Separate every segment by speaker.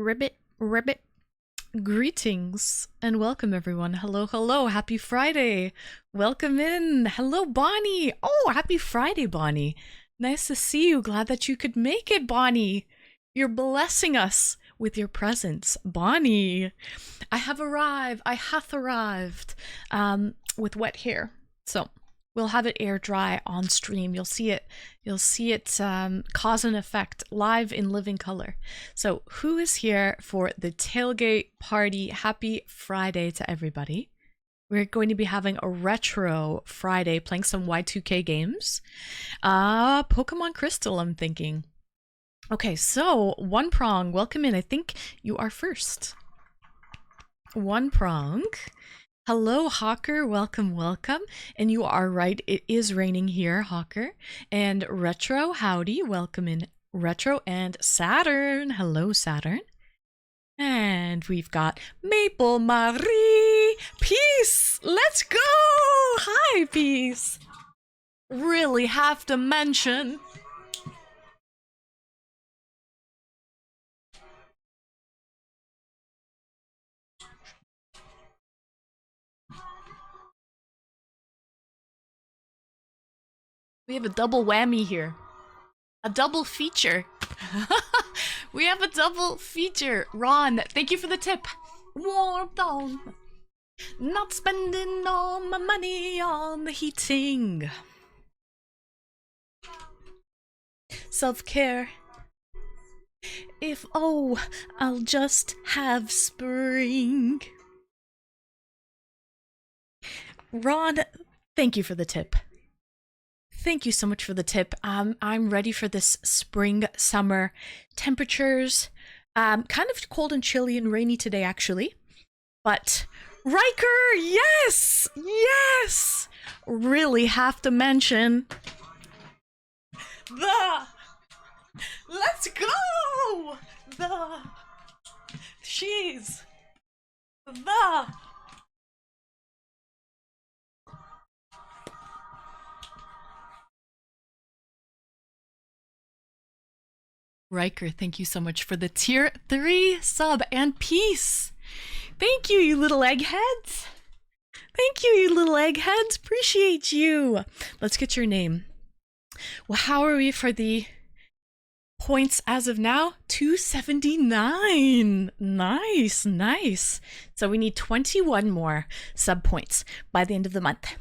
Speaker 1: Ribbit. Greetings and welcome everyone. Hello, hello. Happy Friday. Welcome in. Hello, Bonnie. Oh, happy Friday, Bonnie. Nice to see you. Glad that you could make it, Bonnie. You're blessing us with your presence, Bonnie. I have arrived. I hath arrived with wet hair. So we'll have it air dry on stream. You'll see it. You'll see it cause and effect live in living color. So who is here for the tailgate party? Happy Friday to everybody. We're going to be having a retro Friday, playing some Y2K games. Pokemon Crystal, I'm thinking. Okay, so One Prong, welcome in. I think you are first. One Prong. Hello, Hawker. Welcome, welcome. And you are right, it is raining here, Hawker. And Retro, howdy. Welcome in, Retro. And Saturn. Hello, Saturn. And we've got Maple Marie. Peace. Let's go. Hi, Peace. Really have to mention. We have a double whammy here. A double feature. We have a double feature. Ron, thank you for the tip. Warm down. Not spending all my money on the heating. Self-care. If, oh, I'll just have spring. Ron, thank you for the tip. Thank you so much for the tip. I'm ready for this spring, summer temperatures. Kind of cold and chilly and rainy today, actually. But Riker, yes, yes. Really have to mention the. Let's go. The. She's the. Riker, thank you so much for the tier 3 sub and peace. Thank you, you little eggheads. Thank you, you little eggheads. Appreciate you. Let's get your name. Well, how are we for the points as of now? 279. Nice, nice. So we need 21 more sub points by the end of the month.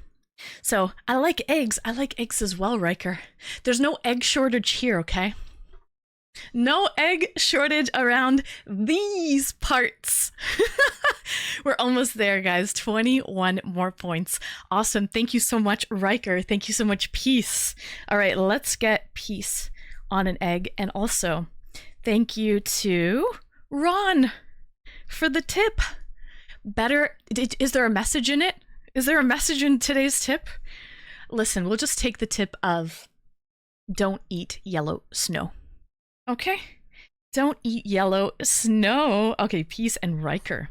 Speaker 1: So I like eggs. I like eggs as well, Riker. There's no egg shortage here, okay? No egg shortage around these parts. We're almost there, guys. 21 more points. Awesome. Thank you so much, Riker. Thank you so much, Peace. All right, let's get Peace on an egg. And also, thank you to Ron for the tip. Better. Is there a message in it? Is there a message in today's tip? Listen, we'll just take the tip of don't eat yellow snow. Okay, don't eat yellow snow. Okay, Peace and Riker.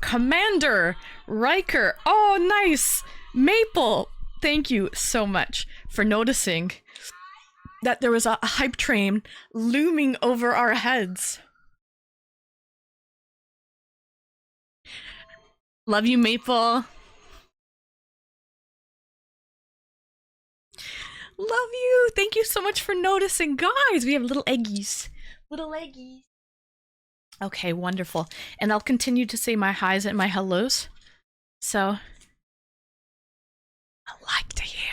Speaker 1: Commander Riker. Oh, nice. Maple, thank you so much for noticing that there was a hype train looming over our heads. Love you, Maple. Love you. Thank you so much for noticing. Guys, we have little eggies. Little eggies. Okay, wonderful. And I'll continue to say my highs and my hellos. So, I like to hear.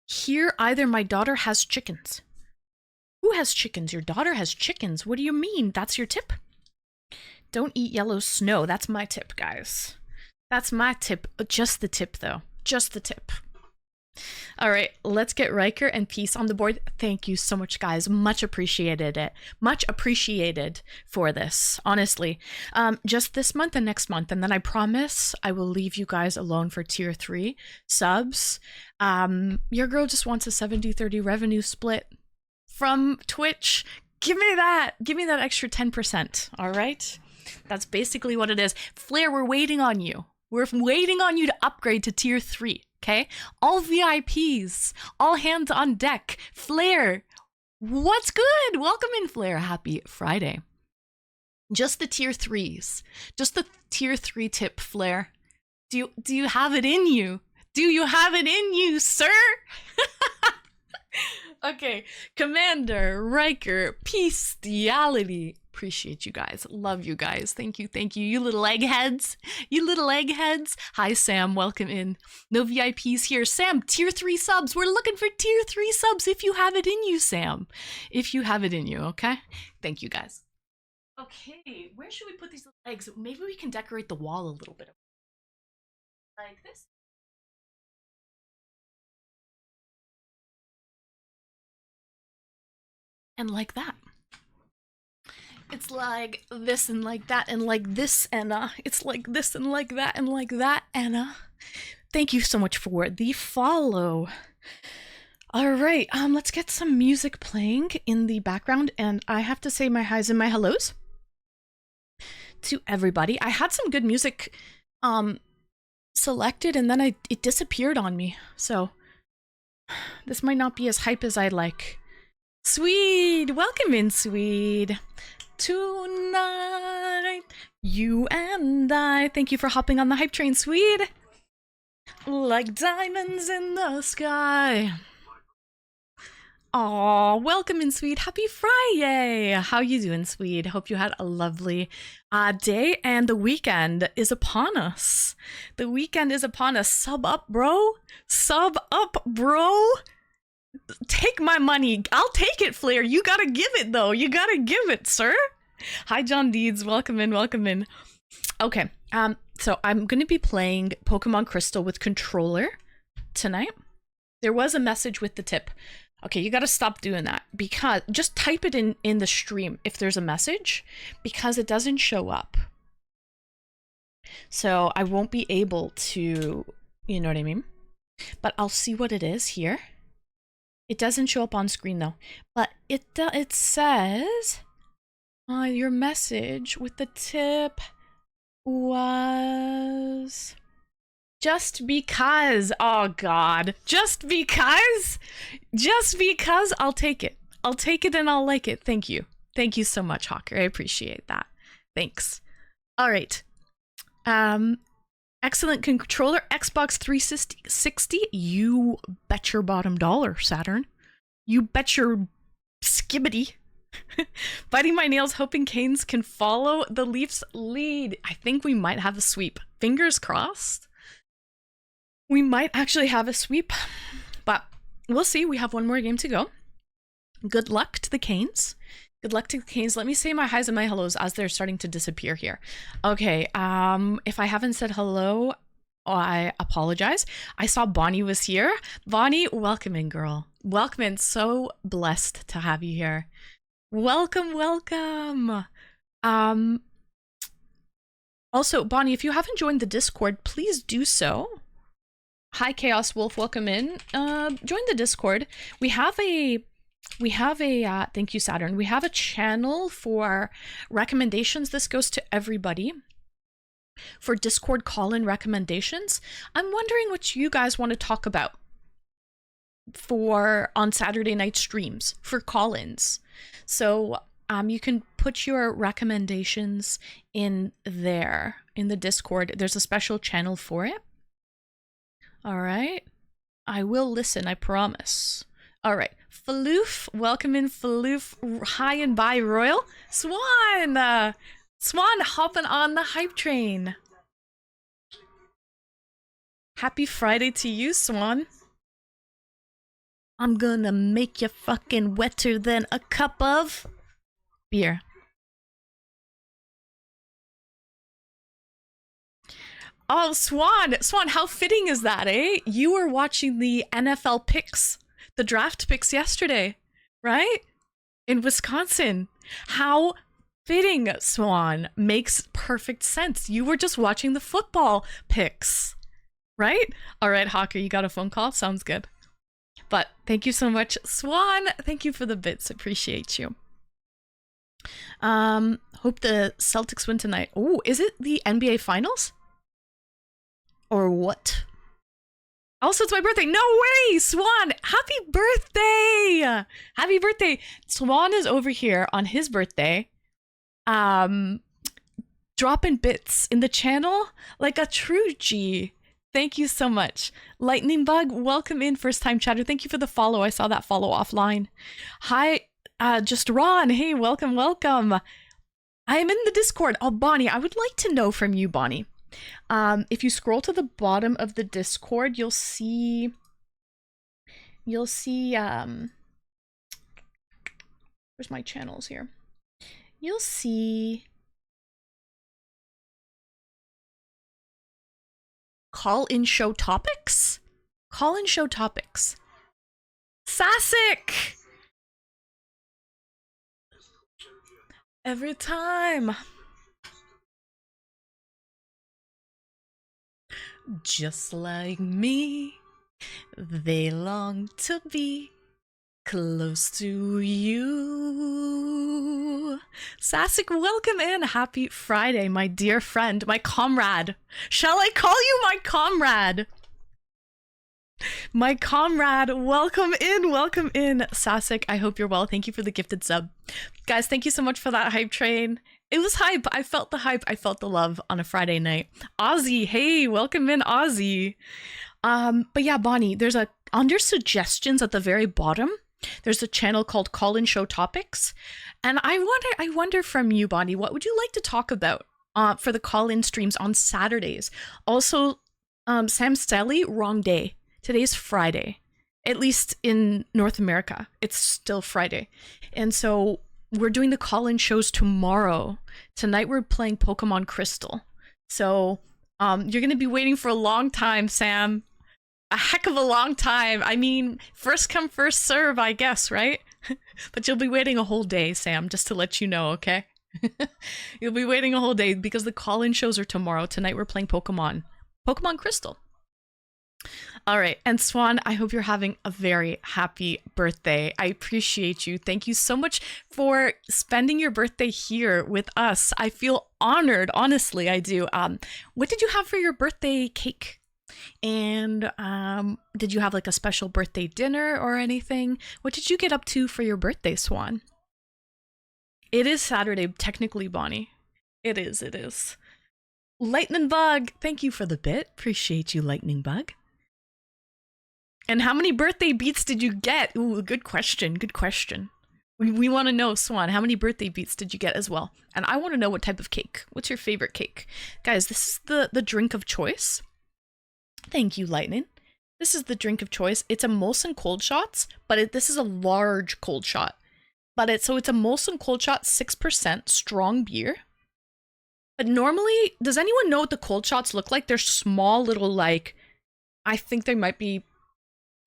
Speaker 1: Here, either my daughter has chickens. Who has chickens? Your daughter has chickens. What do you mean? That's your tip? Don't eat yellow snow. That's my tip, guys. That's my tip. Just the tip, though. Just the tip. All right, let's get Riker and Peace on the board. Thank you so much, guys. Much appreciated it. Much appreciated for this, honestly. Just this month and next month, and then I promise I will leave you guys alone for tier 3 subs. Your girl just wants a 70-30 revenue split from Twitch. Give me that. Give me that extra 10%, all right? That's basically what it is. Flair, we're waiting on you. We're waiting on you to upgrade to tier 3, okay? All VIPs, all hands on deck. Flair, What's good? Welcome in, Flair. Happy Friday. Just the tier 3s. Just the tier 3 tip, Flair. Do you have it in you? Do you have it in you, sir? Okay, Commander, Riker, Bestiality. Appreciate you guys. Love you guys. Thank you, thank you. You little eggheads. You little eggheads. Hi, Sam. Welcome in. No VIPs here. Sam, tier 3 subs. We're looking for tier 3 subs if you have it in you, Sam. If you have it in you, okay? Thank you, guys. Okay, where should we put these little eggs? Maybe we can decorate the wall a little bit. Like this. And like that. It's like this and like that and like this, Anna. It's like this and like that and like that, Anna. Thank you so much for the follow. All right, let's get some music playing in the background, and I have to say my highs and my hellos to everybody. I had some good music selected, and then it disappeared on me, so this might not be as hype as I'd like. Swede, welcome in, Swede. Tonight, you and I. Thank you for hopping on the hype train, Swede. Like diamonds in the sky. Aw, welcome in, Swede. Happy Friday. How you doing, Swede? Hope you had a lovely day, and the weekend is upon us. The weekend is upon us. Sub up, bro. Sub up, bro. Take my money. I'll take it, Flair. You gotta give it, though. You gotta give it, sir. Hi, John Deeds. Welcome in, welcome in. Okay, so I'm gonna be playing Pokemon Crystal with controller tonight. There was a message with the tip. Okay, you gotta stop doing that, because just type it in the stream if there's a message, because it doesn't show up. So I won't be able to, you know what I mean? But I'll see what it is here. It doesn't show up on screen though, but it says your message with the tip was just because. Oh God, just because I'll take it. I'll take it and I'll like it. Thank you. Thank you so much, Hawker. I appreciate that. Thanks. All right. Excellent controller, Xbox 360. You bet your bottom dollar, Saturn. You bet your skibbity. Biting my nails, hoping Canes can follow the Leafs' lead. I think we might have a sweep. Fingers crossed. We might actually have a sweep, but we'll see. We have one more game to go. Good luck to the Canes. Good luck to the Canes. Let me say my highs and my hellos as they're starting to disappear here. Okay, if I haven't said hello, I apologize. I saw Bonnie was here. Bonnie, welcome in, girl. Welcome in. So blessed to have you here. Welcome, welcome. Also, Bonnie, if you haven't joined the Discord, please do so. Hi, Chaos Wolf. Welcome in. Join the Discord. We have a thank you, Saturn. We have a channel for recommendations. This goes to everybody. For Discord call-in recommendations. I'm wondering what you guys want to talk about for on Saturday night streams for call-ins. So you can put your recommendations in there in the Discord. There's a special channel for it. All right. I will listen, I promise. All right, Faloof, welcome in, Faloof. Hi and bye, Royal. Swan! Swan hopping on the hype train. Happy Friday to you, Swan. I'm gonna make you fucking wetter than a cup of beer. Oh, Swan! Swan, how fitting is that, eh? You were watching the NFL picks. The draft picks yesterday, right? In Wisconsin. How fitting, Swan. Makes perfect sense. You were just watching the football picks, right? All right, Hawker, you got a phone call? Sounds good. But thank you so much, Swan. Thank you for the bits. Appreciate you. Hope the Celtics win tonight. Oh, is it the NBA Finals? Or what? Also, it's my birthday. No way, Swan. Happy birthday. Happy birthday. Swan is over here on his birthday. Dropping bits in the channel like a true G. Thank you so much. Lightning Bug, welcome in, first time chatter. Thank you for the follow. I saw that follow offline. Hi, just Ron. Hey, welcome, welcome. I am in the Discord. Oh, Bonnie, I would like to know from you, Bonnie. If you scroll to the bottom of the Discord, you'll see where's my channels here? You'll see call in show topics. Call in show topics. Sasic! Every time. Just like me, they long to be close to you. Sasic, welcome in. Happy Friday, my dear friend, my comrade. Shall I call you my comrade? My comrade, welcome in, Sasic. I hope you're well. Thank you for the gifted sub. Guys, thank you so much for that hype train. It was hype. I felt the hype. I felt the love on a Friday night. Ozzy, hey, welcome in, Ozzy. But yeah, Bonnie, there's under suggestions at the very bottom, there's a channel called Call in Show Topics. And I wonder from you, Bonnie, what would you like to talk about for the call-in streams on Saturdays? Also, Sam Stelly, wrong day. Today's Friday. At least in North America, it's still Friday. And so we're doing the call-in shows tomorrow. Tonight we're playing Pokemon Crystal. So you're going to be waiting for a long time, Sam. A heck of a long time. I mean, first come, first serve, I guess, right? But you'll be waiting a whole day, Sam, just to let you know, okay? You'll be waiting a whole day because the call-in shows are tomorrow. Tonight we're playing Pokemon Crystal. All right, and Swan, I hope you're having a very happy birthday. I appreciate you. Thank you so much for spending your birthday here with us. I feel honored, honestly, I do. What did you have for your birthday cake? And did you have like a special birthday dinner or anything? What did you get up to for your birthday, Swan? It is Saturday, technically, Bonnie. It is. Lightning Bug, thank you for the bit. Appreciate you, Lightning Bug. And how many birthday beats did you get? Ooh, good question. We want to know, Swan, how many birthday beats did you get as well? And I want to know what type of cake. What's your favorite cake? Guys, this is the drink of choice. Thank you, Lightning. This is the drink of choice. It's a Molson Cold Shots, but this is a large cold shot. But it's a Molson Cold Shot 6% strong beer. But normally, does anyone know what the cold shots look like? They're small little, like, I think they might be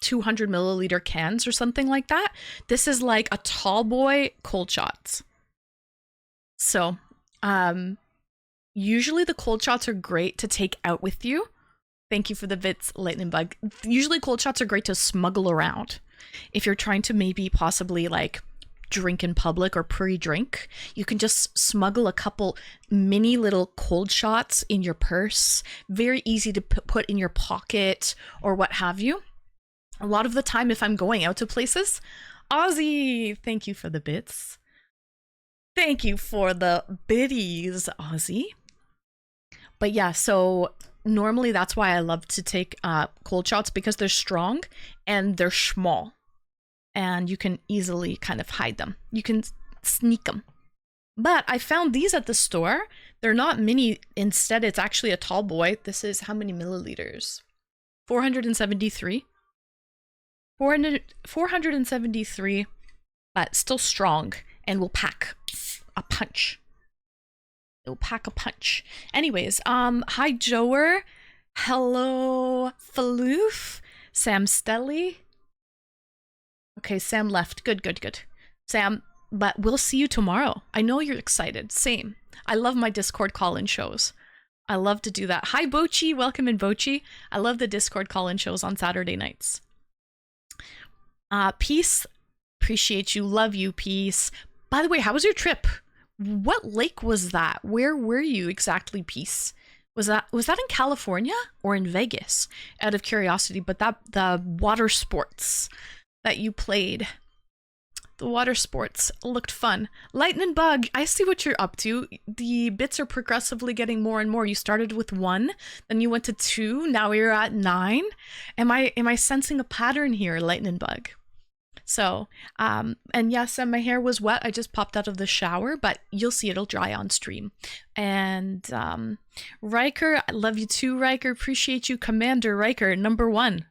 Speaker 1: 200 milliliter cans or something like that. This is like a tall boy cold shots. So, usually the cold shots are great to take out with you. Thank you for the bits, Lightning Bug. Usually cold shots are great to smuggle around. If you're trying to maybe possibly like drink in public or pre-drink, you can just smuggle a couple mini little cold shots in your purse. Very easy to put in your pocket or what have you. A lot of the time, if I'm going out to places, Ozzy, thank you for the bits. Thank you for the biddies, Ozzy. But yeah, so normally that's why I love to take cold shots, because they're strong and they're small. And you can easily kind of hide them. You can sneak them. But I found these at the store. They're not mini. Instead, it's actually a tall boy. This is how many milliliters? 473. 473, but still strong and will pack a punch. It'll pack a punch. Anyways, hi Joer. Hello Faloof. Sam Stelly. Okay, Sam left. Good. Sam, but we'll see you tomorrow. I know you're excited. Same. I love my Discord call-in shows. I love to do that. Hi Bochi, welcome in Bochi. I love the Discord call-in shows on Saturday nights. Peace, appreciate you, love you, Peace. By the way, how was your trip? What lake was that? Where were you exactly, Peace? Was that in California or in Vegas? Out of curiosity, but that the water sports that you played, the water sports looked fun. Lightning Bug, I see what you're up to. The bits are progressively getting more and more. You started with 1, then you went to 2, now you're at 9. Am I sensing a pattern here, Lightning Bug? So, and yes, my hair was wet. I just popped out of the shower, but you'll see it'll dry on stream. And Riker, I love you too, Riker. Appreciate you, Commander Riker. Number one,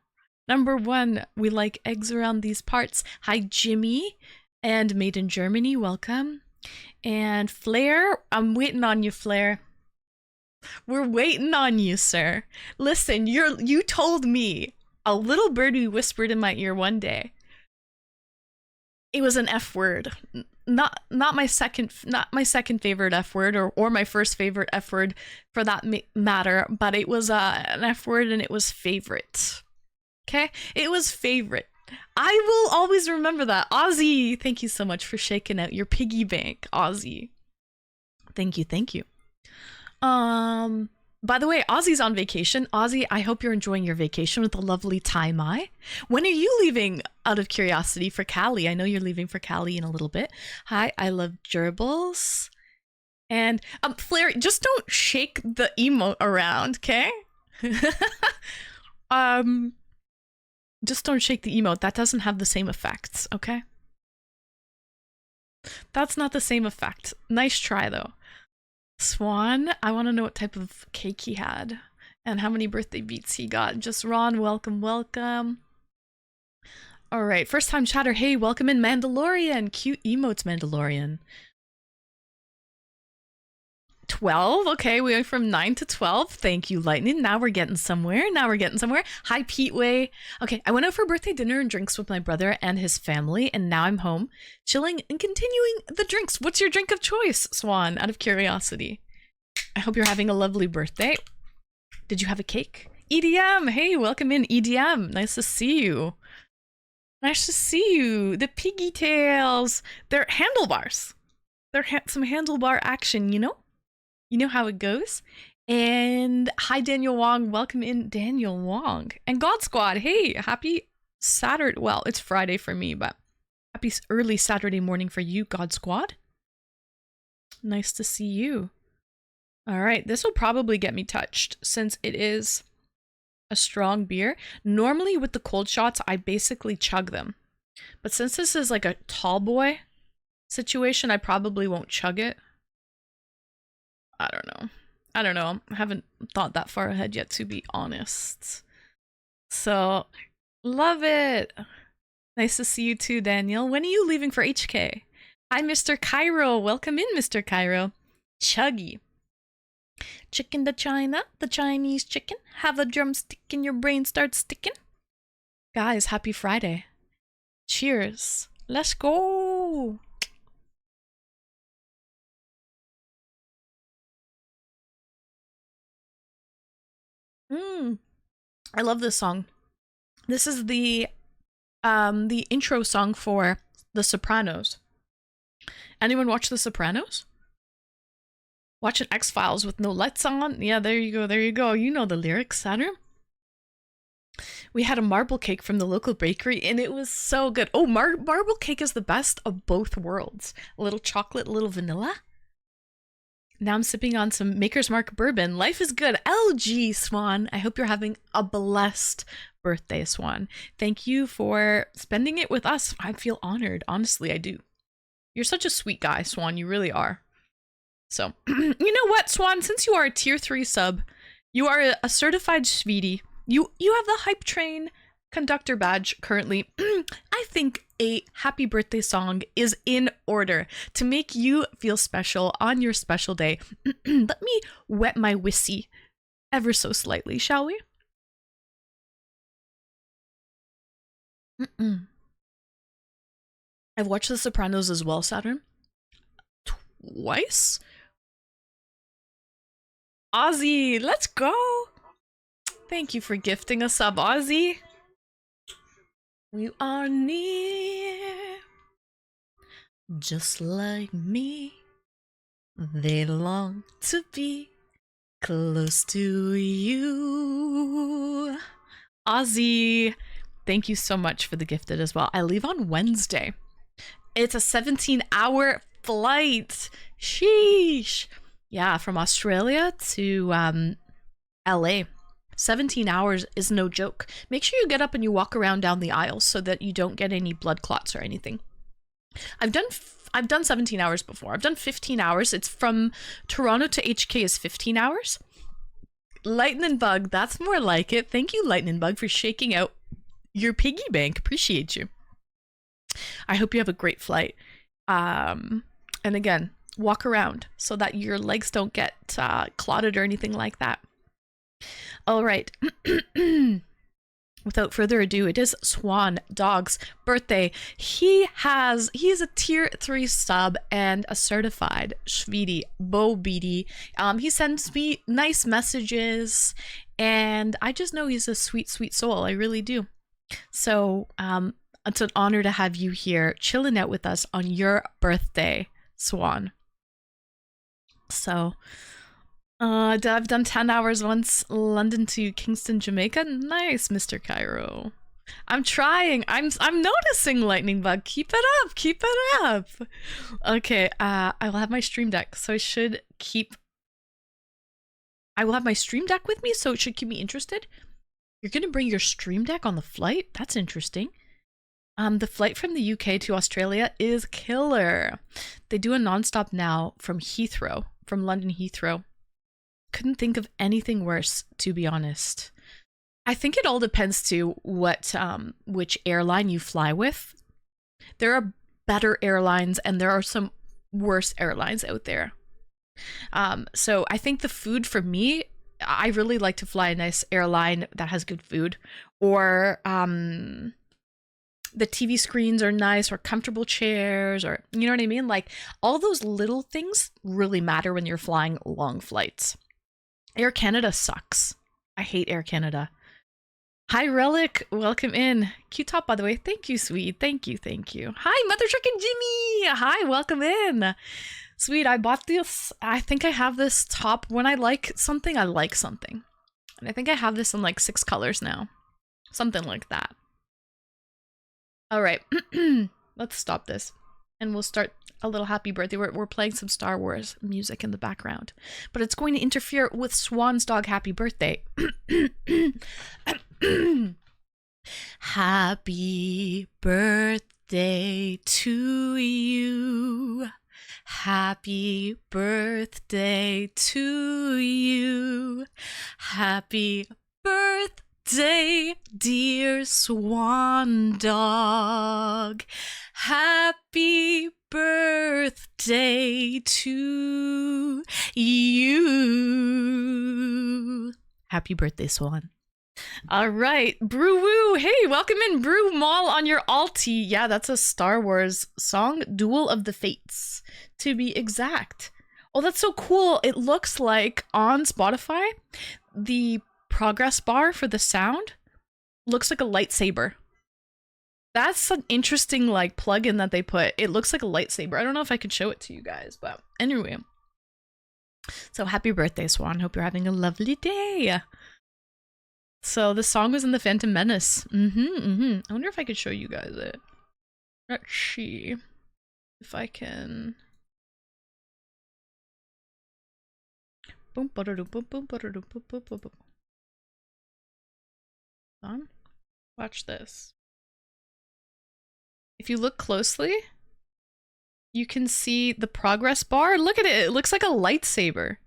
Speaker 1: we like eggs around these parts. Hi, Jimmy, and Made in Germany. Welcome. And Flair, I'm waiting on you, Flair. We're waiting on you, sir. Listen, you told me, a little birdie whispered in my ear one day. It was an F word, not my second favorite F word, or my first favorite F word for that matter, but it was an F word, and it was favorite. Okay, it was favorite. I will always remember that. Ozzy, thank you so much for shaking out your piggy bank, Ozzy. Thank you. By the way, Ozzy's on vacation. Ozzy, I hope you're enjoying your vacation with a lovely Thai Mai. When are you leaving, out of curiosity, for Cali? I know you're leaving for Cali in a little bit. Hi, I love gerbils. And, Flair, just don't shake the emote around, okay? Just don't shake the emote. That doesn't have the same effects, okay? That's not the same effect. Nice try, though. Swan, I want to know what type of cake he had and how many birthday beats he got. Just Ron, welcome. All right, first time chatter. Hey, welcome in, Mandalorian. Cute emotes, Mandalorian. 12. Okay, we went from 9 to 12. Thank you, Lightning. Now we're getting somewhere. Hi, Peteway. Okay, I went out for birthday dinner and drinks with my brother and his family, and now I'm home, chilling and continuing the drinks. What's your drink of choice, Swan, out of curiosity? I hope you're having a lovely birthday. Did you have a cake? EDM, hey, welcome in, EDM. Nice to see you. The piggy tails. They're handlebars. They're some handlebar action, you know? You know how it goes. And hi, Daniel Wong. Welcome in, Daniel Wong. And God Squad, hey, happy Saturday. Well, it's Friday for me, but happy early Saturday morning for you, God Squad. Nice to see you. All right, this will probably get me touched since it is a strong beer. Normally with the cold shots, I basically chug them. But since this is like a tall boy situation, I probably won't chug it. I don't know. I haven't thought that far ahead yet, to be honest. So, love it. Nice to see you too, Daniel. When are you leaving for HK? Hi, Mr. Cairo. Welcome in, Mr. Cairo. Chuggy. Chicken to China, the Chinese chicken. Have a drumstick and your brain starts sticking. Guys, happy Friday. Cheers. Let's go. I love this song. This is the intro song for The Sopranos. Anyone watch The Sopranos? Watching X-Files with no lights on? Yeah, there you go. You know the lyrics, Saturn. We had a marble cake from the local bakery and it was so good. Oh, marble cake is the best of both worlds. A little chocolate, a little vanilla. Now I'm sipping on some Maker's Mark bourbon. Life is good. LG, Swan. I hope you're having a blessed birthday, Swan. Thank you for spending it with us. I feel honored. Honestly, I do. You're such a sweet guy, Swan. You really are. So, you know what, Swan? Since you are a tier 3 sub, you are a certified sweetie. You have the Hype Train conductor badge currently. I think a happy birthday song is in order to make you feel special on your special day. Let me wet my whiskey ever so slightly, shall we? I've watched The Sopranos as well, Saturn. Twice? Ozzy, let's go! Thank you for gifting a sub, Ozzy. We are near, just like me. They long to be close to you. Ozzy, thank you so much for the gifted as well. I leave on Wednesday. It's a 17-hour flight. Sheesh. Yeah, from Australia to LA. 17 hours is no joke. Make sure you get up and you walk around down the aisles so that you don't get any blood clots or anything. I've done 17 hours before. I've done 15 hours. It's from Toronto to HK is 15 hours. Lightning Bug, that's more like it. Thank you, Lightning Bug, for shaking out your piggy bank. Appreciate you. I hope you have a great flight. And again, walk around so that your legs don't get clotted or anything like that. All right. Without further ado, it is Swan Dog's birthday. He is a tier 3 sub and a certified Shvidi Bo Beady. He sends me nice messages, and I just know he's a sweet, sweet soul. I really do. So it's an honor to have you here chilling out with us on your birthday, Swan. So I've done 10 hours once, London to Kingston, Jamaica. Nice, Mr. Cairo. I'm trying. I'm noticing, Lightning Bug. Keep it up. Keep it up. Okay, I will have my stream deck, so I will have my stream deck with me, so it should keep me interested. You're gonna bring your stream deck on the flight? That's interesting. The flight from the UK to Australia is killer. They do a nonstop now from Heathrow, from London Heathrow. Couldn't think of anything worse, to be honest. I think it all depends to which airline you fly with. There are better airlines and there are some worse airlines out there. So I think the food for me, I really like to fly a nice airline that has good food, or the TV screens are nice, or comfortable chairs, or you know what I mean? Like all those little things really matter when you're flying long flights. Air Canada sucks. I hate Air Canada. Hi, Relic. Welcome in. Q-Top, by the way. Thank you, sweet. Thank you, thank you. Hi, Mother Truck and Jimmy. Hi, welcome in. Sweet, I bought this. I think I have this top. When I like something, I like something. And I think I have this in like 6 colors now. Something like that. All right. Let's stop this. And we'll start a little happy birthday. We're playing some Star Wars music in the background, but it's going to interfere with Swan's dog happy birthday. Happy birthday to you. Happy birthday to you. Happy birthday, dear Swan Dog. Happy birthday to you. Happy birthday, Swan. All right, Brew Woo. Hey, welcome in, Brew Mall on your alti. Yeah, that's a Star Wars song, Duel of the Fates, to be exact. Oh, that's so cool. It looks like on Spotify, the progress bar for the sound looks like a lightsaber. That's an interesting like plugin that they put. It looks like a lightsaber. I don't know if I could show it to you guys, but anyway. So happy birthday, Swan. Hope you're having a lovely day. So the song was in the Phantom Menace. I wonder if I could show you guys it. Let's see if I can. Boom, boom, boom, boom, boom, boom. On. Watch this. If you look closely, you can see the progress bar. Look at it. It looks like a lightsaber.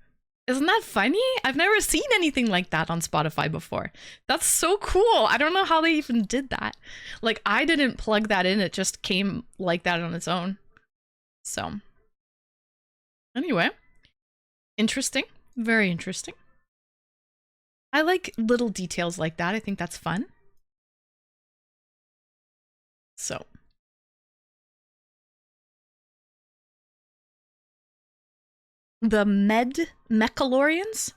Speaker 1: Isn't that funny? I've never seen anything like that on Spotify before. That's so cool. I don't know how they even did that. Like, I didn't plug that in. It just came like that on its own. So, anyway. Interesting. Very interesting. I like little details like that. I think that's fun. So. The Mechalorians?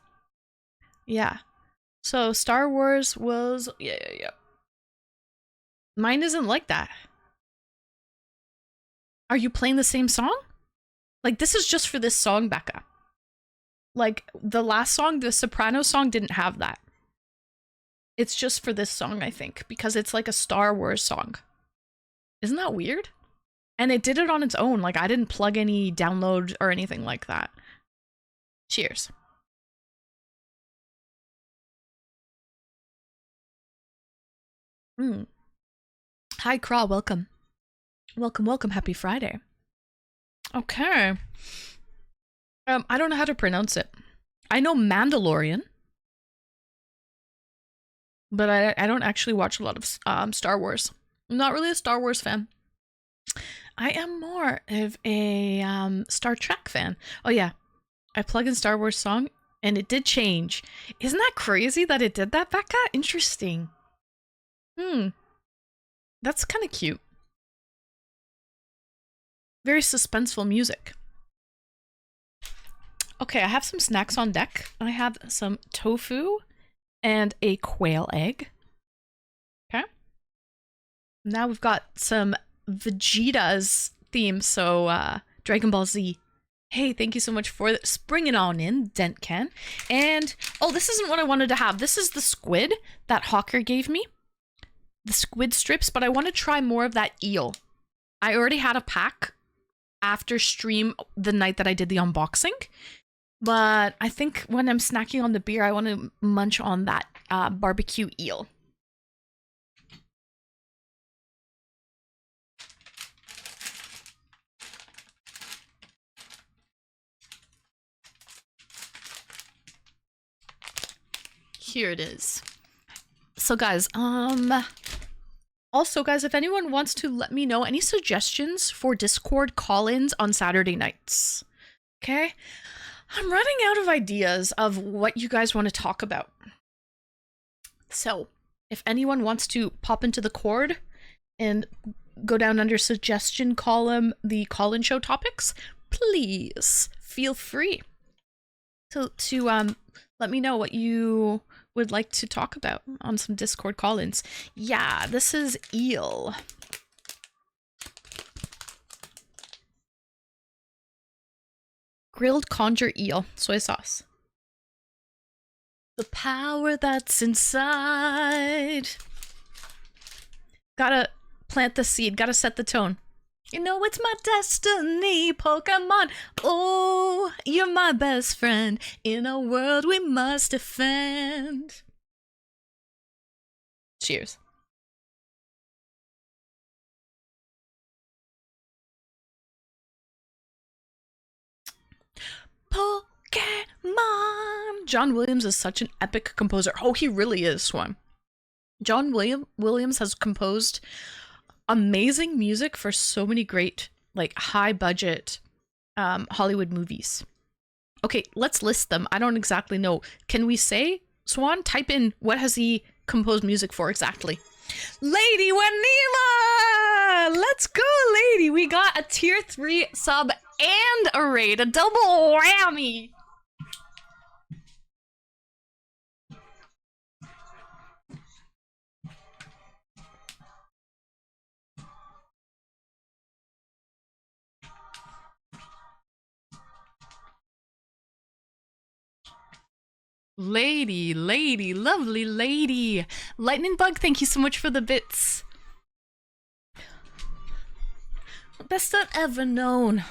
Speaker 1: Yeah. So Star Wars was... Yeah. Mine isn't like that. Are you playing the same song? Like, this is just for this song, Becca. Like the last song, the Soprano song didn't have that. It's just for this song, I think, because it's like a Star Wars song. Isn't that weird? And it did it on its own. Like I didn't plug any download or anything like that. Cheers. Hi, Craw. Welcome. Welcome, welcome. Happy Friday. Okay. I don't know how to pronounce it. I know Mandalorian, but I don't actually watch a lot of Star Wars. I'm not really a Star Wars fan. I am more of a Star Trek fan. Oh yeah, I plug in Star Wars song and it did change. Isn't that crazy that it did that, Becca? Interesting. That's kind of cute. Very suspenseful music. Okay, I have some snacks on deck. I have some tofu and a quail egg. Okay. Now we've got some Vegeta's theme, so Dragon Ball Z. Hey, thank you so much for bringing on in, Dentcan. And, oh, this isn't what I wanted to have. This is the squid that Hawker gave me. The squid strips, but I want to try more of that eel. I already had a pack after stream the night that I did the unboxing. But I think when I'm snacking on the beer, I want to munch on that barbecue eel. Here it is. So guys, also guys, if anyone wants to let me know any suggestions for Discord call-ins on Saturday nights, okay? I'm running out of ideas of what you guys want to talk about. So, if anyone wants to pop into the Cord and go down under suggestion column, the call-in show topics, please feel free to let me know what you would like to talk about on some Discord call-ins. Yeah, this is eel. Grilled conjure eel, soy sauce. The power that's inside. Gotta plant the seed, gotta set the tone. You know it's my destiny, Pokemon. Oh, you're my best friend in a world we must defend. Cheers. Pokemon. John Williams is such an epic composer. Oh, he really is, Swan. John Williams has composed amazing music for so many great, like, high-budget Hollywood movies. Okay, let's list them. I don't exactly know. Can we say, Swan, type in what has he composed music for exactly? Lady Wanima! Let's go, lady! We got a tier 3 sub and a raid, a double whammy! Lady, lovely lady. Lightning Bug, thank you so much for the bits. Best I've ever known.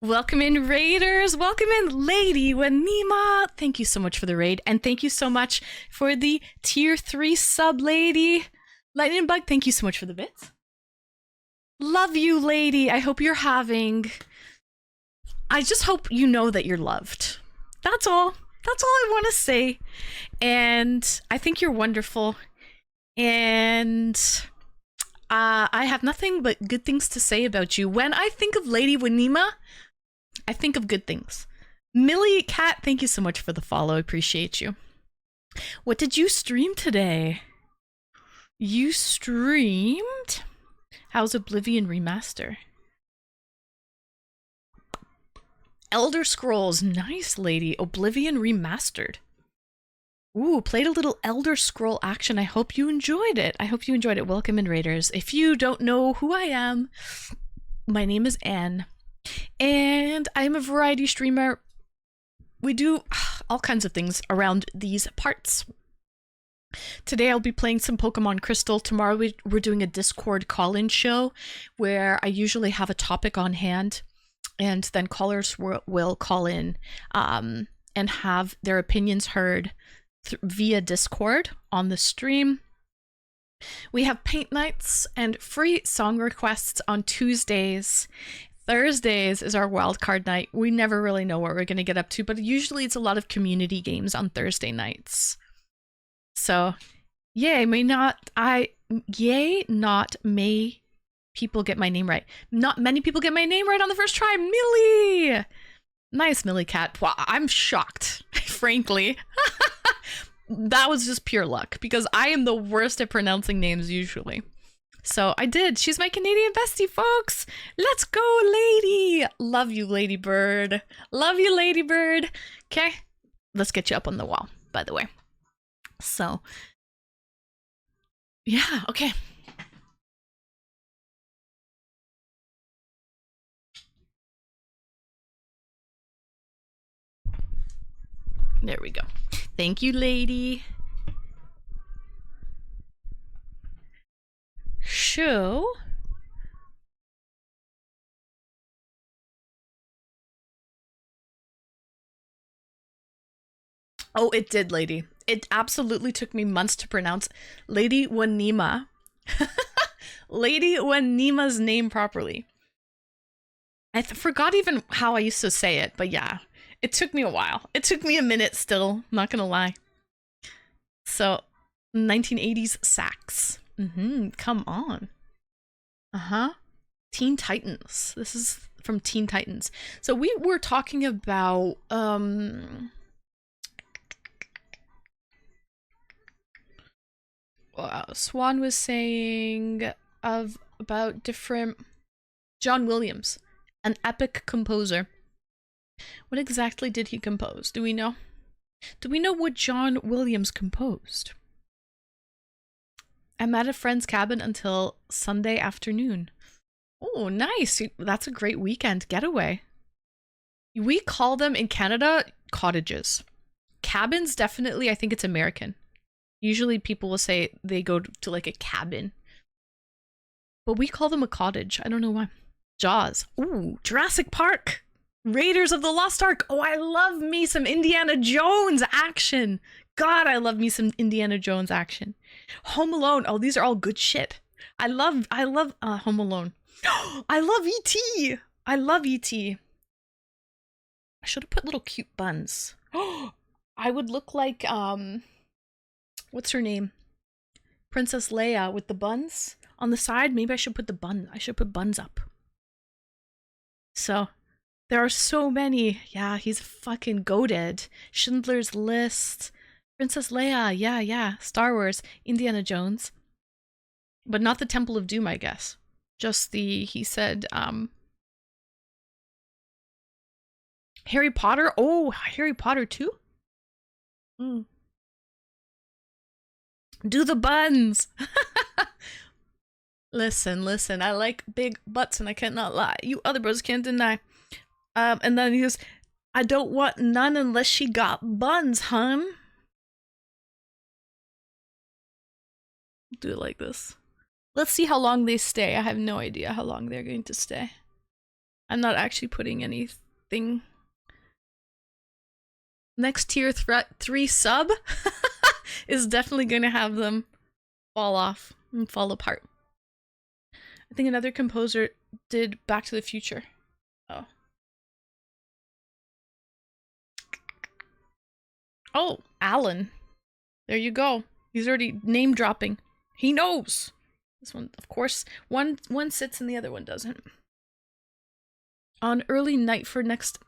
Speaker 1: Welcome in, Raiders. Welcome in, Lady Wanima. Thank you so much for the raid. And thank you so much for the tier 3 sub, lady. Lightning Bug, thank you so much for the bits. Love you, lady. I hope you're having... I just hope you know that you're loved. That's all. That's all I want to say. And I think you're wonderful. And... I have nothing but good things to say about you. When I think of Lady Wanima, I think of good things. Millie Cat, thank you so much for the follow. I appreciate you. What did you stream today? You streamed? How's Oblivion Remaster? Elder Scrolls, nice lady. Oblivion Remastered. Ooh, played a little Elder Scroll action. I hope you enjoyed it. Welcome in, Raiders. If you don't know who I am, my name is Anne, and I'm a variety streamer. We do all kinds of things around these parts. Today I'll be playing some Pokemon Crystal. Tomorrow we're doing a Discord call-in show where I usually have a topic on hand, and then callers will call in and have their opinions heard via Discord on the stream. We have paint nights and free song requests on Tuesdays. Thursdays is our wildcard night. We never really know what we're going to get up to, but usually it's a lot of community games on Thursday nights. So, yay, may people get my name right. Not many people get my name right on the first try. Millie! Nice, Millie Cat. Wow, I'm shocked, frankly. That was just pure luck, because I am the worst at pronouncing names usually. So I did. She's my Canadian bestie, folks. Let's go, lady. Love you, ladybird. Love you, ladybird. Okay, let's get you up on the wall, by the way. So, yeah, okay. There we go. Thank you, lady. Show. Oh, it did, lady. It absolutely took me months to pronounce Lady Wanima. Lady Wanima's name properly. I forgot even how I used to say it, but yeah. It took me a while. It took me a minute still, not gonna lie. So, 1980s sax. Come on. Teen Titans. This is from Teen Titans. So we were talking about, Swan was saying about different John Williams, an epic composer. What exactly did he compose? Do we know? Do we know what John Williams composed? I'm at a friend's cabin until Sunday afternoon. Oh, nice. That's a great weekend getaway. We call them in Canada cottages. Cabins, definitely, I think it's American. Usually people will say they go to like a cabin. But we call them a cottage. I don't know why. Jaws. Ooh, Jurassic Park. Raiders of the Lost Ark. Oh, I love me some Indiana Jones action. God, I love me some Indiana Jones action. Home Alone. Oh, these are all good shit. I love Home Alone. I love E.T. I love E.T. I should have put little cute buns. I would look like, what's her name? Princess Leia with the buns on the side. Maybe I should put I should put buns up. So, there are so many. Yeah, he's fucking goated. Schindler's List. Princess Leia. Yeah. Star Wars. Indiana Jones. But not the Temple of Doom, I guess. Just he said, Harry Potter? Oh, Harry Potter too? Do the buns! Listen, I like big butts and I cannot lie. You other bros can't deny. And then he goes, I don't want none unless she got buns, hun. Do it like this. Let's see how long they stay. I have no idea how long they're going to stay. I'm not actually putting anything. Next tier 3 sub is definitely going to have them fall off and fall apart. I think another composer did Back to the Future. Oh, Alan. There you go. He's already name dropping. He knows. This one, of course, one sits and the other one doesn't. On early night for next...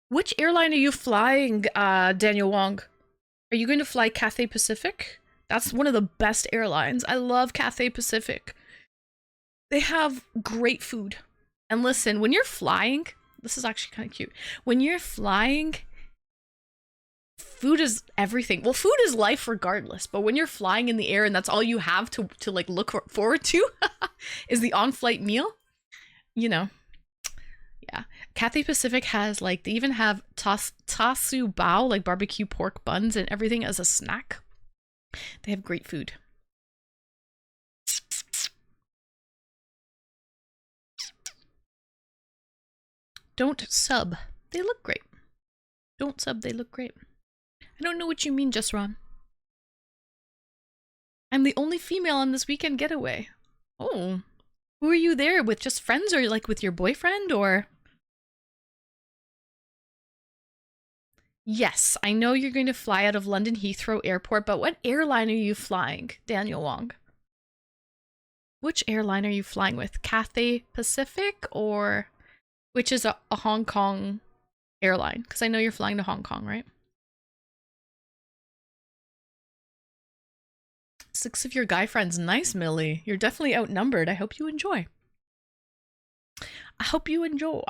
Speaker 1: Which airline are you flying, Daniel Wong? Are you going to fly Cathay Pacific? That's one of the best airlines. I love Cathay Pacific. They have great food. And listen, when you're flying, this is actually kind of cute. When you're flying, food is everything. Well, food is life regardless, but when you're flying in the air and that's all you have to like look forward to is the on-flight meal, you know. Yeah. Cathay Pacific has like, they even have tasu bao, like barbecue pork buns and everything as a snack. They have great food. Don't sub. They look great. Don't sub. They look great. I don't know what you mean, Just Ron. I'm the only female on this weekend getaway. Oh. Who are you there with? Just friends or like with your boyfriend or? Yes, I know you're going to fly out of London Heathrow Airport, but what airline are you flying, Daniel Wong? Which airline are you flying with? Cathay Pacific or which is a Hong Kong airline? Because I know you're flying to Hong Kong, right? 6 of your guy friends. Nice, Millie. You're definitely outnumbered. I hope you enjoy. I hope you enjoy.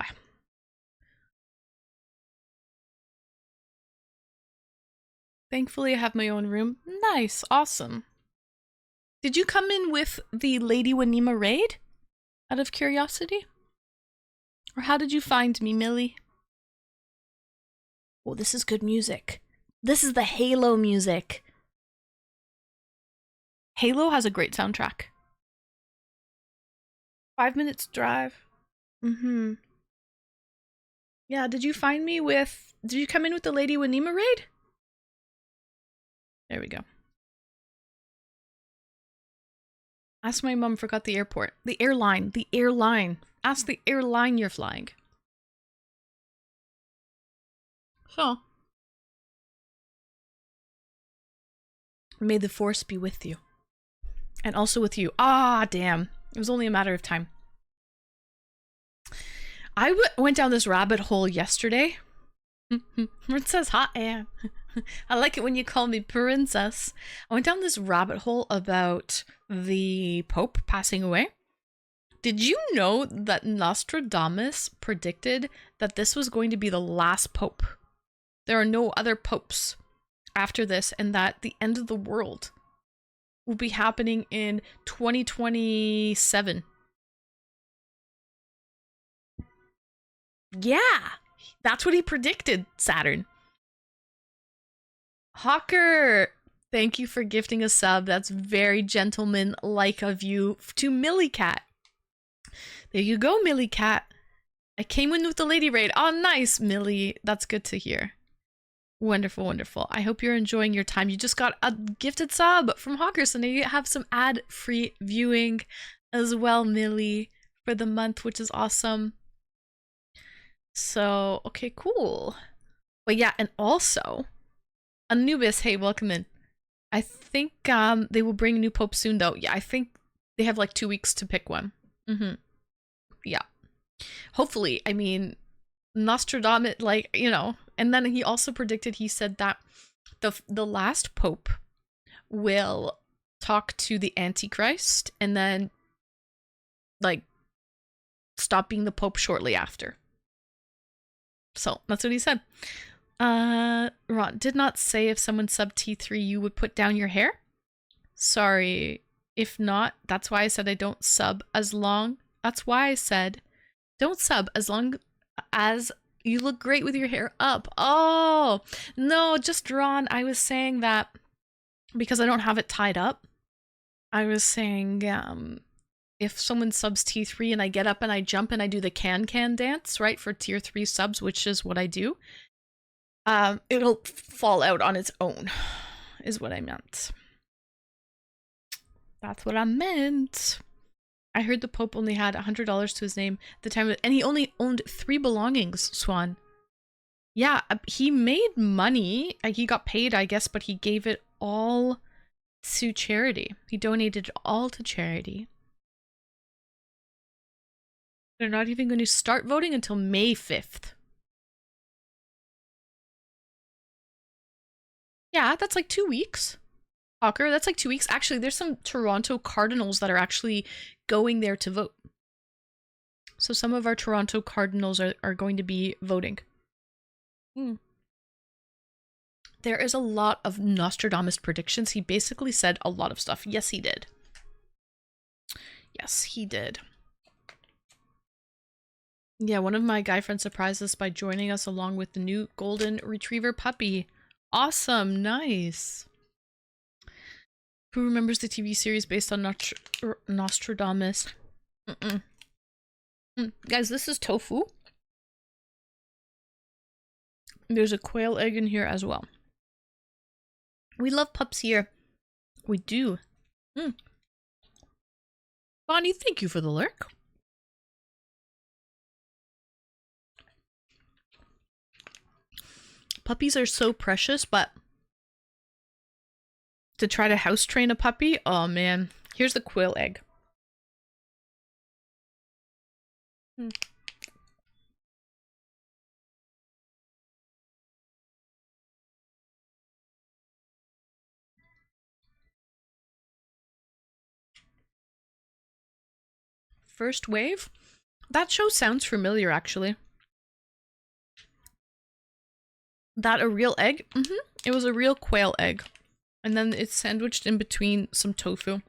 Speaker 1: Thankfully, I have my own room. Nice. Awesome. Did you come in with the Lady Wanima raid? Out of curiosity? Or how did you find me, Millie? Oh, this is good music. This is the Halo music. Halo has a great soundtrack. 5 minutes drive. Mm-hmm. Yeah, did you find me with... Did you come in with the Lady Wanima raid? There we go. Ask my mom, forgot the airport. The airline. The airline. Ask the airline you're flying. So. May the force be with you. And also with you. Ah, damn. It was only a matter of time. I went down this rabbit hole yesterday. It says hot air. I like it when you call me princess. I went down this rabbit hole about the Pope passing away. Did you know that Nostradamus predicted that this was going to be the last Pope? There are no other popes after this, and that the end of the world will be happening in 2027. Yeah, that's what he predicted, Saturn. Hawker, thank you for gifting a sub. That's very gentleman-like of you to Millie Cat. There you go, Millie Cat. I came in with the lady raid. Oh, nice, Millie. That's good to hear. Wonderful, wonderful. I hope you're enjoying your time. You just got a gifted sub from Hawker, so now you have some ad-free viewing as well, Millie, for the month, which is awesome. So, okay, cool. But yeah, and also, Anubis, hey, welcome in. I think they will bring a new Pope soon, though. Yeah, I think they have like 2 weeks to pick one. Yeah. Hopefully, I mean, Nostradamus, like, you know, and then he also predicted, he said that the last Pope will talk to the Antichrist and then, like, stop being the Pope shortly after. So, that's what he said. Ron, did not say if someone sub T3 you would put down your hair? Sorry. If not, that's why I said I don't sub as long. That's why I said don't sub as long as you look great with your hair up. Oh, no, just Ron. I was saying that because I don't have it tied up. I was saying if someone subs T3 and I get up and I jump and I do the can dance, right, for tier 3 subs, which is what I do, it'll fall out on its own, is what I meant. That's what I meant. I heard the Pope only had $100 to his name at the time, and he only owned 3 belongings, Swan. Yeah, he made money. He got paid, I guess, but he gave it all to charity. He donated it all to charity. They're not even going to start voting until May 5th. Yeah, that's like 2 weeks. Hawker, that's like 2 weeks. Actually, there's some Toronto Cardinals that are actually going there to vote. So some of our Toronto Cardinals are going to be voting. There is a lot of Nostradamus predictions. He basically said a lot of stuff. Yes, he did. Yes, he did. Yeah, one of my guy friends surprised us by joining us along with the new golden retriever puppy. Awesome, nice. Who remembers the TV series based on Nostradamus? Guys, this is tofu. There's a quail egg in here as well. We love pups here. We do. Bonnie, thank you for the lurk. Puppies are so precious, but to try to house train a puppy, oh man. Here's the quail egg. First Wave? That show sounds familiar, actually. That a real egg? It was a real quail egg. And then it's sandwiched in between some tofu.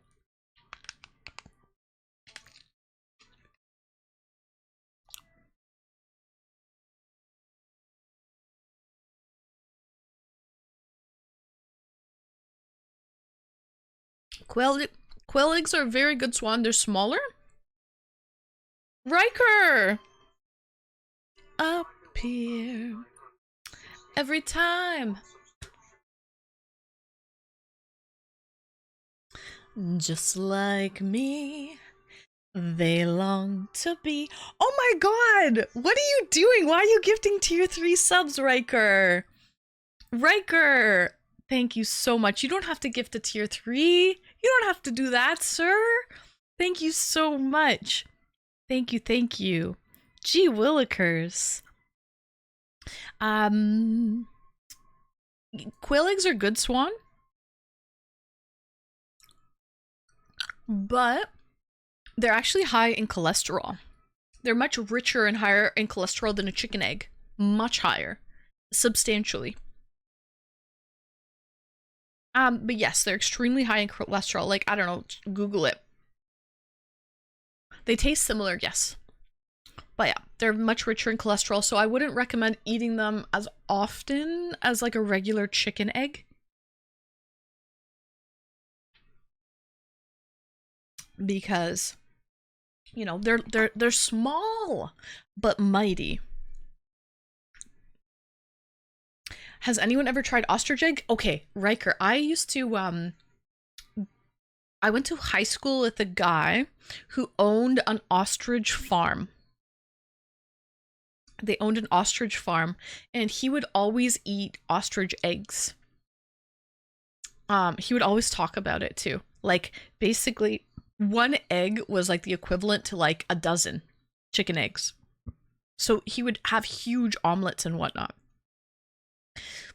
Speaker 1: Quail eggs are a very good swan. They're smaller. Riker! Up here. Every time. Just like me, they long to be. Oh my god! What are you doing? Why are you gifting tier 3 subs, Riker? Riker! Thank you so much. You don't have to gift a tier 3. You don't have to do that, sir. Thank you so much. Thank you, thank you. Gee willikers. Quail eggs are good, Swan. But they're actually high in cholesterol. They're much richer and higher in cholesterol than a chicken egg. Much higher. Substantially. But yes, they're extremely high in cholesterol. Like, I don't know, Google it. They taste similar, yes. But yeah, they're much richer in cholesterol, so I wouldn't recommend eating them as often as like a regular chicken egg. Because, you know, they're small, but mighty. Has anyone ever tried ostrich egg? Okay, Riker, I used to, I went to high school with a guy who owned an ostrich farm. They owned an ostrich farm, and he would always eat ostrich eggs. He would always talk about it too. Like, basically, one egg was like the equivalent to like a dozen chicken eggs. So he would have huge omelets and whatnot.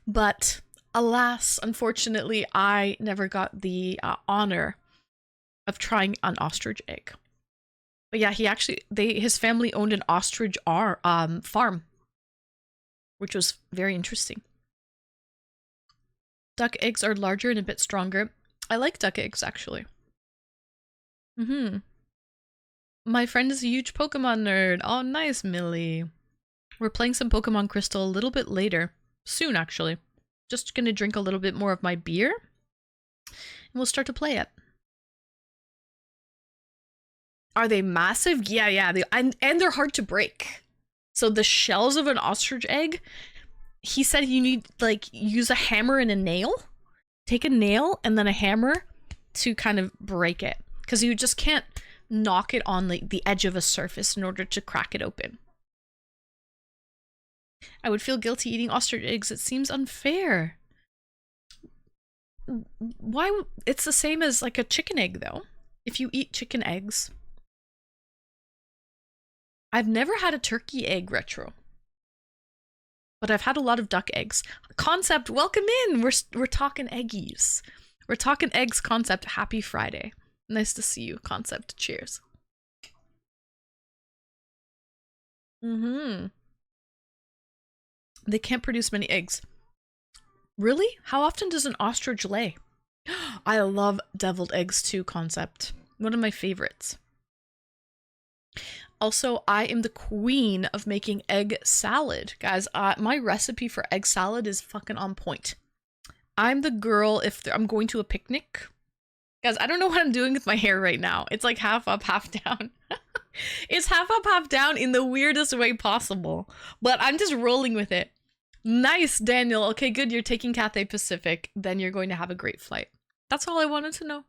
Speaker 1: But alas, unfortunately, I never got the honor of trying an ostrich egg. But yeah, his family owned an ostrich farm, which was very interesting. Duck eggs are larger and a bit stronger. I like duck eggs, actually. My friend is a huge Pokemon nerd. Oh, nice, Millie. We're playing some Pokemon Crystal a little bit later. Soon, actually. Just gonna drink a little bit more of my beer, and we'll start to play it. Are they massive? Yeah. And they're hard to break. So the shells of an ostrich egg, he said you need, like, use a hammer and a nail. Take a nail and then a hammer to kind of break it. Because you just can't knock it on the edge of a surface in order to crack it open. I would feel guilty eating ostrich eggs. It seems unfair. Why? It's the same as like a chicken egg, though. If you eat chicken eggs. I've never had a turkey egg retro. But I've had a lot of duck eggs. Concept, welcome in. We're talking eggies. We're talking eggs concept. Happy Friday. Nice to see you, concept. Cheers. They can't produce many eggs. Really? How often does an ostrich lay? I love deviled eggs too, concept. One of my favorites. Also, I am the queen of making egg salad. Guys, my recipe for egg salad is fucking on point. I'm the girl if I'm going to a picnic. Guys, I don't know what I'm doing with my hair right now. It's like half up, half down. It's half up, half down in the weirdest way possible. But I'm just rolling with it. Nice, Daniel. Okay, good. You're taking Cathay Pacific. Then you're going to have a great flight. That's all I wanted to know.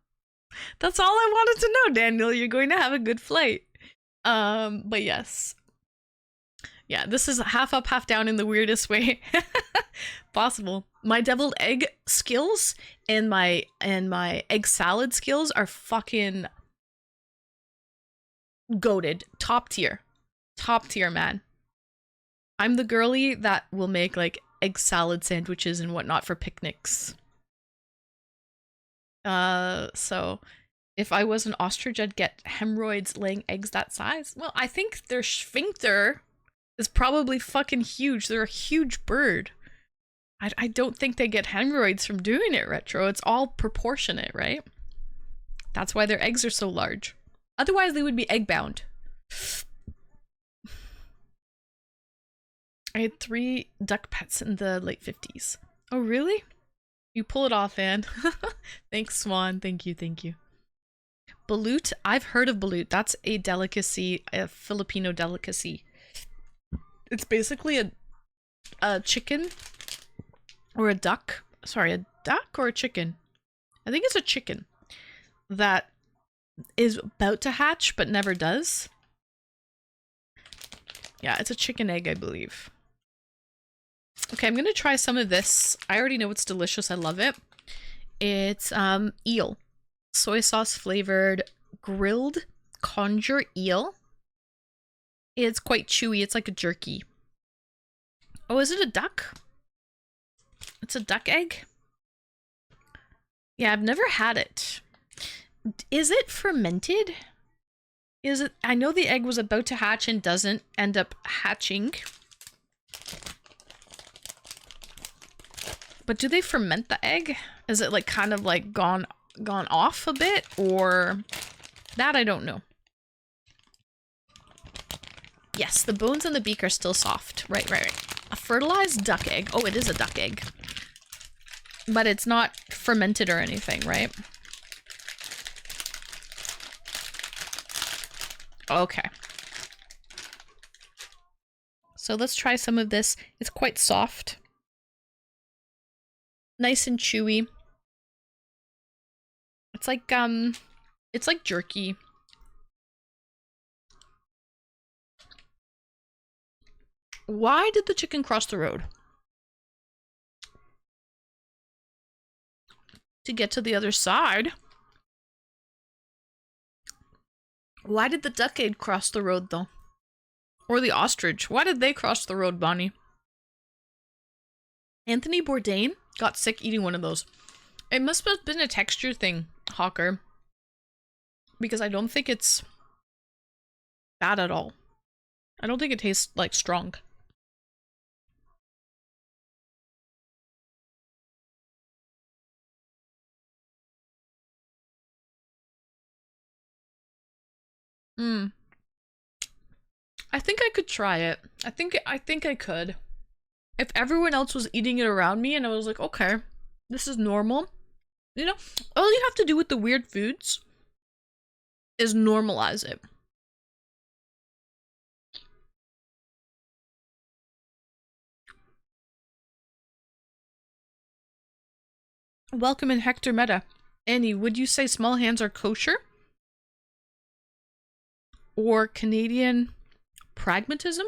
Speaker 1: That's all I wanted to know, Daniel. You're going to have a good flight. But yes. Yeah, this is half up, half down in the weirdest way possible. My deviled egg skills and my egg salad skills are fucking goated. Top tier. Top tier, man. I'm the girly that will make like egg salad sandwiches and whatnot for picnics. So if I was an ostrich, I'd get hemorrhoids laying eggs that size. Well, I think their sphincter is probably fucking huge. They're a huge bird. I don't think they get hemorrhoids from doing it, Retro. It's all proportionate, right? That's why their eggs are so large. Otherwise, they would be egg-bound. I had 3 duck pets in the late 50s. Oh, really? You pull it off, Anne. Thanks, Swan. Thank you, thank you. Balut? I've heard of balut. That's a delicacy, a Filipino delicacy. It's basically a chicken or a duck. Sorry, a duck or a chicken? I think it's a chicken that is about to hatch but never does. Yeah, it's a chicken egg, I believe. Okay, I'm gonna try some of this. I already know it's delicious. I love it. It's eel. Soy sauce flavored grilled conger eel. It's quite chewy. It's like a jerky. Oh, is it a duck? It's a duck egg? Yeah, I've never had it. Is it fermented? Is it? I know the egg was about to hatch and doesn't end up hatching. But do they ferment the egg? Is it like kind of like gone off a bit, or that I don't know. Yes, the bones and the beak are still soft. Right. A fertilized duck egg. Oh, it is a duck egg. But it's not fermented or anything, right? Okay. So let's try some of this. It's quite soft. Nice and chewy. It's like jerky. Why did the chicken cross the road? To get to the other side. Why did the duck egg cross the road though? Or the ostrich? Why did they cross the road, Bonnie? Anthony Bourdain got sick eating one of those. It must have been a texture thing, Hawker. Because I don't think it's bad at all. I don't think it tastes like strong. I think I could try it. I think I could. If everyone else was eating it around me and I was like, okay, this is normal. You know, all you have to do with the weird foods is normalize it. Welcome in Hector Meta. Annie, would you say small hands are kosher? Or Canadian pragmatism?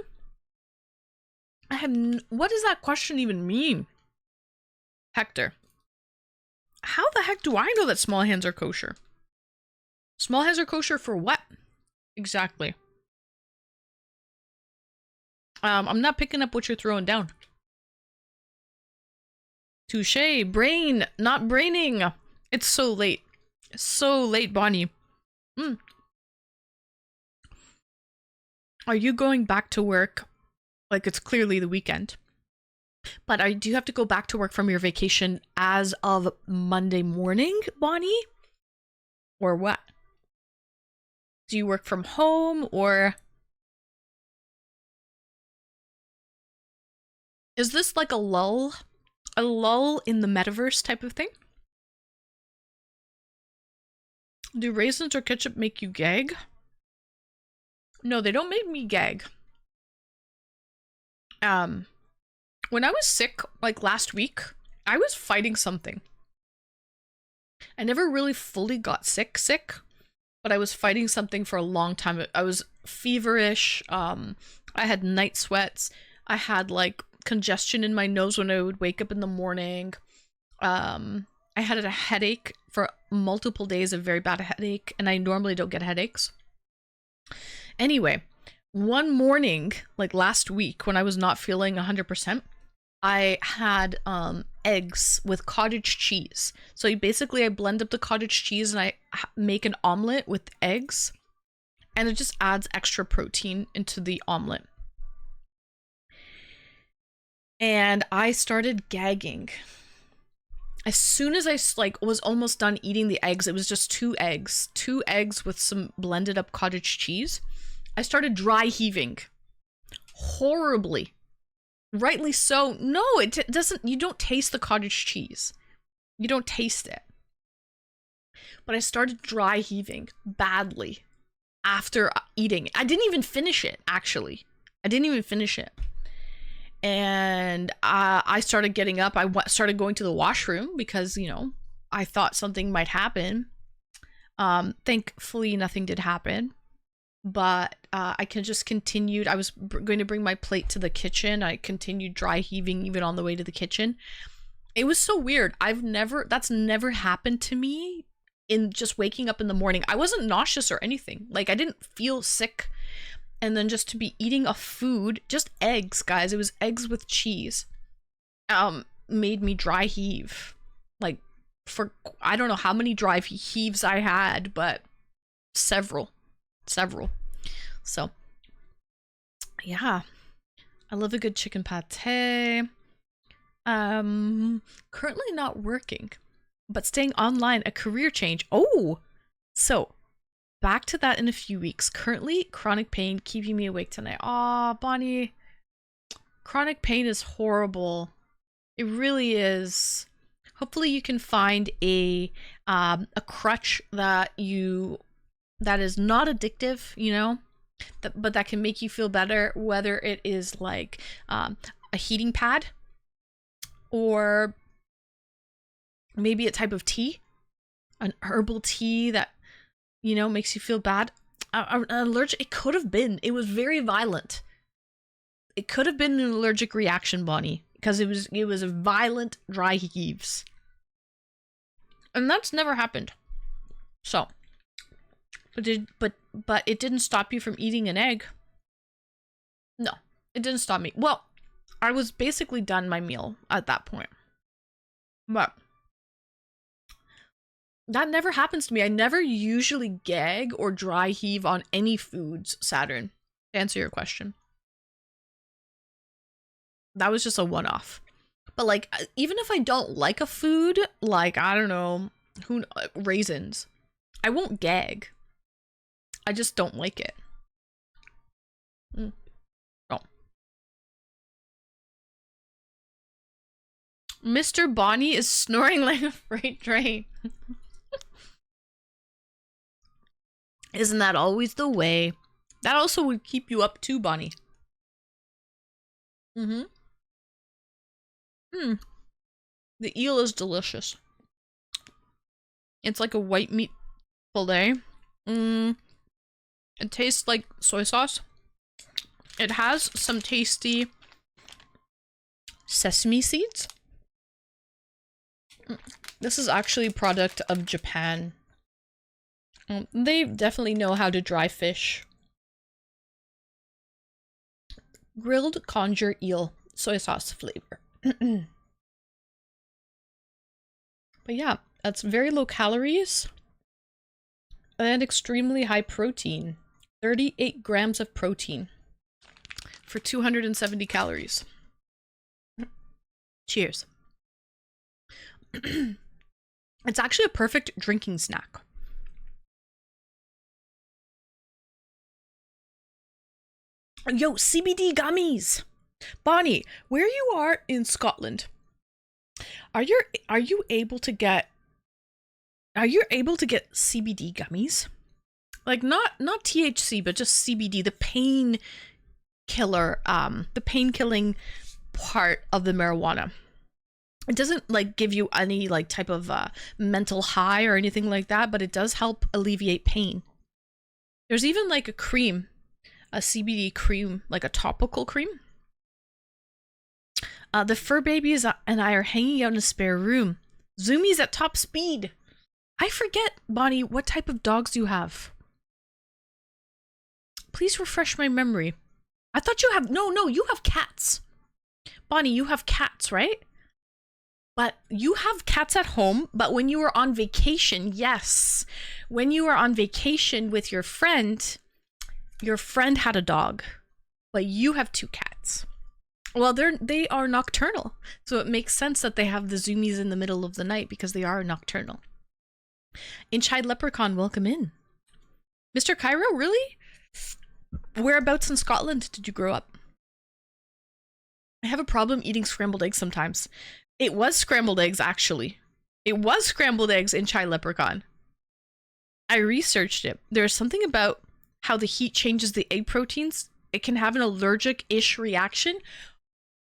Speaker 1: What does that question even mean? Hector. How the heck do I know that small hands are kosher? Small hands are kosher for what? Exactly. I'm not picking up what you're throwing down. Touche. Brain, not braining. It's so late. So late, Bonnie. Mm. Are you going back to work? Like, it's clearly the weekend. But do you have to go back to work from your vacation as of Monday morning, Bonnie? Or what? Do you work from home, or is this like a lull? A lull in the metaverse type of thing? Do raisins or ketchup make you gag? No, they don't make me gag. When I was sick, like last week, I was fighting something. I never really fully got sick, but I was fighting something for a long time. I was feverish. I had night sweats. I had like congestion in my nose when I would wake up in the morning. I had a headache for multiple days, a very bad headache, and I normally don't get headaches. Anyway, one morning, like last week, when I was not feeling 100%, I had eggs with cottage cheese. So I blend up the cottage cheese and I make an omelet with eggs, and it just adds extra protein into the omelet. And I started gagging. As soon as I was almost done eating the eggs, it was just two eggs with some blended up cottage cheese. I started dry heaving horribly. Rightly so. No, it doesn't. You don't taste the cottage cheese. You don't taste it. But I started dry heaving badly after eating. I didn't even finish it, actually. I didn't even finish it. And I started getting up. I started going to the washroom because, you know, I thought something might happen. Thankfully, nothing did happen. But I just continued. I was going to bring my plate to the kitchen. I continued dry heaving even on the way to the kitchen. It was so weird. That's never happened to me in just waking up in the morning. I wasn't nauseous or anything. Like, I didn't feel sick. And then just to be eating a food, just eggs, guys. It was eggs with cheese. Made me dry heave. Like, for, I don't know how many dry heaves I had, but several. So yeah, I love a good chicken pate. Currently not working, but staying online, a career change. Oh, so back to that in a few weeks. Currently chronic pain keeping me awake tonight. Aw, Bonnie, chronic pain is horrible. It really is. Hopefully you can find a crutch that is not addictive, you know, but that can make you feel better, whether it is like a heating pad or maybe a type of tea, an herbal tea that, you know, makes you feel bad. An allergic, it was very violent. It could have been an allergic reaction, Bonnie, because it was a violent dry heaves. And that's never happened. So, but it didn't stop you from eating an egg. No, it didn't stop me. Well, I was basically done my meal at that point. But that never happens to me. I never usually gag or dry heave on any foods, Saturn, to answer your question. That was just a one-off. But like, even if I don't like a food, like, I don't know, raisins, I won't gag. I just don't like it. Oh. Mr. Bonnie is snoring like a freight train. Isn't that always the way? That also would keep you up too, Bonnie. The eel is delicious. It's like a white meat fillet. It tastes like soy sauce. It has some tasty sesame seeds. This is actually a product of Japan. They definitely know how to dry fish. Grilled conger eel, soy sauce flavor. But yeah, That's very low calories and extremely high protein. 38 grams of protein for 270 calories. Cheers. It's actually a perfect drinking snack. Yo, CBD gummies. Bonnie, where you are in Scotland, are you able to get CBD gummies? Like not THC, but just CBD, the pain killer, the pain-killing part of the marijuana. It doesn't like give you any like type of mental high or anything like that, but it does help alleviate pain. There's even like a cream, a CBD cream, like a topical cream. The fur babies and I are hanging out in a spare room. Zoomies at top speed. I forget, Bonnie, what type of dogs you have. Please refresh my memory. I thought you have, no, you have cats. Bonnie, you have cats, right? But you have cats at home, but when you were on vacation, yes. When you were on vacation with your friend had a dog, but you have 2 cats. Well, they are nocturnal, so it makes sense that they have the zoomies in the middle of the night because they are nocturnal. Inchide Leprechaun, welcome in. Mr. Cairo, really? Whereabouts in Scotland did you grow up? I have a problem eating scrambled eggs sometimes. It was scrambled eggs, actually. It was scrambled eggs in Chai Leprechaun. I researched it. There's something about how the heat changes the egg proteins. It can have an allergic-ish reaction.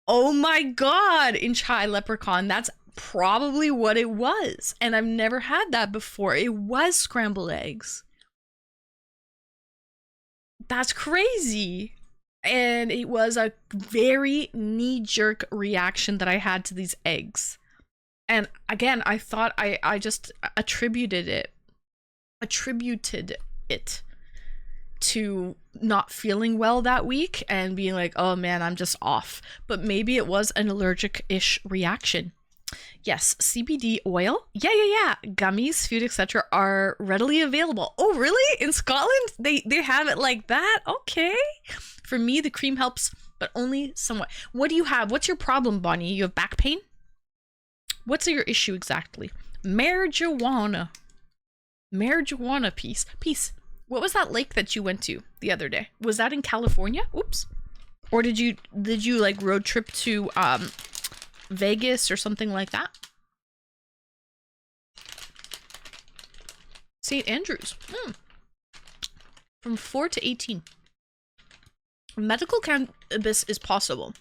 Speaker 1: Oh my god, in Chai Leprechaun, that's probably what it was. And I've never had that before. It was scrambled eggs. That's crazy. And it was a very knee-jerk reaction that I had to these eggs. And again, I thought I just attributed it to not feeling well that week and being like, oh man, I'm just off. But maybe it was an allergic-ish reaction. Yes, CBD oil. Yeah. Gummies, food, etc. are readily available. Oh, really? In Scotland? They have it like that? Okay. For me, the cream helps, but only somewhat. What do you have? What's your problem, Bonnie? You have back pain? What's your issue exactly? Marijuana. Marijuana piece. What was that lake that you went to the other day? Was that in California? Oops. Or did you like road trip to Vegas or something like that? St. Andrews. From 4 to 18. Medical cannabis is possible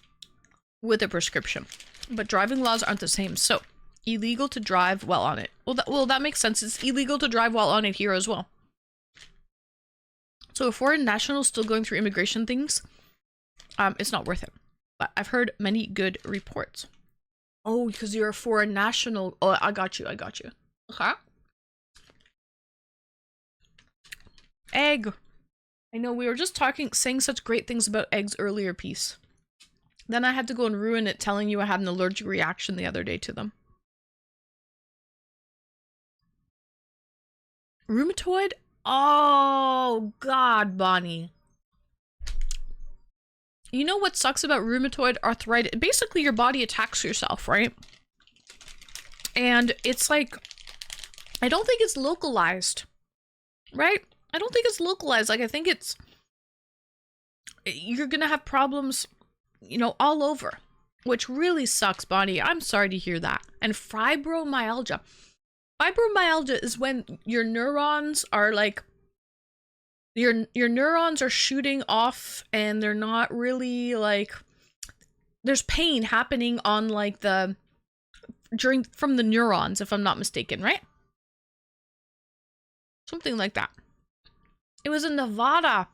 Speaker 1: with a prescription, but driving laws aren't the same. So, illegal to drive while on it. Well, that makes sense. It's illegal to drive while on it here as well. So, a foreign national still going through immigration things, it's not worth it. But I've heard many good reports. Oh, because you're a foreign national. Oh, I got you. Okay. Egg. I know we were just saying such great things about eggs earlier, piece. Then I had to go and ruin it telling you I had an allergic reaction the other day to them. Rheumatoid? Oh, God, Bonnie. You know what sucks about rheumatoid arthritis? Basically, your body attacks yourself, right? And it's like, I don't think it's localized, right? I don't think it's localized. Like, I think you're gonna have problems, you know, all over, which really sucks, Bonnie. I'm sorry to hear that. And fibromyalgia. Fibromyalgia is when your neurons are like, your neurons are shooting off and they're not really like, there's pain happening on like from the neurons, if I'm not mistaken, right? Something like that. It was in Nevada.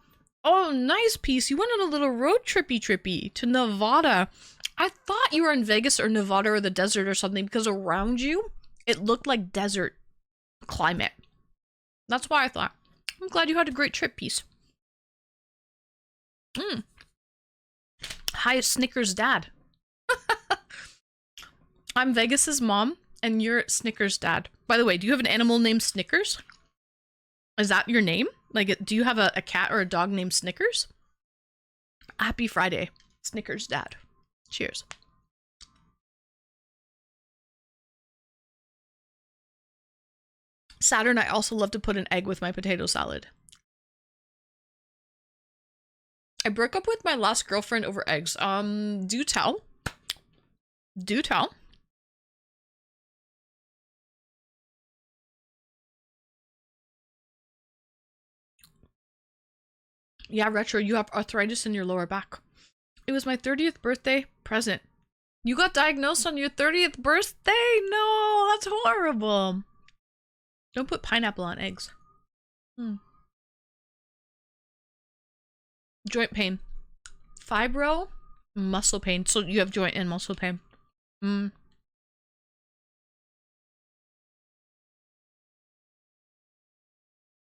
Speaker 1: Oh, nice piece. You went on a little road trippy to Nevada. I thought you were in Vegas or Nevada or the desert or something because around you, it looked like desert climate. That's why I thought. I'm glad you had a great trip, piece. Hi, Snickers dad. I'm Vegas's mom. and you're Snickers dad. By the way, do you have an animal named Snickers? Is that your name? Like, do you have a cat or a dog named Snickers? Happy Friday, Snickers dad. Cheers. Saturn, I also love to put an egg with my potato salad. I broke up with my last girlfriend over eggs. Do tell. Do tell. Yeah, Retro, you have arthritis in your lower back. It was my 30th birthday present. You got diagnosed on your 30th birthday? No, that's horrible. Don't put pineapple on eggs. Joint pain. Fibro, muscle pain. So you have joint and muscle pain.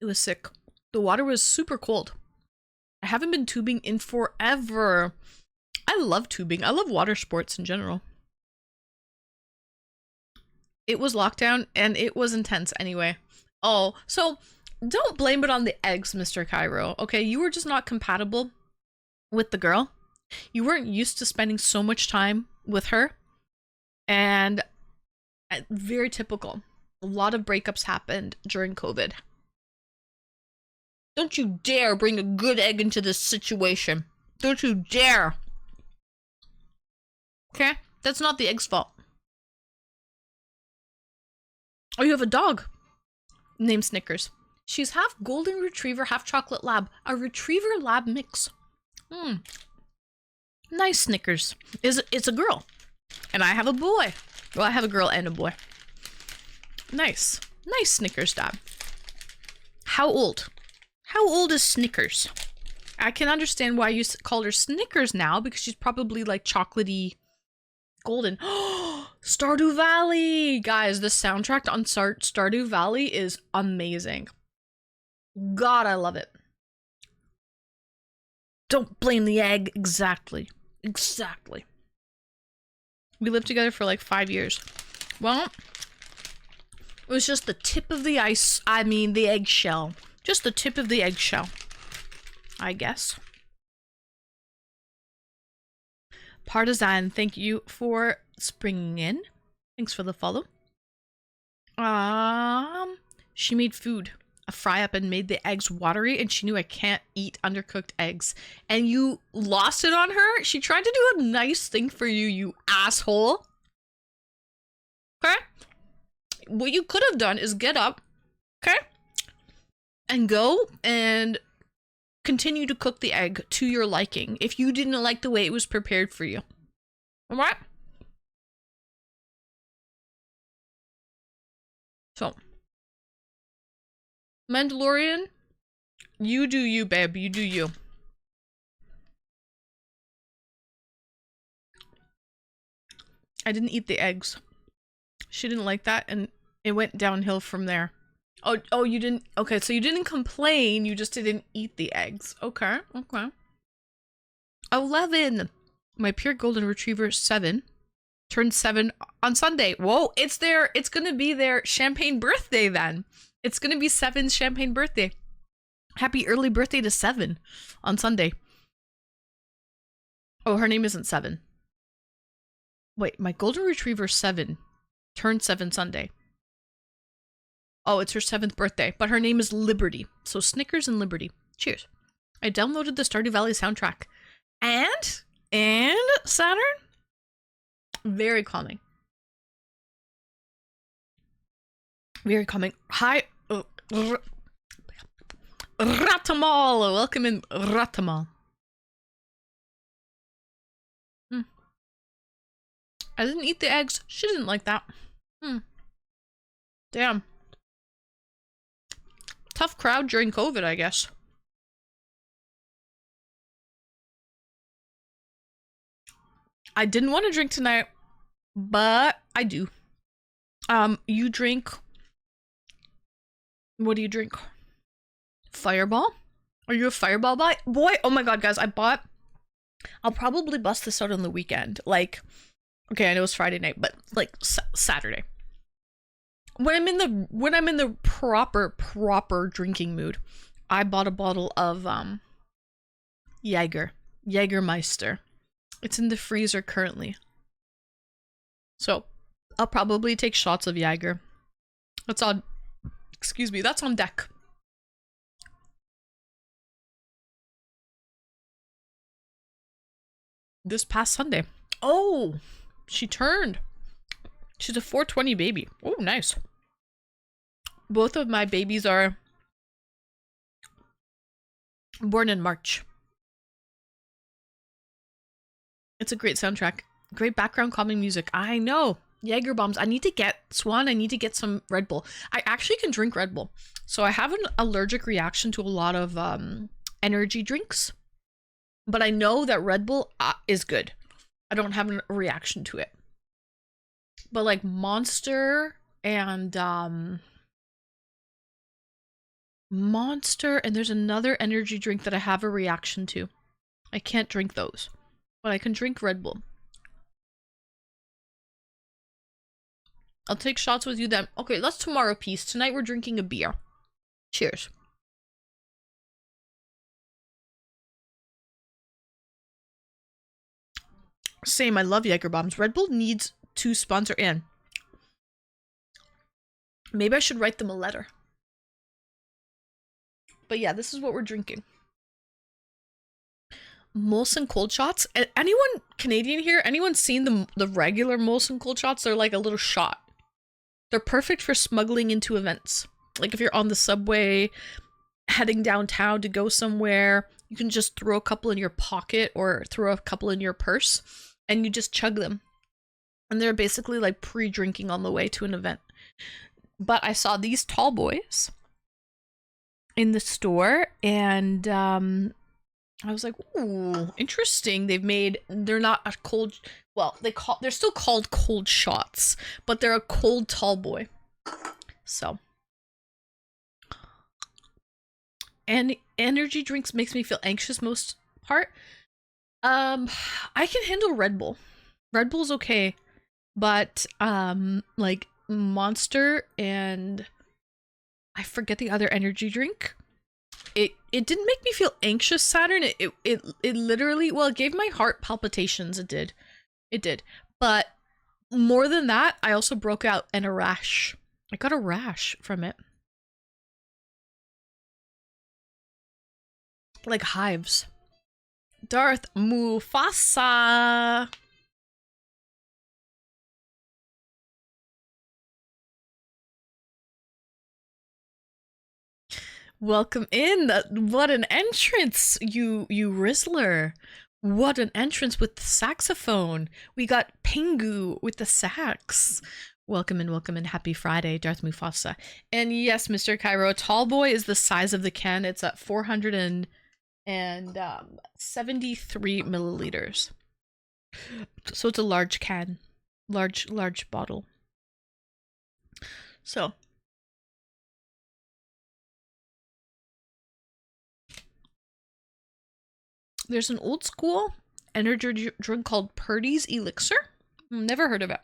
Speaker 1: It was sick. The water was super cold. I haven't been tubing in forever. I love tubing. I love water sports in general. It was lockdown and it was intense anyway. Oh, so don't blame it on the eggs, Mr. Cairo. Okay, you were just not compatible with the girl. You weren't used to spending so much time with her. And very typical. A lot of breakups happened during COVID. Don't you dare bring a good egg into this situation. Don't you dare. Okay? That's not the egg's fault. Oh, you have a dog named Snickers. She's half golden retriever, half chocolate lab. A retriever lab mix. Nice, Snickers. It's a girl. And I have a boy. Well, I have a girl and a boy. Nice. Nice, Snickers dad. How old? How old is Snickers? I can understand why you called her Snickers now, because she's probably like chocolatey golden. Stardew Valley! Guys, the soundtrack on Stardew Valley is amazing. God, I love it. Don't blame the egg. Exactly. Exactly. We lived together for like 5 years. Well, it was just the tip of the the eggshell. Just the tip of the eggshell, I guess. Partisan, thank you for springing in. Thanks for the follow. She made food, a fry up, and made the eggs watery, and she knew I can't eat undercooked eggs. And you lost it on her? She tried to do a nice thing for you, you asshole. Okay? What you could have done is get up, okay? And go and continue to cook the egg to your liking if you didn't like the way it was prepared for you. Alright? So, Mandalorian, you do you, babe. You do you. I didn't eat the eggs. She didn't like that, and it went downhill from there. Oh, you didn't. Okay, so you didn't complain. You just didn't eat the eggs. Okay, okay. 11. My pure golden retriever 7 turned 7 on Sunday. Whoa, it's gonna be their champagne birthday then. It's gonna be 7's champagne birthday. Happy early birthday to 7 on Sunday. Oh, her name isn't 7. Wait, my golden retriever 7 turned 7 Sunday. Oh, it's her 7th birthday, but her name is Liberty. So Snickers and Liberty. Cheers. I downloaded the Stardew Valley soundtrack. And Saturn? Very calming. Very calming. Hi, Ratamal. Welcome in, Ratamal. I didn't eat the eggs. She didn't like that. Damn. Tough crowd during COVID, I guess. I didn't want to drink tonight, but I do. You drink... What do you drink? Fireball? Are you a Fireball boy? Oh my god, guys, I'll probably bust this out on the weekend. Like, okay, I know it's Friday night, but like Saturday. when I'm in the proper drinking mood, I bought a bottle of Jägermeister. It's in the freezer currently. So, I'll probably take shots of Jäger. That's on that's on deck. This past Sunday. Oh, she turned. She's a 420 baby. Oh, nice. Both of my babies are born in March. It's a great soundtrack. Great background calming music. I know. Jaeger bombs. I need to get some Red Bull. I actually can drink Red Bull. So I have an allergic reaction to a lot of energy drinks. But I know that Red Bull is good. I don't have a reaction to it. But like Monster and there's another energy drink that I have a reaction to. I can't drink those. But I can drink Red Bull. I'll take shots with you then. Okay, let's tomorrow piece. Tonight we're drinking a beer. Cheers. Same, I love Jaeger bombs. Red Bull needs to sponsor in. Maybe I should write them a letter. But yeah, this is what we're drinking. Molson cold shots. Anyone Canadian here? Anyone seen the regular Molson cold shots? They're like a little shot. They're perfect for smuggling into events. Like if you're on the subway, heading downtown to go somewhere, you can just throw a couple in your pocket or throw a couple in your purse and you just chug them. And they're basically like pre-drinking on the way to an event. But I saw these tall boys in the store and I was like, ooh, interesting. They're not a cold, well, they're still called cold shots, but they're a cold tall boy. So. And energy drinks makes me feel anxious most part. I can handle Red Bull. Red Bull's okay, but like Monster and I forget the other energy drink. It didn't make me feel anxious, Saturn. It literally, well, it gave my heart palpitations. It did. But more than that, I also broke out in a rash. I got a rash from it. Like hives. Darth Mufasa. Welcome in. What an entrance, you Rizzler. What an entrance with the saxophone. We got Pingu with the sax. Welcome in. Happy Friday, Darth Mufasa. And yes, Mr. Cairo, tall boy is the size of the can. It's at 473 milliliters. So it's a large can. Large bottle. So. There's an old school energy drink called Purdy's Elixir. Never heard of it.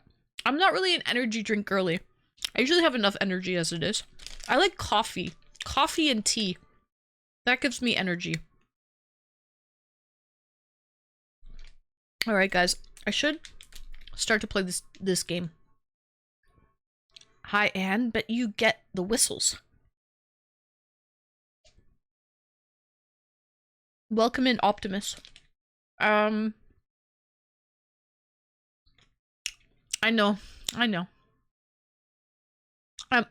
Speaker 1: I'm not really an energy drink girly. I usually have enough energy as it is. I like coffee. Coffee and tea. That gives me energy. Alright guys, I should start to play this game. Hi Anne, but you get the whistles. Welcome in, Optimus. I know.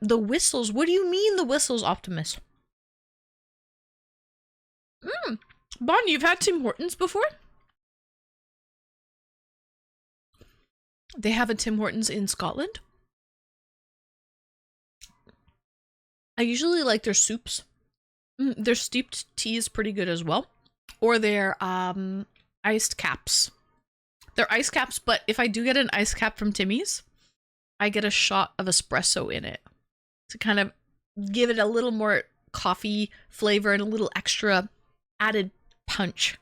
Speaker 1: The whistles? What do you mean the whistles, Optimus? Bonnie, you've had Tim Hortons before? They have a Tim Hortons in Scotland? I usually like their soups. Their steeped tea is pretty good as well. Or their iced caps. They're ice caps, but if I do get an ice cap from Timmy's, I get a shot of espresso in it to kind of give it a little more coffee flavor and a little extra added punch.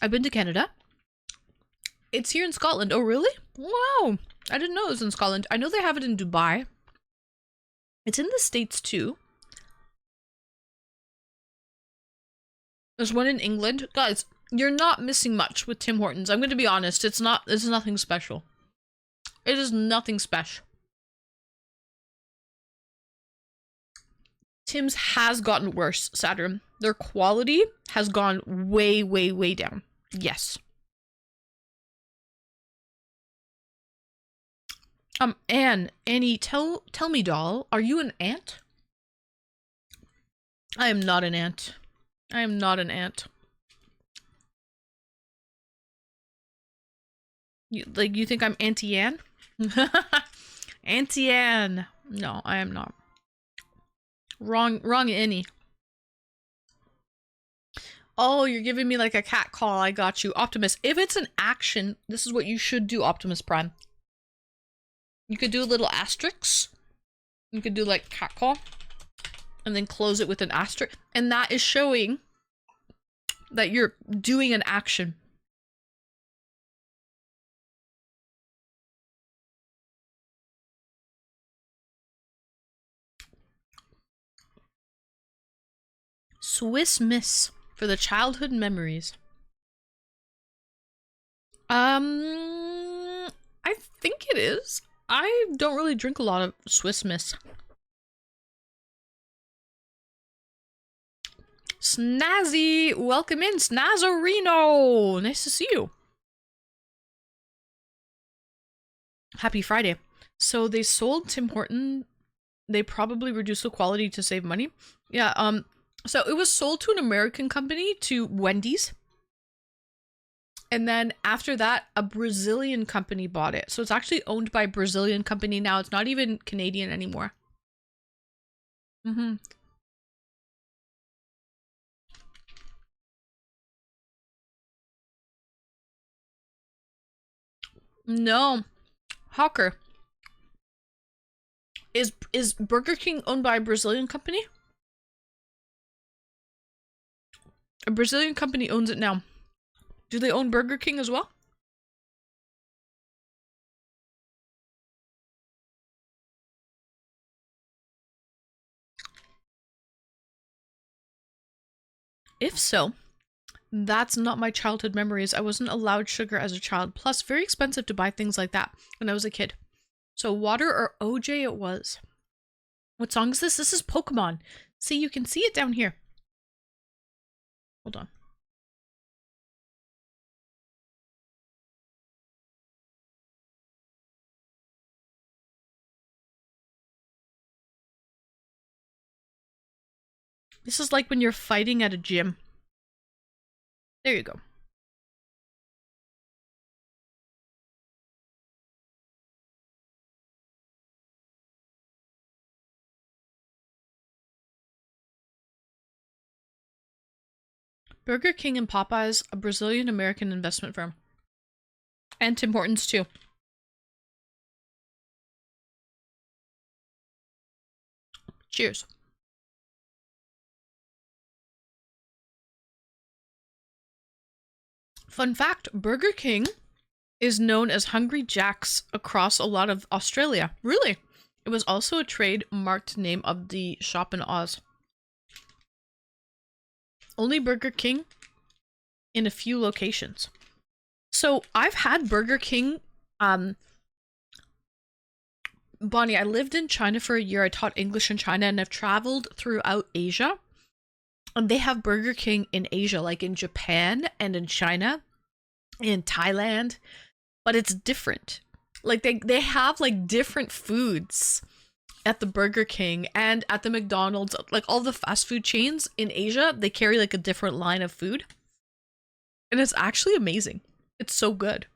Speaker 1: I've been to Canada. It's here in Scotland. Oh, really? Wow. I didn't know it was in Scotland. I know they have it in Dubai. It's in the States too. There's one in England. Guys, you're not missing much with Tim Hortons. I'm going to be honest. It's nothing special. It is nothing special. Tim's has gotten worse, Saturn. Their quality has gone way, way, way down. Yes. Annie, tell me, doll, are you an ant? I am not an ant. I am not an ant. You think I'm Auntie Anne? Auntie Anne. No, I am not. Wrong Annie. Oh, you're giving me like a cat call. I got you. Optimus. If it's an action, this is what you should do, Optimus Prime. You could do a little asterisk. You could do like cat call. And then close it with an asterisk. And that is showing that you're doing an action. Swiss Miss for the childhood memories. I think it is. I don't really drink a lot of Swiss Miss. Snazzy, welcome in, Snazzarino. Nice to see you. Happy Friday. So they sold Tim Horton. They probably reduced the quality to save money. Yeah, so it was sold to an American company, to Wendy's. And then after that, a Brazilian company bought it. So it's actually owned by a Brazilian company now. It's not even Canadian anymore. No. Hawker. Is Burger King owned by a Brazilian company? A Brazilian company owns it now. Do they own Burger King as well? If so, that's not my childhood memories. I wasn't allowed sugar as a child. Plus, very expensive to buy things like that when I was a kid. So water or OJ it was. What song is this? This is Pokemon. See, you can see it down here. Hold on. This is like when you're fighting at a gym. There you go. Burger King and Popeyes, a Brazilian-American investment firm. And Tim Hortons too. Cheers. Fun fact, Burger King is known as Hungry Jack's across a lot of Australia. Really? It was also a trademarked name of the shop in Oz. Only Burger King in a few locations. So I've had Burger King, Bonnie, I lived in China for a year. I taught English in China and I've traveled throughout Asia. And they have Burger King in Asia, like in Japan and in China, in Thailand, but it's different. Like they have like different foods at the Burger King and at the McDonald's, like all the fast food chains in Asia, they carry like a different line of food. And it's actually amazing. It's so good.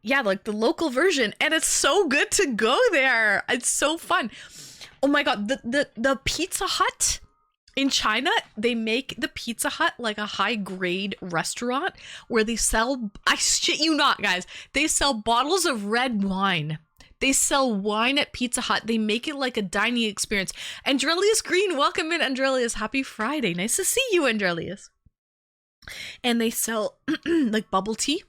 Speaker 1: Yeah, like the local version, and it's so good to go there. It's so fun. Oh my god, the Pizza Hut in China, they make the Pizza Hut like a high grade restaurant where they sell, I shit you not, guys, they sell bottles of red wine. They sell wine at Pizza Hut. They make it like a dining experience. Andrelius Green, welcome in, Andrelius. Happy Friday. Nice to see you, Andrelius. And they sell like bubble tea.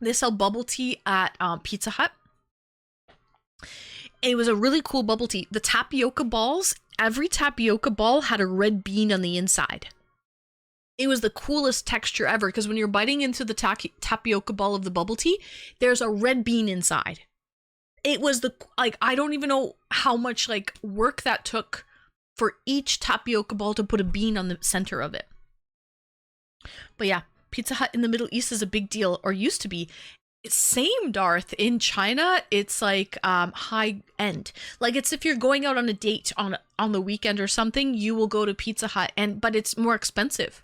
Speaker 1: They sell bubble tea at Pizza Hut. It was a really cool bubble tea. The tapioca balls, every tapioca ball had a red bean on the inside. It was the coolest texture ever because when you're biting into the tapioca ball of the bubble tea, there's a red bean inside. It was I don't even know how much work that took for each tapioca ball to put a bean on the center of it. But yeah, Pizza Hut in the Middle East is a big deal, or used to be. Same, Darth. In China, it's high end. It's if you're going out on a date on the weekend or something, you will go to Pizza Hut, but it's more expensive.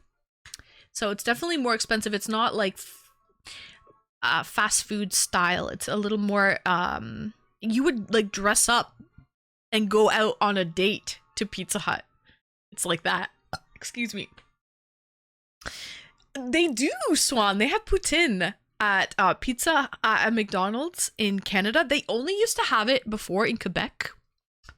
Speaker 1: So it's definitely more expensive. It's not fast food style. It's a little more you would dress up and go out on a date to Pizza Hut. It's like that. Excuse me. They do, Swan. They have poutine at pizza at McDonald's in Canada. They only used to have it before in Quebec,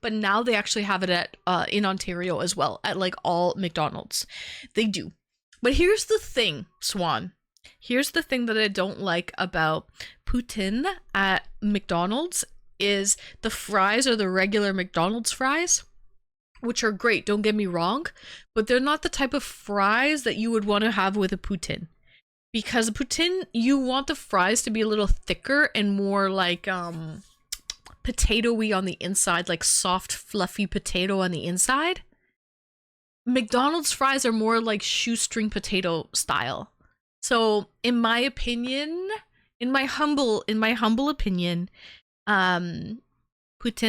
Speaker 1: but now they actually have it at in Ontario as well at all McDonald's. They do. But here's the thing, Swan. Here's the thing that I don't like about poutine at McDonald's is the fries are the regular McDonald's fries, which are great, don't get me wrong, but they're not the type of fries that you would want to have with a poutine. Because a poutine, you want the fries to be a little thicker and more potatoey on the inside, soft, fluffy potato on the inside. McDonald's fries are more shoestring potato style. So, in my opinion, in my humble opinion, poutine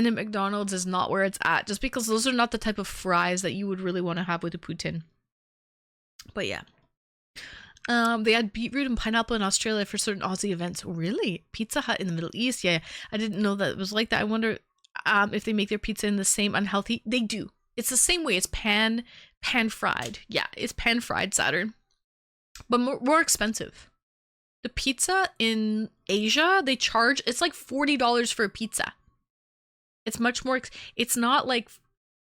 Speaker 1: at McDonald's is not where it's at, just because those are not the type of fries that you would really want to have with a poutine. But yeah. They had beetroot and pineapple in Australia for certain Aussie events. Really? Pizza Hut in the Middle East? Yeah, I didn't know that it was like that. I wonder if they make their pizza in the same unhealthy. They do. It's the same way. It's pan fried. Yeah, it's pan fried, Saturn. But more expensive. The pizza in Asia, they charge, it's $40 for a pizza. It's much more, it's not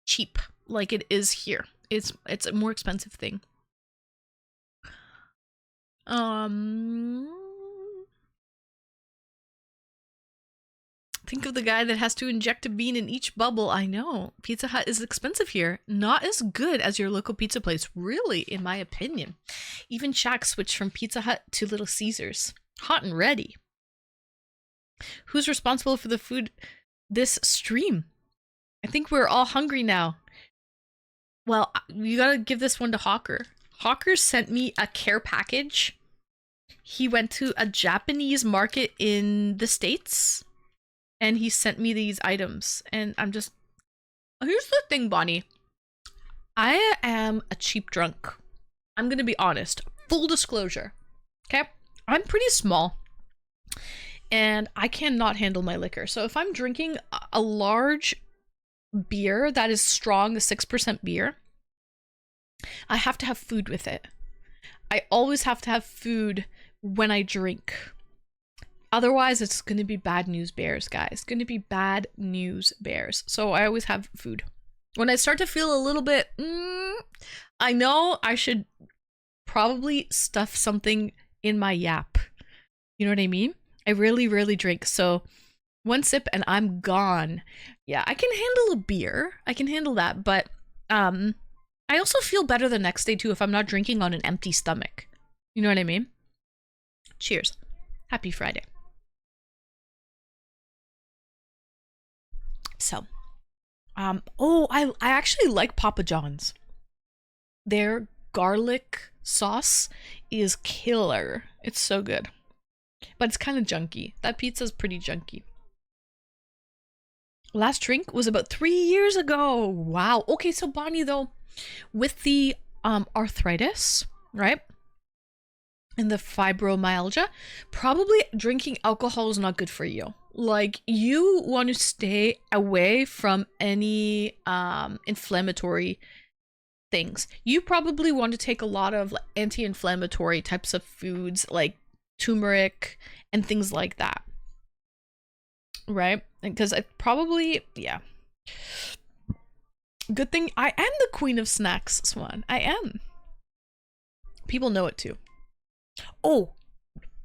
Speaker 1: cheap like it is here. It's a more expensive thing. Think of the guy that has to inject a bean in each bubble. I know. Pizza Hut is expensive here. Not as good as your local pizza place, really, in my opinion. Even Shaq switched from Pizza Hut to Little Caesars. Hot and ready. Who's responsible for the food this stream? I think we're all hungry now. Well, you gotta give this one to Hawker. Hawker sent me a care package. He went to a Japanese market in the States. And he sent me these items. And I'm just... Here's the thing, Bonnie. I am a cheap drunk. I'm gonna be honest. Full disclosure. Okay? I'm pretty small. And I cannot handle my liquor. So if I'm drinking a large beer that is strong, a 6% beer, I have to have food with it. I always have to have food when I drink. Otherwise, it's going to be bad news bears, guys. It's going to be bad news bears. So I always have food. When I start to feel a little bit, I know I should probably stuff something in my yap. You know what I mean? I really, really drink. So one sip and I'm gone. Yeah, I can handle a beer. I can handle that. But I also feel better the next day too if I'm not drinking on an empty stomach. You know what I mean? Cheers. Happy Friday. So, I actually like Papa John's. Their garlic sauce is killer. It's so good. But it's kind of junky. That pizza's pretty junky. Last drink was about 3 years ago. Wow. Okay, so Bonnie, though, with the arthritis, right? And the fibromyalgia, probably drinking alcohol is not good for you. You want to stay away from any inflammatory things. You probably want to take a lot of anti-inflammatory types of foods like turmeric and things like that. Right? Because I probably, yeah. Good thing I am the queen of snacks, Swan. I am. People know it too. Oh,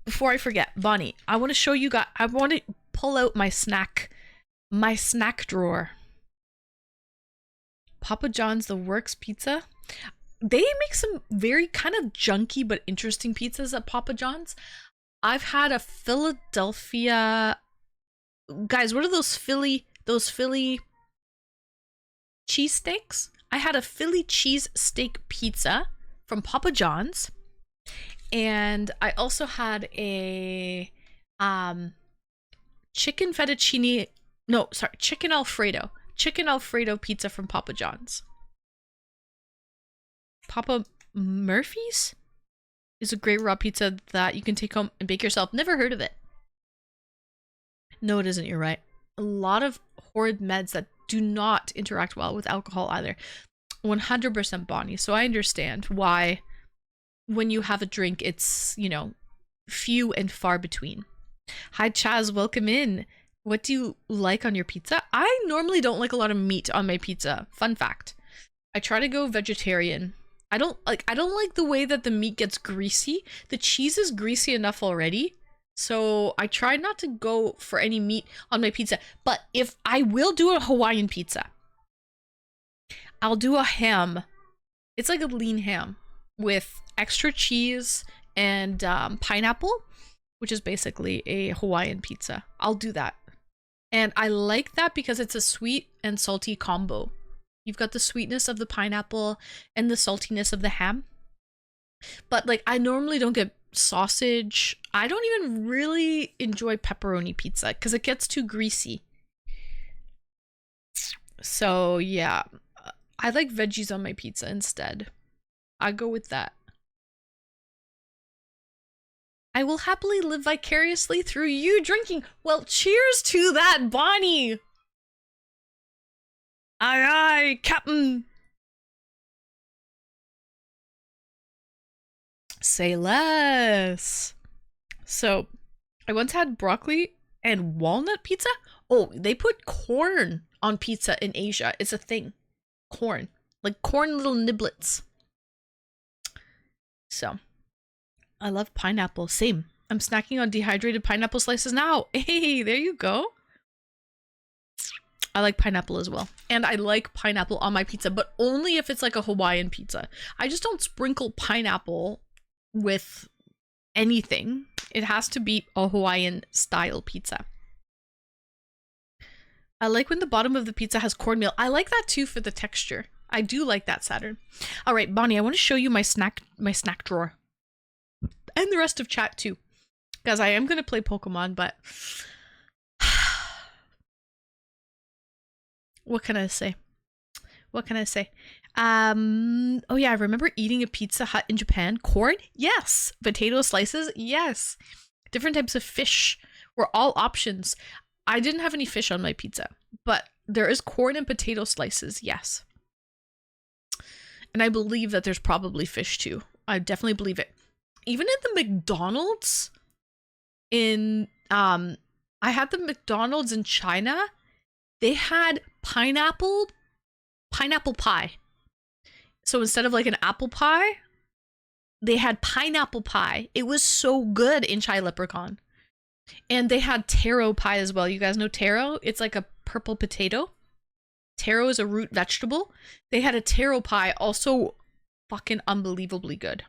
Speaker 1: before I forget, Bonnie, I want to show you guys. I want to pull out my snack drawer. Papa John's The Works Pizza. They make some very kind of junky but interesting pizzas at Papa John's. I've had a Philadelphia. Guys, what are those Philly cheesesteaks? I had a Philly cheesesteak pizza from Papa John's. And I also had a chicken Alfredo pizza from Papa John's. Papa Murphy's is a great raw pizza that you can take home and bake yourself. Never heard of it. No, it isn't. You're right. A lot of horrid meds that do not interact well with alcohol either. 100% Bonnie. So I understand why when you have a drink, it's, you know, few and far between. Hi, Chaz. Welcome in. What do you like on your pizza? I normally don't like a lot of meat on my pizza. Fun fact. I try to go vegetarian. I don't like the way that the meat gets greasy. The cheese is greasy enough already. So I try not to go for any meat on my pizza. But if I will do a Hawaiian pizza, I'll do a ham. It's like a lean ham with extra cheese and pineapple, which is basically a Hawaiian pizza. I'll do that. And I like that because it's a sweet and salty combo. You've got the sweetness of the pineapple and the saltiness of the ham. But like, I normally don't get sausage. I don't even really enjoy pepperoni pizza because it gets too greasy. So yeah, I like veggies on my pizza instead. I go with that. I will happily live vicariously through you drinking. Well, cheers to that, Bonnie. Aye, aye, Captain. Say less. So, I once had broccoli and walnut pizza. Oh, they put corn on pizza in Asia. It's a thing. Corn. Like corn little niblets. So, I love pineapple. Same. I'm snacking on dehydrated pineapple slices now. Hey, there you go. I like pineapple as well. And I like pineapple on my pizza, but only if it's like a Hawaiian pizza. I just don't sprinkle pineapple with anything. It has to be a Hawaiian style pizza. I like when the bottom of the pizza has cornmeal. I like that too for the texture. I do like that, Saturn. All right, Bonnie, I want to show you my snack drawer. And the rest of chat too. Because I am going to play Pokemon, but what can I say? What can I say? Oh yeah, I remember eating a Pizza Hut in Japan. Corn? Yes. Potato slices? Yes. Different types of fish were all options. I didn't have any fish on my pizza, but there is corn and potato slices, yes. And I believe that there's probably fish too. I definitely believe it. Even at the McDonald's in, I had the McDonald's in China. They had pineapple pie. So instead of like an apple pie, they had pineapple pie. It was so good in Chai Leprechaun. And they had taro pie as well. You guys know taro? It's like a purple potato. Taro is a root vegetable. They had a taro pie, also fucking unbelievably good.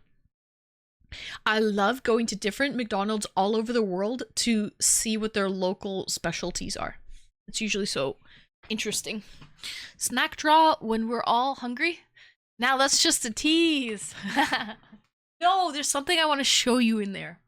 Speaker 1: I love going to different McDonald's all over the world to see what their local specialties are. It's usually so interesting. Snack draw when we're all hungry. Now that's just a tease. No, there's something I want to show you in there.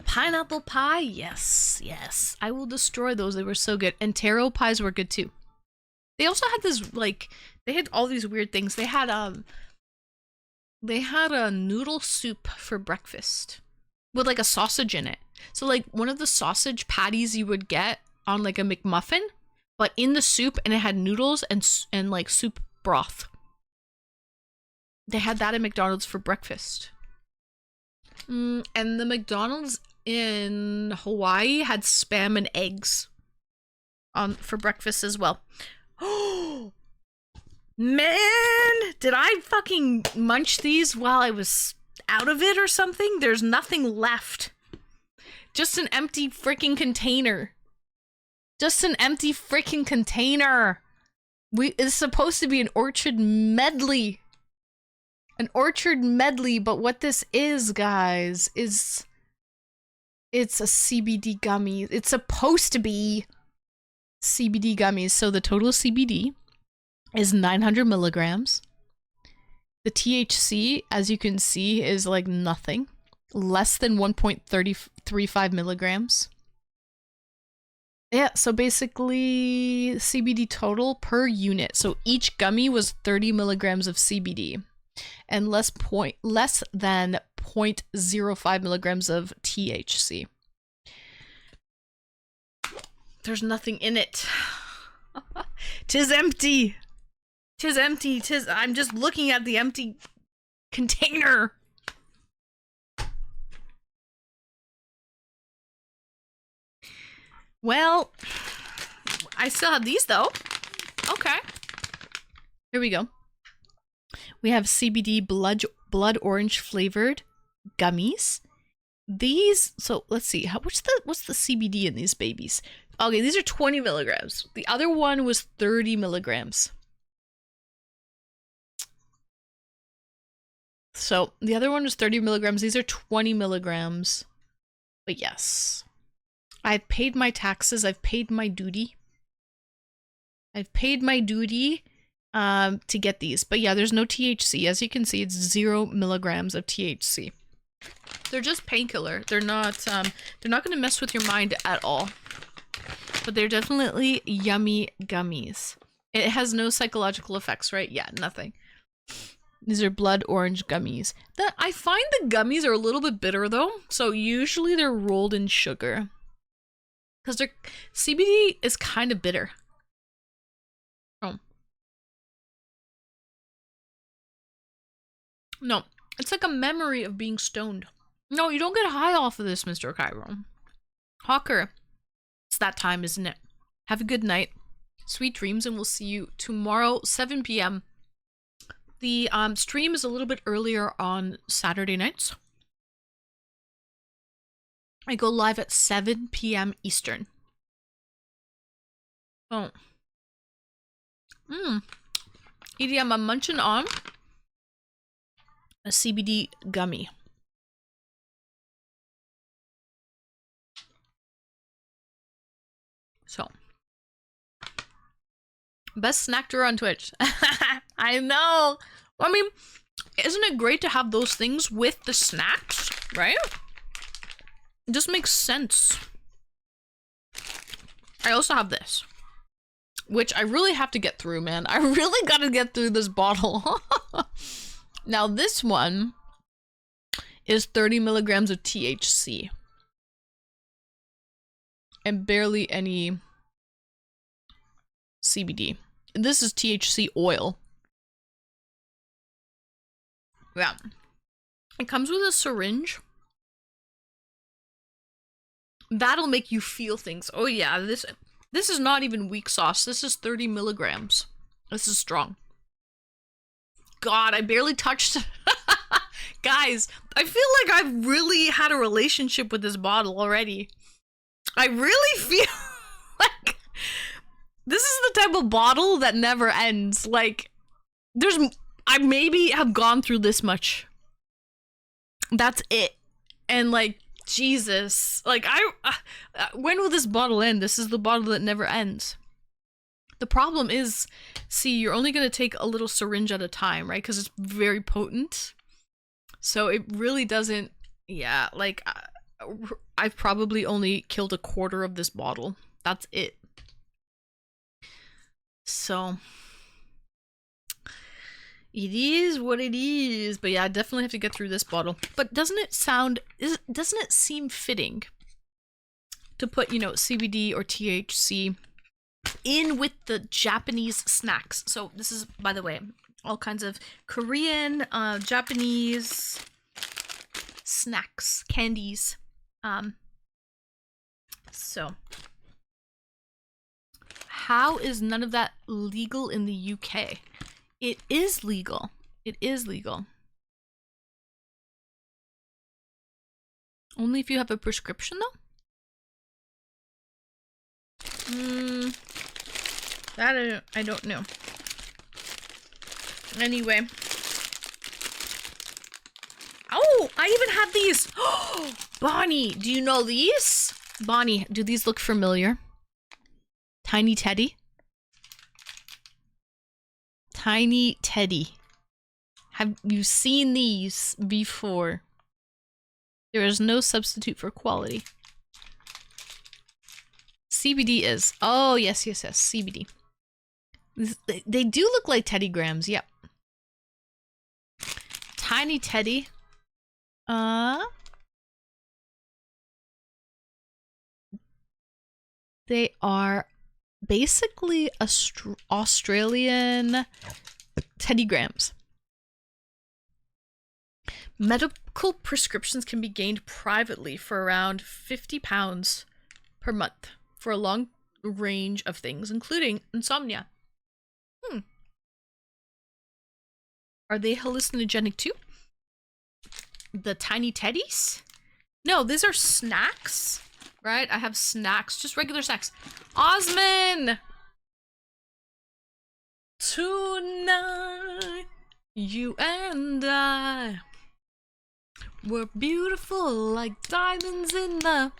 Speaker 1: Pineapple pie, yes. I will destroy those. They were so good. And taro pies were good too. They also had this, like, they had all these weird things. They had a noodle soup for breakfast with like a sausage in it. So like one of the sausage patties you would get on like a McMuffin, but in the soup, and it had noodles and like soup broth. They had that at McDonald's for breakfast. And the McDonald's in Hawaii had spam and eggs. on for breakfast as well. Oh man, did I fucking munch these while I was out of it or something? There's nothing left. Just an empty freaking container. Just an empty freaking container. It's supposed to be an orchard medley. An orchard medley, but what this is, guys, is it's a CBD gummy. It's supposed to be CBD gummies. So the total CBD is 900 milligrams. The THC, as you can see, is like nothing. Less than 1.35 milligrams. Yeah, so basically CBD total per unit. So each gummy was 30 milligrams of CBD and less than 0.05 milligrams of THC. There's nothing in it. 'Tis empty. 'Tis empty. I'm just looking at the empty container. Well, I still have these though. Okay. Here we go. We have CBD blood orange flavored gummies. These, so let's see, what's the CBD in these babies? Okay, these are 20 milligrams. The other one was 30 milligrams. So the other one was 30 milligrams. These are 20 milligrams. But yes, I've paid my taxes. I've paid my duty. I've paid my duty to get these. But yeah, there's no THC. As you can see, it's 0 milligrams of THC. They're just painkiller. They're not going to mess with your mind at all. But they're definitely yummy gummies. It has no psychological effects, right? Yeah, nothing. These are blood orange gummies. I find the gummies are a little bit bitter though. So usually they're rolled in sugar. Because their CBD is kind of bitter. Oh. No, it's like a memory of being stoned. No, you don't get high off of this, Mr. Cairo. Hawker. It's that time, isn't it? Have a good night. Sweet dreams, and we'll see you tomorrow, 7 p.m. The stream is a little bit earlier on Saturday nights. I go live at 7 p.m. Eastern. Oh. EDM, I'm munching on a CBD gummy. So. Best snacker on Twitch. I know. I mean, isn't it great to have those things with the snacks, right? It just makes sense. I also have this, which I really have to get through, man. I really gotta get through this bottle. Now, this one is 30 milligrams of THC. And barely any CBD. This is THC oil. Yeah. It comes with a syringe. That'll make you feel things. Oh yeah, this is not even weak sauce. This is 30 milligrams. This is strong. God, I barely touched. Guys, I feel like I've really had a relationship with this bottle already. I really feel like this is the type of bottle that never ends. Like, I maybe have gone through this much. That's it. And like, Jesus. Like, when will this bottle end? This is the bottle that never ends. The problem is, see, you're only going to take a little syringe at a time, right? Because it's very potent. So it really doesn't, yeah, like, I've probably only killed a quarter of this bottle. That's it. So it is what it is. But yeah, I definitely have to get through this bottle. But doesn't it seem fitting to put, you know, CBD or THC in with the Japanese snacks? So this is, by the way, all kinds of Korean, Japanese snacks, candies. So how is none of that legal in the UK? It is legal. It is legal. Only if you have a prescription, though? That I don't know. Anyway. Oh, I even have these. Oh, Bonnie, do you know these? Bonnie, do these look familiar? Tiny Teddy. Tiny Teddy. Have you seen these before? There is no substitute for quality. CBD is. Oh, yes, yes, yes. CBD. They do look like Teddy Grahams. Yep. Tiny Teddy. They are basically Australian Teddy Grahams. Medical prescriptions can be gained privately for around £50 per month for a long range of things, including insomnia. Are they hallucinogenic too? The Tiny Teddies? No, these are snacks, right? I have snacks, just regular snacks. Osman! Tonight, you and I were beautiful like diamonds in the...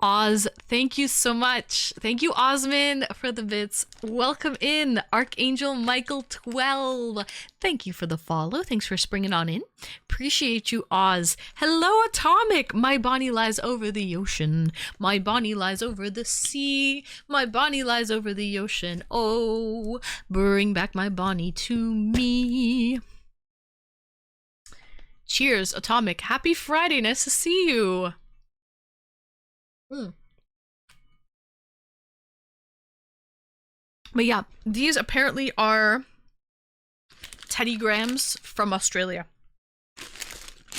Speaker 1: Oz, thank you so much. Thank you, Osman, for the bits. Welcome in, Archangel Michael 12. Thank you for the follow. Thanks for springing on in. Appreciate you, Oz. Hello, Atomic. My Bonnie lies over the ocean. My Bonnie lies over the sea. My Bonnie lies over the ocean. Oh, bring back my Bonnie to me. Cheers, Atomic. Happy Friday. Nice to see you. But yeah, these apparently are Teddy Grahams from Australia.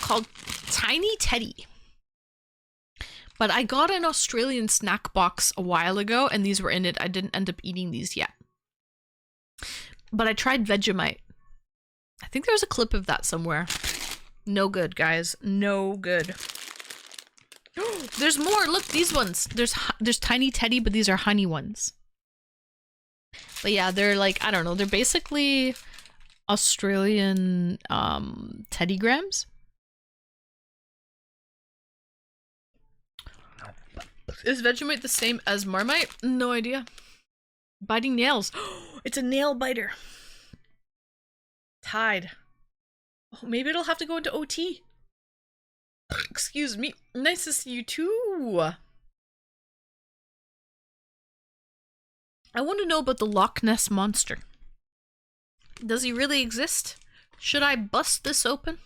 Speaker 1: Called Tiny Teddy. But I got an Australian snack box a while ago and these were in it. I didn't end up eating these yet. But I tried Vegemite. I think there's a clip of that somewhere. No good, guys. No good. There's more. Look, these ones. There's Tiny Teddy, but these are honey ones. But yeah, they're like, I don't know. They're basically Australian Teddy Grahams. Is Vegemite the same as Marmite? No idea. Biting nails. It's a nail biter. Tide. Oh, maybe it'll have to go into OT. Excuse me. Nice to see you too. I want to know about the Loch Ness Monster. Does he really exist? Should I bust this open?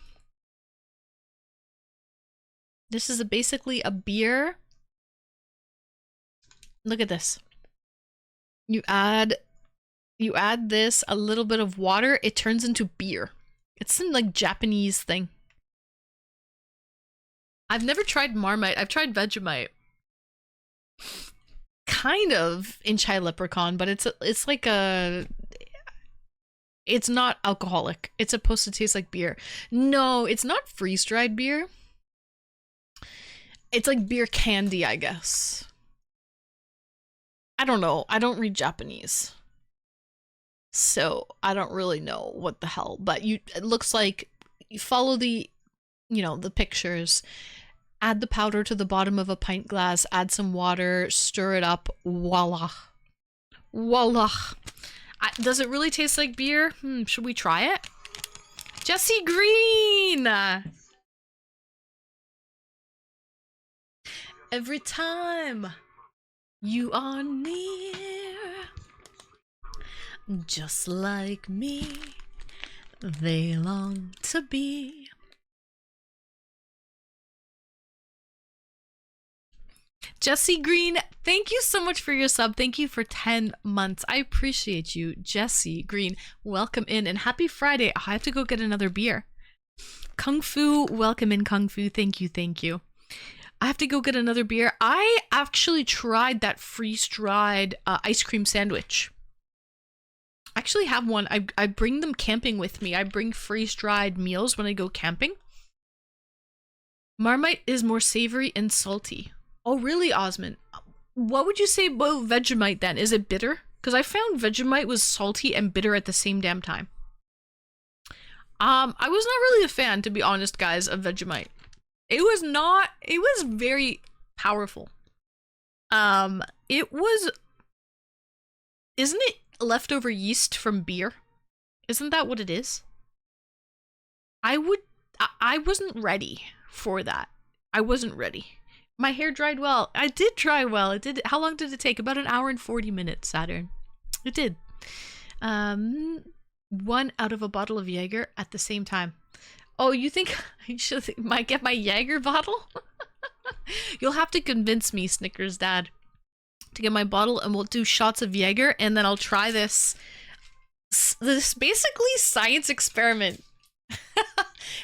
Speaker 1: This is basically a beer. Look at this. You add this, a little bit of water, it turns into beer. It's some like Japanese thing. I've never tried Marmite. I've tried Vegemite. Kind of in Chai Leprechaun, but it's like a... It's not alcoholic. It's supposed to taste like beer. No, it's not freeze-dried beer. It's like beer candy, I guess. I don't know. I don't read Japanese. So I don't really know what the hell, but it looks like you follow the, the pictures. Add the powder to the bottom of a pint glass, add some water, stir it up, voila. Voila. Does it really taste like beer? Should we try it? Jesse Green! Every time you are near, just like me, they long to be. Jesse Green, thank you so much for your sub. Thank you for 10 months. I appreciate you, Jesse Green. Welcome in and happy Friday. I have to go get another beer. Kung Fu, welcome in, Kung Fu. Thank you, thank you. I have to go get another beer. I actually tried that freeze-dried ice cream sandwich. I actually have one. I bring them camping with me. I bring freeze-dried meals when I go camping. Marmite is more savory and salty. Oh, really, Osmond? What would you say about Vegemite then? Is it bitter? Because I found Vegemite was salty and bitter at the same damn time. I was not really a fan, to be honest, guys, of Vegemite. It was very powerful. Isn't it leftover yeast from beer? Isn't that what it is? I wasn't ready for that. I wasn't ready. My hair dried well. I did dry well. It did. How long did it take? About an hour and 40 minutes, Saturn. It did. One out of a bottle of Jaeger at the same time. Oh, you think I might get my Jaeger bottle? You'll have to convince me, Snickers Dad, to get my bottle, and we'll do shots of Jaeger, and then I'll try this basically science experiment.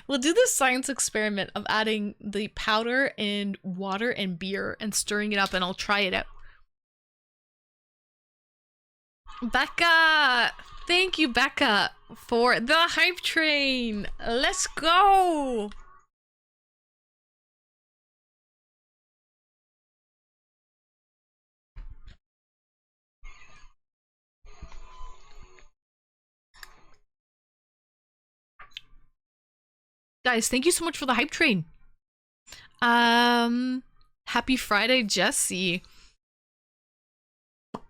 Speaker 1: We'll do this science experiment of adding the powder and water and beer and stirring it up, and I'll try it out. Becca! Thank you, Becca, for the hype train! Let's go! Guys, thank you so much for the hype train. Happy Friday, Jesse.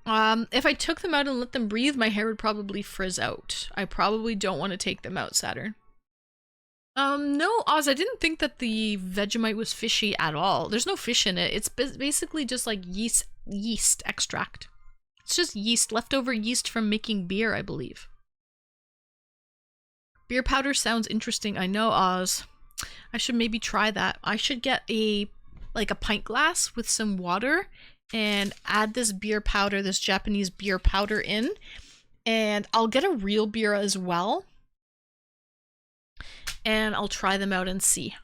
Speaker 1: If I took them out and let them breathe, my hair would probably frizz out. I probably don't want to take them out, Saturn. No, Oz, I didn't think that the Vegemite was fishy at all. There's no fish in it. It's basically just like yeast extract. It's just yeast, leftover yeast from making beer, I believe. Beer powder sounds interesting. I know, Oz. I should maybe try that. I should get a pint glass with some water and add this beer powder, this Japanese beer powder in. And I'll get a real beer as well. And I'll try them out and see.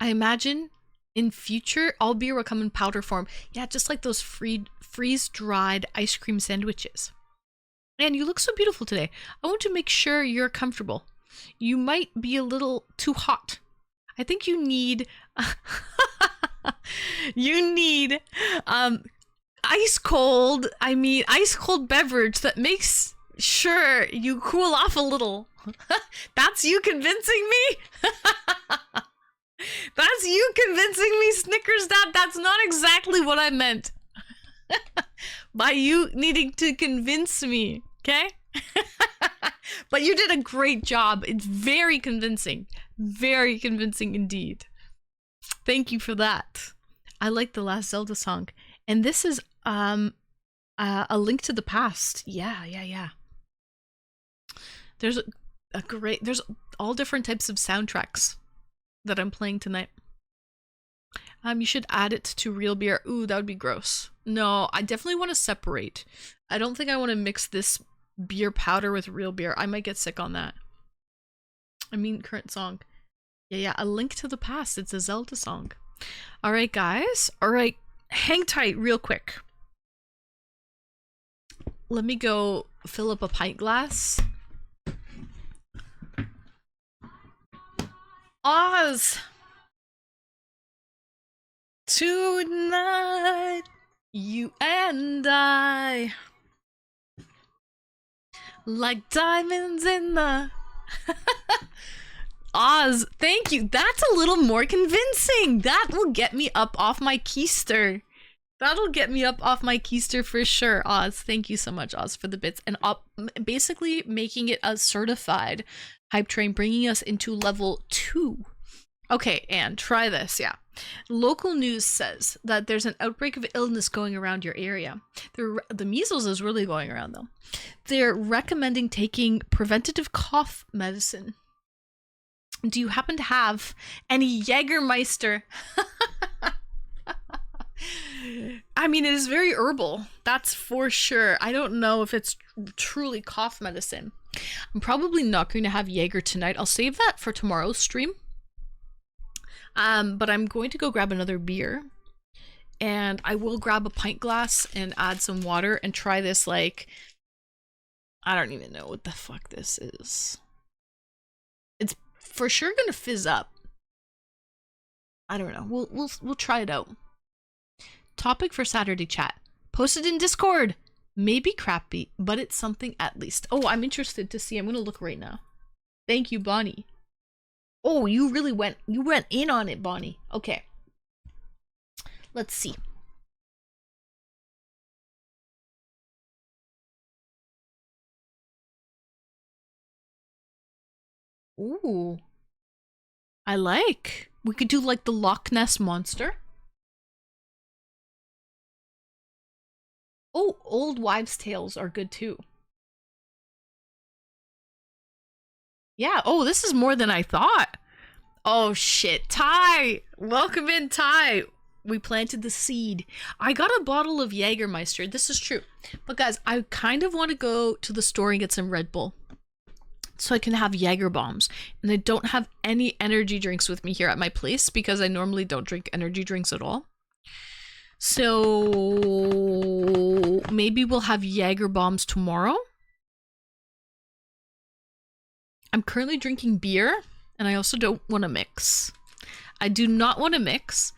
Speaker 1: I imagine in future, all beer will come in powder form. Yeah, just like those freeze-dried ice cream sandwiches. And you look so beautiful today. I want to make sure you're comfortable. You might be a little too hot. I think you need ice cold beverage that makes sure you cool off a little. That's you convincing me? That's you convincing me, Snickers Dad. That's not exactly what I meant. By you needing to convince me, okay? But you did a great job. It's very convincing indeed. Thank you for that. I like the last Zelda song. And this is A Link to the Past. Yeah. There's there's all different types of soundtracks that I'm playing tonight. You should add it to real beer. Ooh, that would be gross. No, I definitely want to separate. I don't think I want to mix this beer powder with real beer. I might get sick on that. I mean, current song. Yeah, A Link to the Past. It's a Zelda song. All right, guys. All right, hang tight real quick. Let me go fill up a pint glass. Oz! Tonight, you and I, like diamonds in the... Oz, thank you. That's a little more convincing. That will get me up off my keister. That'll get me up off my keister for sure, Oz. Thank you so much, Oz, for the bits. And basically making it a certified hype train, bringing us into level 2. Okay, Anne, try this, yeah. Local news says that there's an outbreak of illness going around your area. The measles is really going around, though. They're recommending taking preventative cough medicine. Do you happen to have any Jägermeister? I mean, it is very herbal. That's for sure. I don't know if it's truly cough medicine. I'm probably not going to have Jaeger tonight. I'll save that for tomorrow's stream. But I'm going to go grab another beer. And I will grab a pint glass and add some water and try this, like, I don't even know what the fuck this is. It's for sure gonna fizz up. I don't know. We'll try it out. Topic for Saturday chat. Posted in Discord. Maybe crappy, but it's something at least. Oh, I'm interested to see. I'm gonna look right now. Thank you, Bonnie. Oh, you really went in on it, Bonnie. Okay. Let's see. Ooh. I like. We could do like the Loch Ness Monster. Oh, old wives' tales are good too. Yeah. Oh, this is more than I thought. Oh shit. Ty! Welcome in, Ty. We planted the seed. I got a bottle of Jägermeister. This is true. But guys, I kind of want to go to the store and get some Red Bull so I can have Jaeger bombs. And I don't have any energy drinks with me here at my place because I normally don't drink energy drinks at all. So maybe we'll have Jaeger bombs tomorrow. I'm currently drinking beer and I also don't want to mix. I do not want to mix.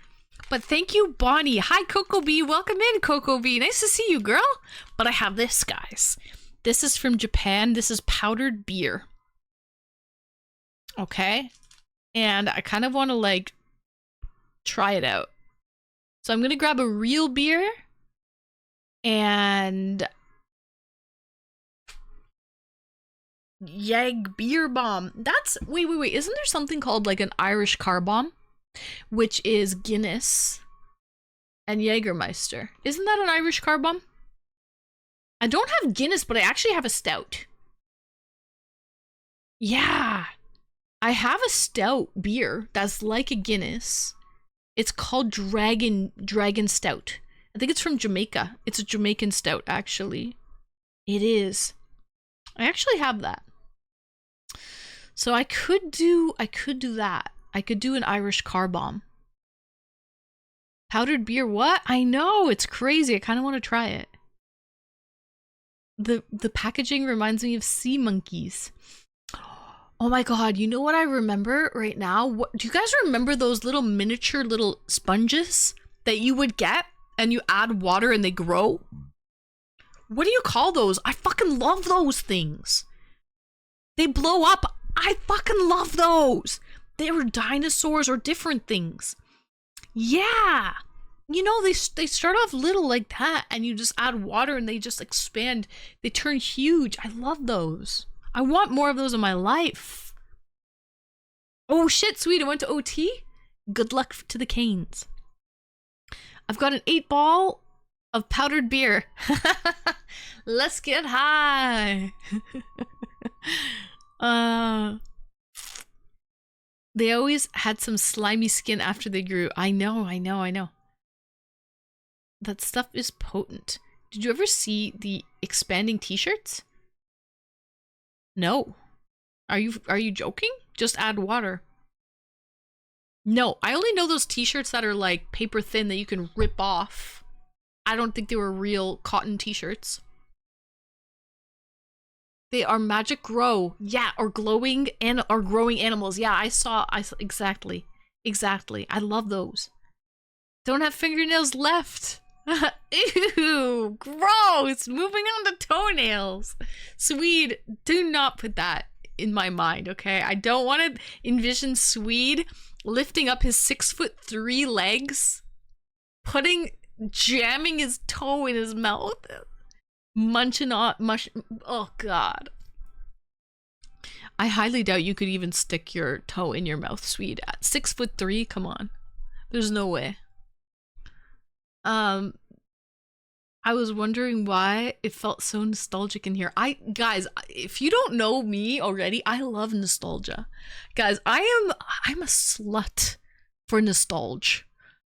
Speaker 1: But thank you, Bonnie. Hi, Coco B. Welcome in, Coco B. Nice to see you, girl. But I have this, guys. This is from Japan. This is powdered beer. Okay? And I kind of want to, like, try it out. So I'm going to grab a real beer. And Yag beer bomb. That's... Wait. Isn't there something called, like, an Irish car bomb? Which is Guinness and Jägermeister. Isn't that an Irish car bomb? I don't have Guinness, but I actually have a stout. Yeah. I have a stout beer that's like a Guinness. It's called Dragon Stout. I think it's from Jamaica. It's a Jamaican stout, actually. It is. I actually have that. So I could do that. I could do an Irish car bomb. Powdered beer, what? I know, it's crazy. I kind of want to try it. The packaging reminds me of sea monkeys. Oh my god, you know what I remember right now? Do you guys remember those little miniature little sponges that you would get and you add water and they grow? What do you call those? I fucking love those things. They blow up. I fucking love those. They were dinosaurs or different things. Yeah. You know, they start off little like that and you just add water and they just expand. They turn huge. I love those. I want more of those in my life. Oh shit, sweet. I went to OT. Good luck to the Canes. I've got an 8-ball of powdered beer. Let's get high. They always had some slimy skin after they grew. I know. That stuff is potent. Did you ever see the expanding t-shirts? No. Are you joking? Just add water. No, I only know those t-shirts that are like paper thin that you can rip off. I don't think they were real cotton t-shirts. They are magic grow. Yeah, or glowing and or growing animals. Yeah, I saw exactly. I love those. Don't have fingernails left. Ew, gross. Moving on to toenails. Swede, do not put that in my mind, okay? I don't want to envision Swede lifting up his 6'3" legs, jamming his toe in his mouth. Munching on oh god. I highly doubt you could even stick your toe in your mouth, Swede. At 6'3", come on. There's no way. I was wondering why it felt so nostalgic in here. Guys, if you don't know me already, I love nostalgia. Guys, I'm a slut for nostalgia.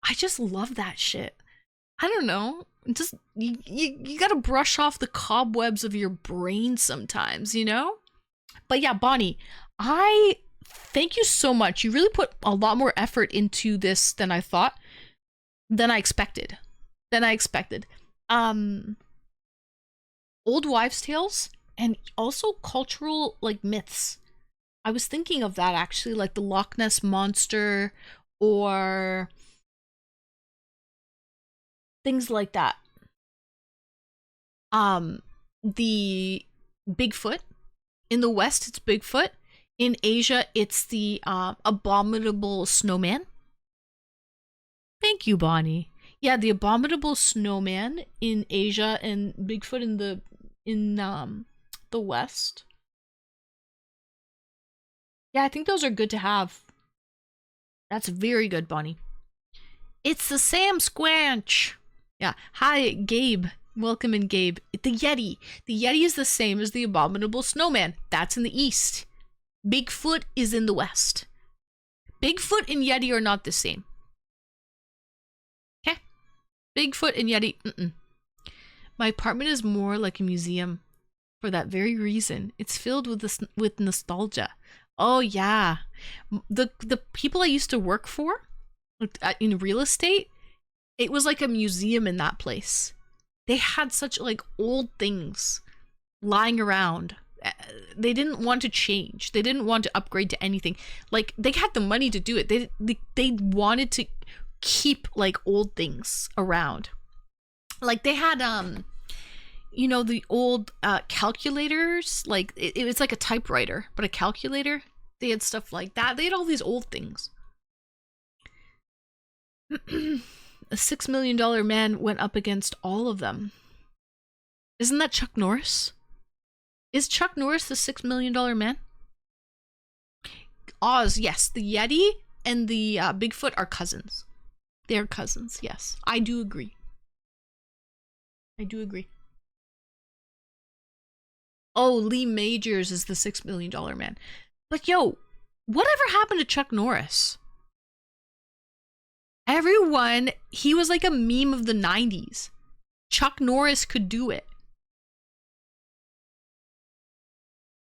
Speaker 1: I just love that shit. I don't know. Just you gotta brush off the cobwebs of your brain sometimes, you know? But yeah, Bonnie, I thank you so much. You really put a lot more effort into this than I thought, than I expected. Um, Old wives' tales and also cultural like myths. I was thinking of that actually, like the Loch Ness monster or things like that. Um, the Bigfoot. In the West, it's Bigfoot. In Asia, it's the abominable snowman. Thank you, Bonnie. Yeah, the abominable snowman in Asia and Bigfoot in the West. Yeah, I think those are good to have. That's very good, Bonnie. It's the Sam Squanch. Yeah. Hi, Gabe. Welcome in, Gabe. The Yeti. The Yeti is the same as the abominable snowman. That's in the East. Bigfoot is in the West. Bigfoot and Yeti are not the same. Okay? Bigfoot and Yeti, My apartment is more like a museum for that very reason. It's filled with nostalgia. Oh yeah. The people I used to work for in real estate, it was like a museum in that place. They had such like old things lying around. They didn't want to change. They didn't want to upgrade to anything. Like they had the money to do it. They wanted to keep like old things around. Like they had the old calculators. Like it was like a typewriter, but a calculator. They had stuff like that. They had all these old things. A $6 million man went up against all of them. Isn't that Chuck Norris? Is Chuck Norris the $6 million man? Oz, yes. The Yeti and the Bigfoot are cousins. They're cousins, yes. I do agree. Oh, Lee Majors is the $6 million man. But yo, whatever happened to Chuck Norris? Everyone, he was like a meme of the 90s. Chuck Norris could do it.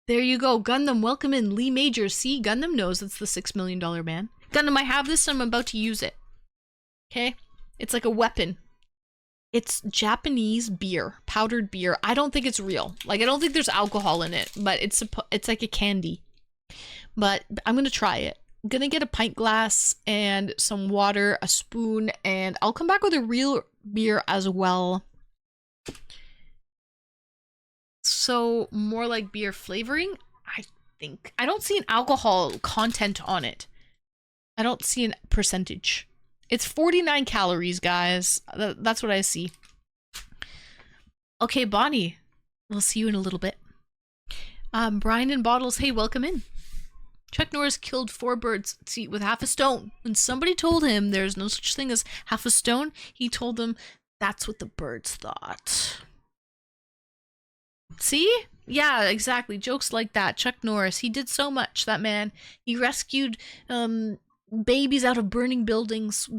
Speaker 1: There you go. Gundam, welcome in. Lee Majors. See, Gundam knows it's the $6 million man. Gundam, I have this and I'm about to use it. Okay? It's like a weapon. It's Japanese beer, powdered beer. I don't think it's real. Like, I don't think there's alcohol in it, but it's like a candy. But I'm gonna try it. I'm gonna get a pint glass and some water, a spoon, and I'll come back with a real beer as well. So more like beer flavoring, I think. I don't see an alcohol content on it. I don't see a percentage. It's 49 calories, guys. That's what I see. Okay, Bonnie. We'll see you in a little bit. Brian and Bottles, hey, welcome in. Chuck Norris killed 4 birds with half a stone. When somebody told him there's no such thing as half a stone, he told them that's what the birds thought. See? Yeah, exactly. Jokes like that. Chuck Norris, he did so much, that man. He rescued babies out of burning buildings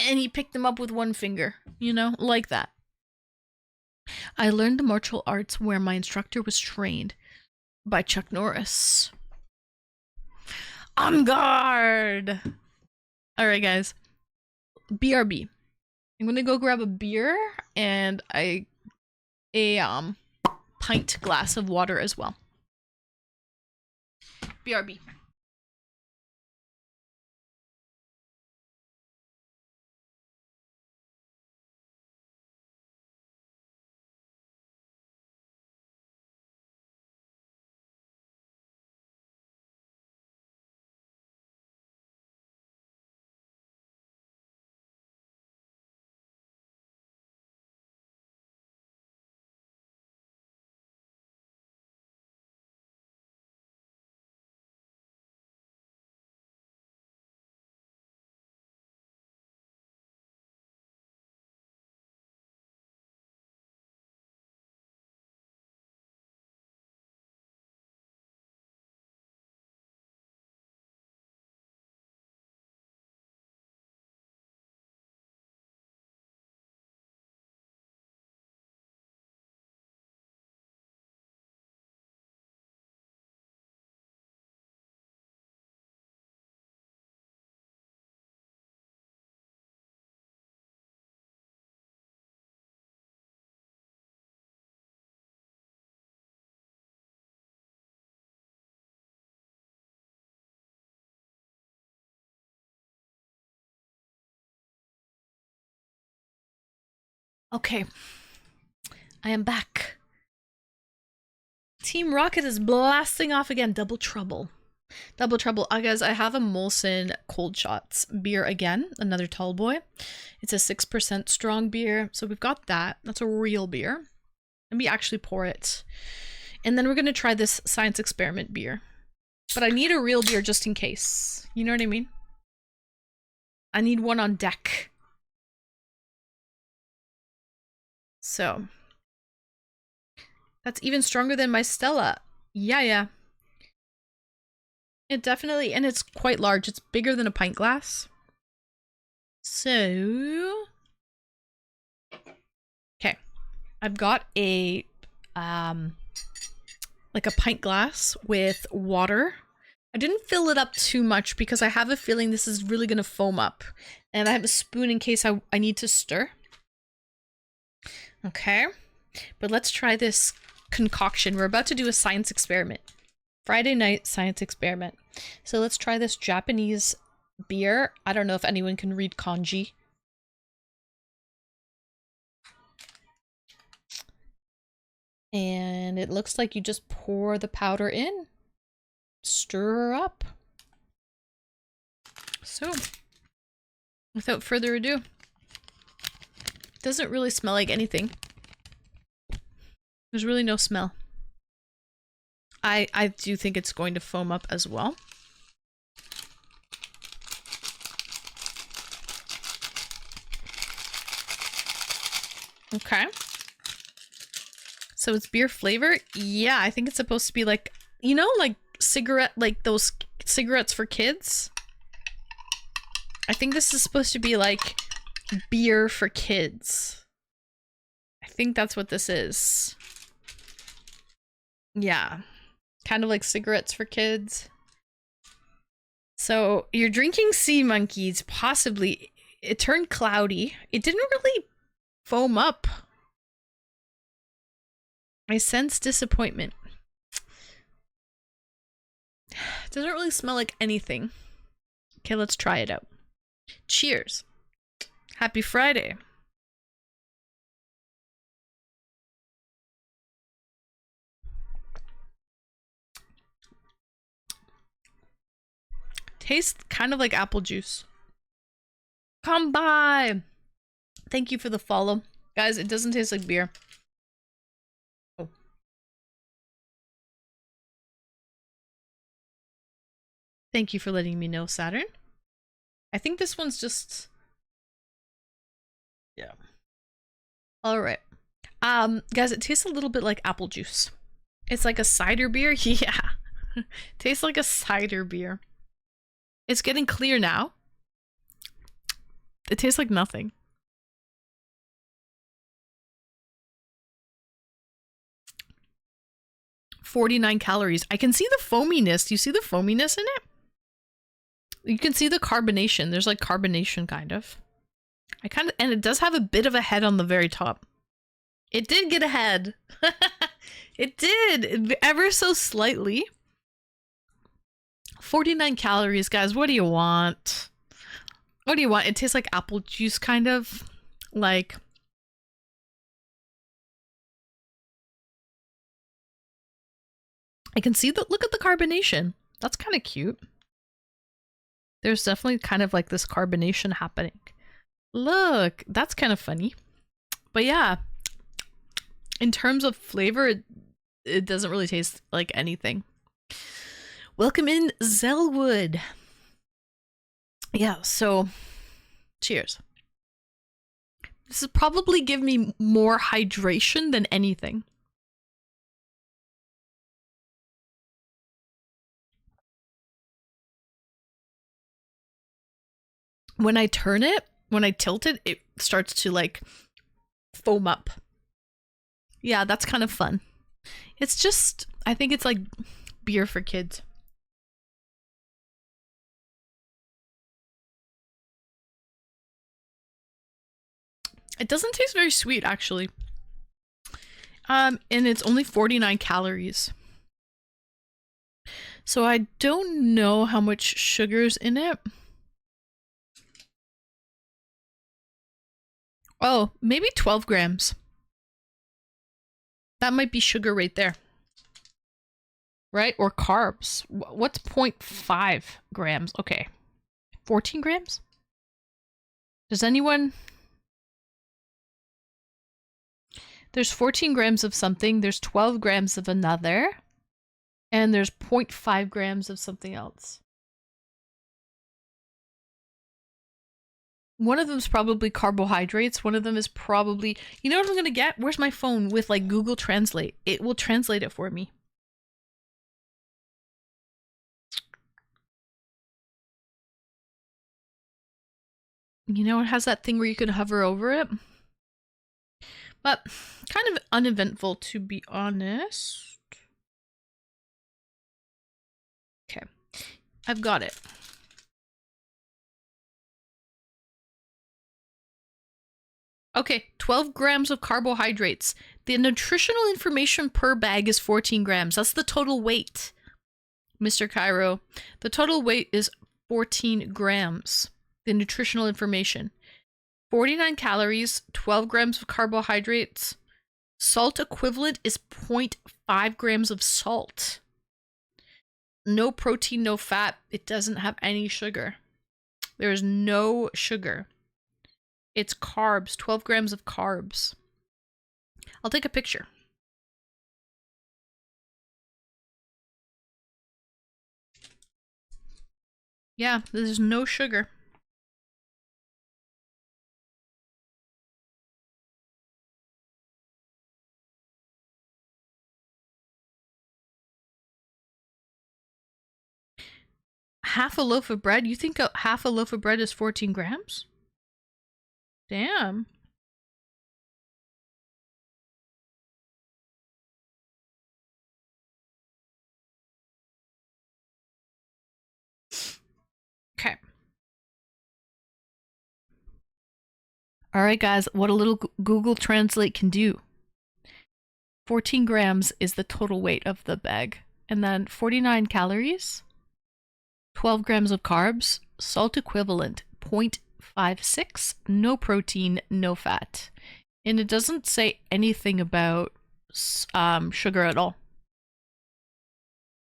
Speaker 1: and he picked them up with one finger, like that. I learned the martial arts where my instructor was trained by Chuck Norris. On guard! Alright, guys. BRB. I'm gonna go grab a beer and a pint glass of water as well. BRB. Okay. I am back. Team Rocket is blasting off again. Double trouble. Double trouble. Guys, I have a Molson Cold Shots beer again. Another tall boy. It's a 6% strong beer. So we've got that. That's a real beer. Let me actually pour it. And then we're going to try this science experiment beer. But I need a real beer just in case. You know what I mean? I need one on deck. So. That's even stronger than my Stella. Yeah. It definitely, and it's quite large. It's bigger than a pint glass. So. Okay. I've got a, like a pint glass with water. I didn't fill it up too much because I have a feeling this is really going to foam up. And I have a spoon in case I need to stir. Okay. But let's try this concoction. We're about to do a science experiment. Friday night science experiment. So let's try this Japanese beer. I don't know if anyone can read kanji. And it looks like you just pour the powder in. Stir up. So, without further ado, it doesn't really smell like anything. There's really no smell. I do think it's going to foam up as well. Okay. So it's beer flavor? Yeah, I think it's supposed to be like, you know, like cigarette, like those cigarettes for kids? I think this is supposed to be like beer for kids. I think that's what this is. Yeah. Kind of like cigarettes for kids. So you're drinking sea monkeys, possibly. It turned cloudy. It didn't really foam up. I sense disappointment. It doesn't really smell like anything. Okay, let's try it out. Cheers. Happy Friday. Tastes kind of like apple juice. Come by. Thank you for the follow. Guys, it doesn't taste like beer. Oh. Thank you for letting me know, Saturn. I think this one's just... Yeah. Alright. Guys, it tastes a little bit like apple juice. It's like a cider beer. Yeah. Tastes like a cider beer. It's getting clear now. It tastes like nothing. $49 calories. I can see the foaminess. Do you see the foaminess in it? You can see the carbonation. There's like carbonation kind of. And it does have a bit of a head on the very top. It did get a head. It did. Ever so slightly. 49 calories, guys. What do you want? What do you want? It tastes like apple juice, kind of. Like... I can see the... Look at the carbonation. That's kind of cute. There's definitely kind of like this carbonation happening. Look, that's kind of funny. But yeah, in terms of flavor, it doesn't really taste like anything. Welcome in, Zellwood. Yeah, so cheers. This is probably give me more hydration than anything. When I turn it, when I tilt it, it starts to like foam up. Yeah, that's kind of fun. It's just, I think it's like beer for kids. It doesn't taste very sweet, actually. And it's only 49 calories. So I don't know how much sugar's in it. Oh, maybe 12 grams. That might be sugar right there. Right? Or carbs. What's 0.5 grams? Okay. 14 grams? Does anyone... There's 14 grams of something, there's 12 grams of another, and there's 0.5 grams of something else. One of them is probably carbohydrates, one of them is probably... You know what I'm gonna get? Where's my phone with like Google Translate? It will translate it for me. You know, it has that thing where you can hover over it. But kind of uneventful, to be honest. Okay, I've got it. Okay, 12 grams of carbohydrates. The nutritional information per bag is 14 grams. That's the total weight, Mr. Cairo. The total weight is 14 grams. The nutritional information. 49 calories, 12 grams of carbohydrates. Salt equivalent is 0.5 grams of salt. No protein, no fat. It doesn't have any sugar. There is no sugar. It's carbs, 12 grams of carbs. I'll take a picture. Yeah, there's no sugar. Half a loaf of bread? You think half a loaf of bread is 14 grams? Damn. Okay. Alright guys, what a little Google Translate can do. 14 grams is the total weight of the bag. And then 49 calories, 12 grams of carbs, salt equivalent, 0.56, no protein, no fat. And it doesn't say anything about sugar at all.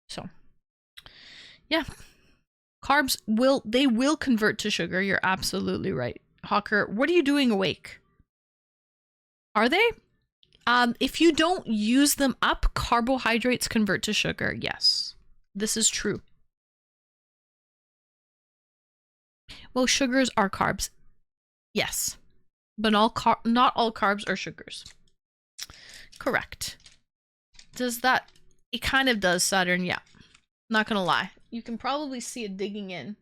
Speaker 1: So, yeah. Carbs will convert to sugar. You're absolutely right. Hawker, what are you doing awake? Are they? If you don't use them up, carbohydrates convert to sugar. Yes, this is true. Well, sugars are carbs. Yes, but not all carbs are sugars. Correct. Does that... It kind of does, Saturn, yeah. Not gonna lie. You can probably see it digging in.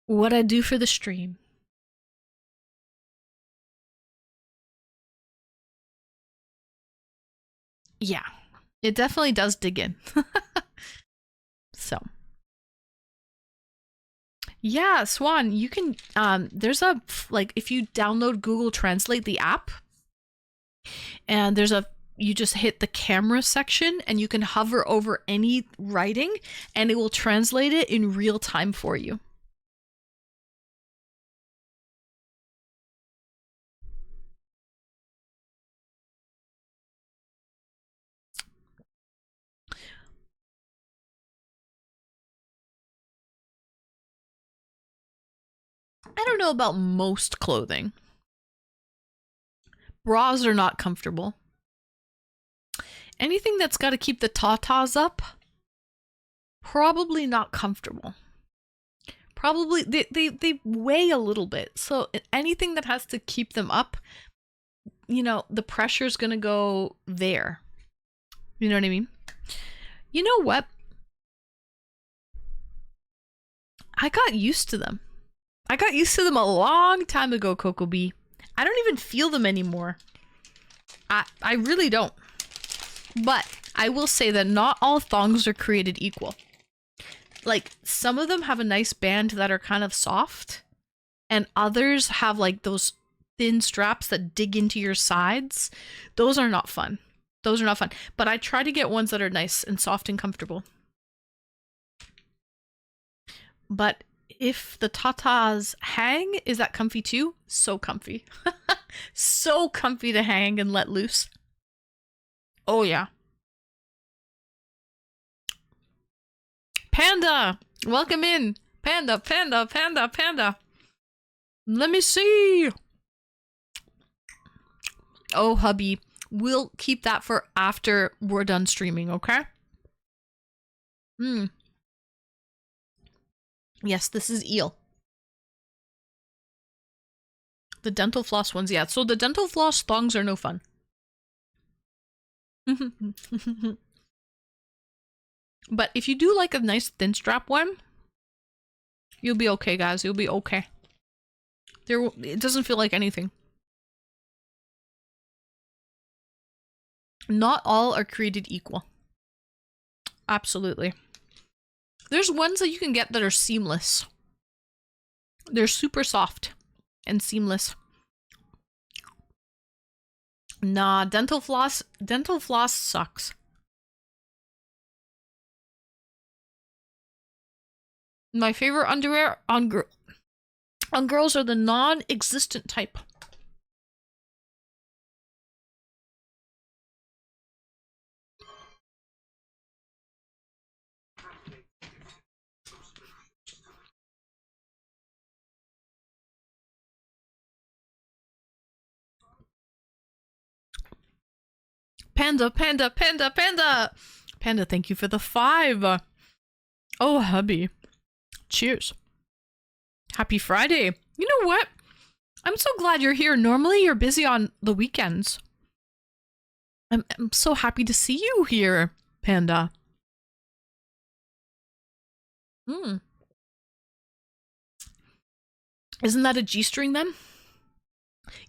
Speaker 1: What I do for the stream. Yeah, it definitely does dig in. So. Yeah, Swan, you can, there's a, like, if you download Google Translate, the app, and there's a, you just hit the camera section and you can hover over any writing and it will translate it in real time for you. I don't know about most clothing. Bras are not comfortable. Anything that's got to keep the tatas up, probably not comfortable. Probably, they weigh a little bit. So anything that has to keep them up, you know, the pressure's going to go there. You know what I mean? You know what? I got used to them. I got used to them a long time ago, Coco Bee. I don't even feel them anymore. I really don't. But I will say that not all thongs are created equal. Like, some of them have a nice band that are kind of soft, and others have like those thin straps that dig into your sides. Those are not fun. Those are not fun. But I try to get ones that are nice and soft and comfortable. But if the tatas hang, is that comfy too? So comfy. So comfy to hang and let loose. Oh yeah. Panda! Welcome in! Panda, panda, panda, panda! Let me see! Oh, hubby. We'll keep that for after we're done streaming, okay? Yes, this is eel. The dental floss ones, yeah. So the dental floss thongs are no fun. But if you do like a nice thin strap one, you'll be okay, guys. You'll be okay. It doesn't feel like anything. Not all are created equal. Absolutely. There's ones that you can get that are seamless. They're super soft and seamless. Nah, dental floss sucks. My favorite underwear on girls are the non-existent type. Panda, panda, panda, panda! Panda, thank you for the 5. Oh, hubby. Cheers. Happy Friday. You know what? I'm so glad you're here. Normally you're busy on the weekends. I'm so happy to see you here, Panda. Isn't that a G-string then?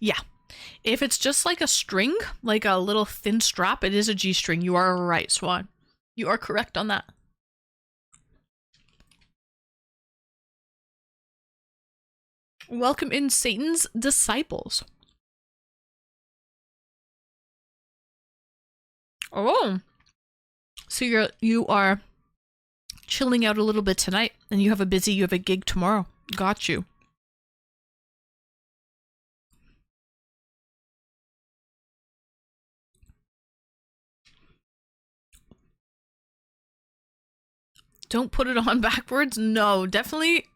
Speaker 1: Yeah. If it's just like a string, like a little thin strap, it is a G-string. You are right, Swan. You are correct on that. Welcome in, Satan's disciples. Oh. So you are chilling out a little bit tonight, and you have a gig tomorrow. Got you. Don't put it on backwards? No, definitely.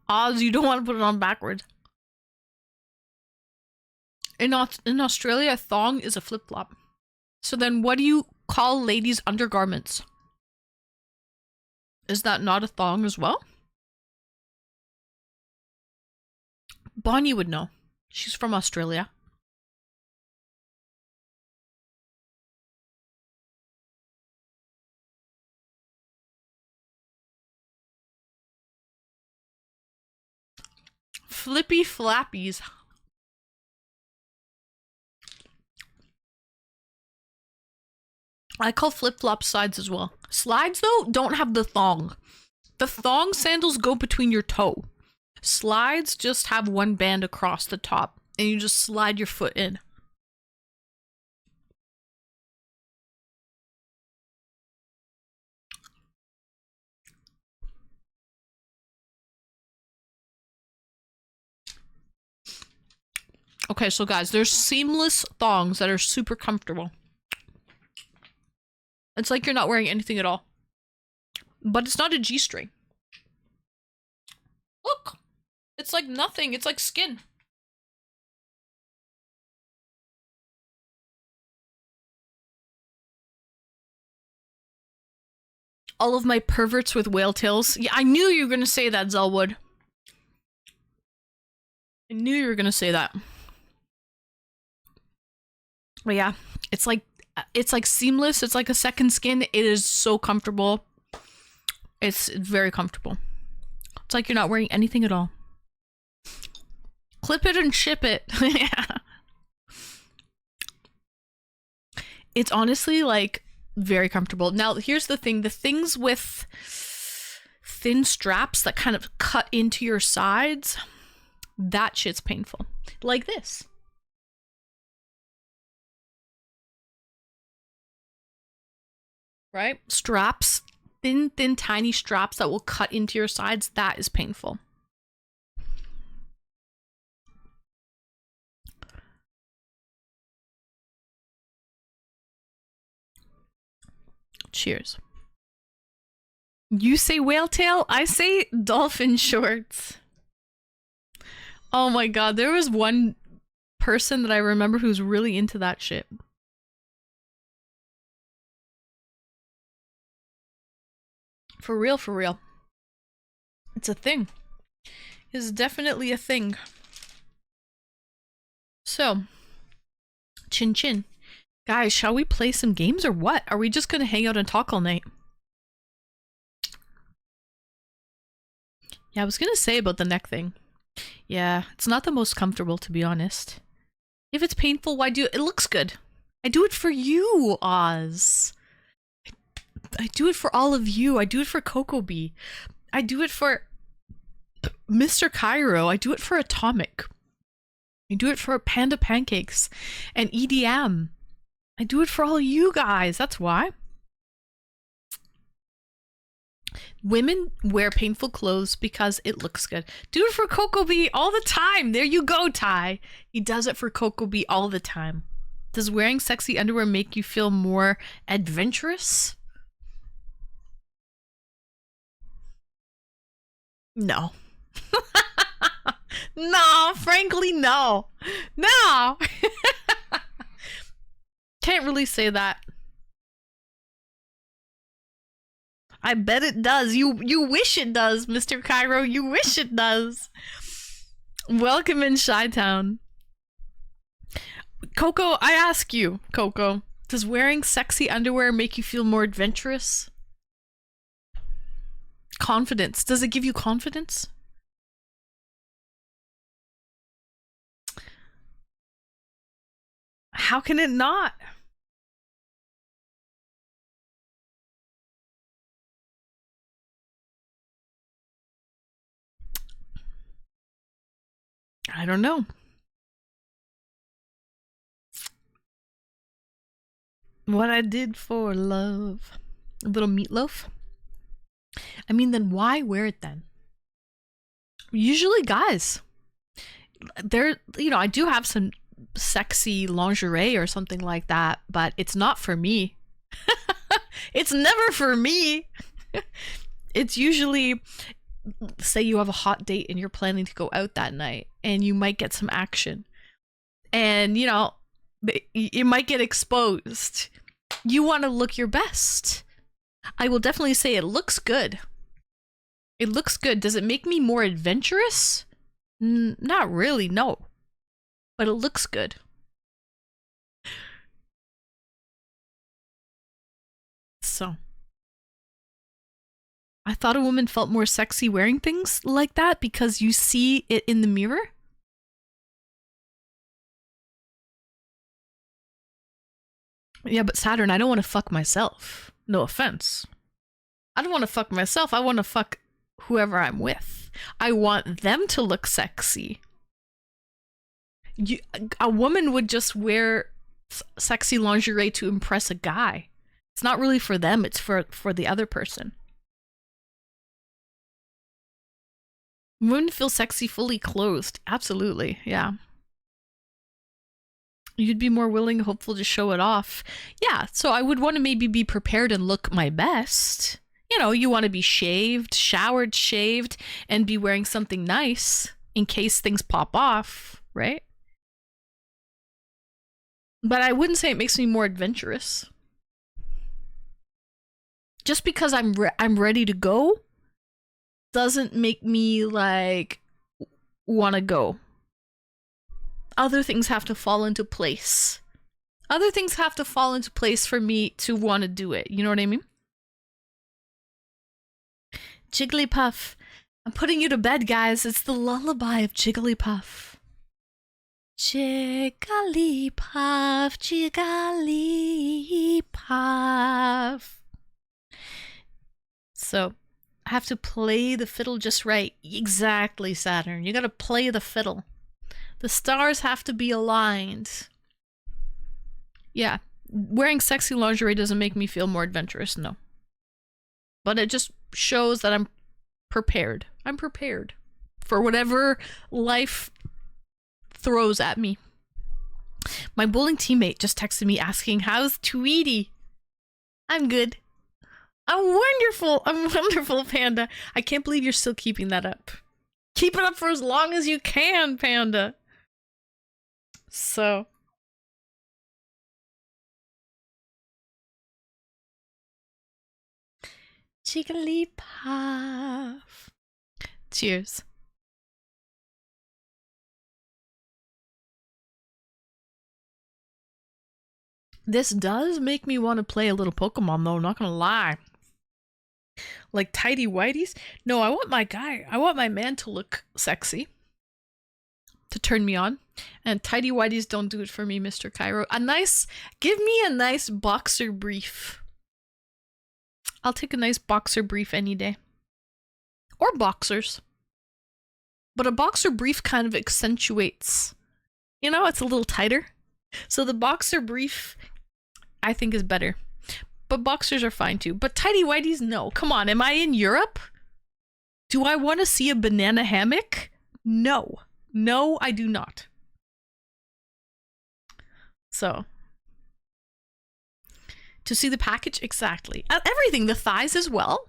Speaker 1: Oz, you don't want to put it on backwards. In Australia, a thong is a flip-flop. So then what do you call ladies' undergarments? Is that not a thong as well? Bonnie would know. She's from Australia. Flippy flappies. I call flip-flop slides as well. Slides, though, don't have the thong. The thong sandals go between your toe. Slides just have one band across the top, and you just slide your foot in. Okay, so guys, there's seamless thongs that are super comfortable. It's like you're not wearing anything at all. But it's not a G-string. Look! It's like nothing. It's like skin. All of my perverts with whale tails. Yeah, I knew you were gonna say that, Zelwood. I knew you were gonna say that. But yeah, it's like seamless. It's like a second skin. It is so comfortable. It's very comfortable. It's like you're not wearing anything at all. Clip it and ship it. Yeah. It's honestly like very comfortable. Now, here's the thing. The things with thin straps that kind of cut into your sides, that shit's painful. Like this. Right? Straps thin, thin, tiny straps that will cut into your sides, that is painful. Cheers. You say whale tail, I say dolphin shorts. Oh my god, there was one person that I remember who's really into that shit. For real, for real. It's a thing. It's definitely a thing. So, chin chin. Guys, shall we play some games or what? Are we just gonna hang out and talk all night? Yeah, I was gonna say about the neck thing. Yeah, it's not the most comfortable, to be honest. If it's painful, why do it? It looks good. I do it for you, Oz. I do it for all of you. I do it for Coco Bee. I do it for Mr. Cairo. I do it for Atomic. I do it for Panda Pancakes and EDM. I do it for all you guys. That's why. Women wear painful clothes because it looks good. Do it for Coco Bee all the time. There you go, Ty. He does it for Coco Bee all the time. Does wearing sexy underwear make you feel more adventurous? No. No, frankly, no. No. Can't really say that. I bet it does. You wish it does, Mr. Cairo. You wish it does. Welcome in Chi-Town. Coco, I ask you, Coco, does wearing sexy underwear make you feel more adventurous? Confidence. Does it give you confidence? How can it not? I don't know. What I did for love. A little meatloaf? I mean, then why wear it then? Usually guys. There, you know, I do have some sexy lingerie or something like that, but it's not for me. It's never for me. It's usually, say you have a hot date and you're planning to go out that night and you might get some action and you know you might get exposed. You want to look your best. I will definitely say it looks good. It looks good. Does it make me more adventurous? Not really, no, but it looks good. So I thought a woman felt more sexy wearing things like that because you see it in the mirror. Yeah, but Saturn, I don't want to fuck myself. No offense. I don't want to fuck myself. I want to fuck whoever I'm with. I want them to look sexy. A woman would just wear sexy lingerie to impress a guy. It's not really for them, it's for the other person. Women feel sexy fully clothed. Absolutely, yeah. You'd be more willing, hopeful to show it off. Yeah, so I would want to maybe be prepared and look my best. You know, you want to be shaved, showered, shaved, and be wearing something nice in case things pop off, right? But I wouldn't say it makes me more adventurous. Just because I'm ready to go doesn't make me like want to go. Other things have to fall into place. Other things have to fall into place for me to want to do it. You know what I mean? Jigglypuff. I'm putting you to bed, guys. It's the lullaby of Jigglypuff. Jigglypuff, Jigglypuff. So, I have to play the fiddle just right. Exactly, Saturn. You gotta play the fiddle. The stars have to be aligned. Yeah, wearing sexy lingerie doesn't make me feel more adventurous, no. but it just shows that I'm prepared. I'm prepared for whatever life throws at me. My bowling teammate just texted me asking, how's Tweety? I'm good. I'm wonderful, Panda. I can't believe you're still keeping that up. Keep it up for as long as you can, Panda. So. Jigglypuff. Cheers. This does make me want to play a little Pokemon though, not gonna lie. Like tidy whities? No, I want my man to look sexy. To turn me on. And tidy whities don't do it for me, Mr. Cairo. Give me a nice boxer brief. I'll take a nice boxer brief any day. Or boxers. But a boxer brief kind of accentuates. You know, it's a little tighter. So the boxer brief, I think, is better. But boxers are fine too. But tidy whities, no. Come on, am I in Europe? Do I want to see a banana hammock? No. No, I do not. So. To see the package? Exactly. Everything. The thighs as well.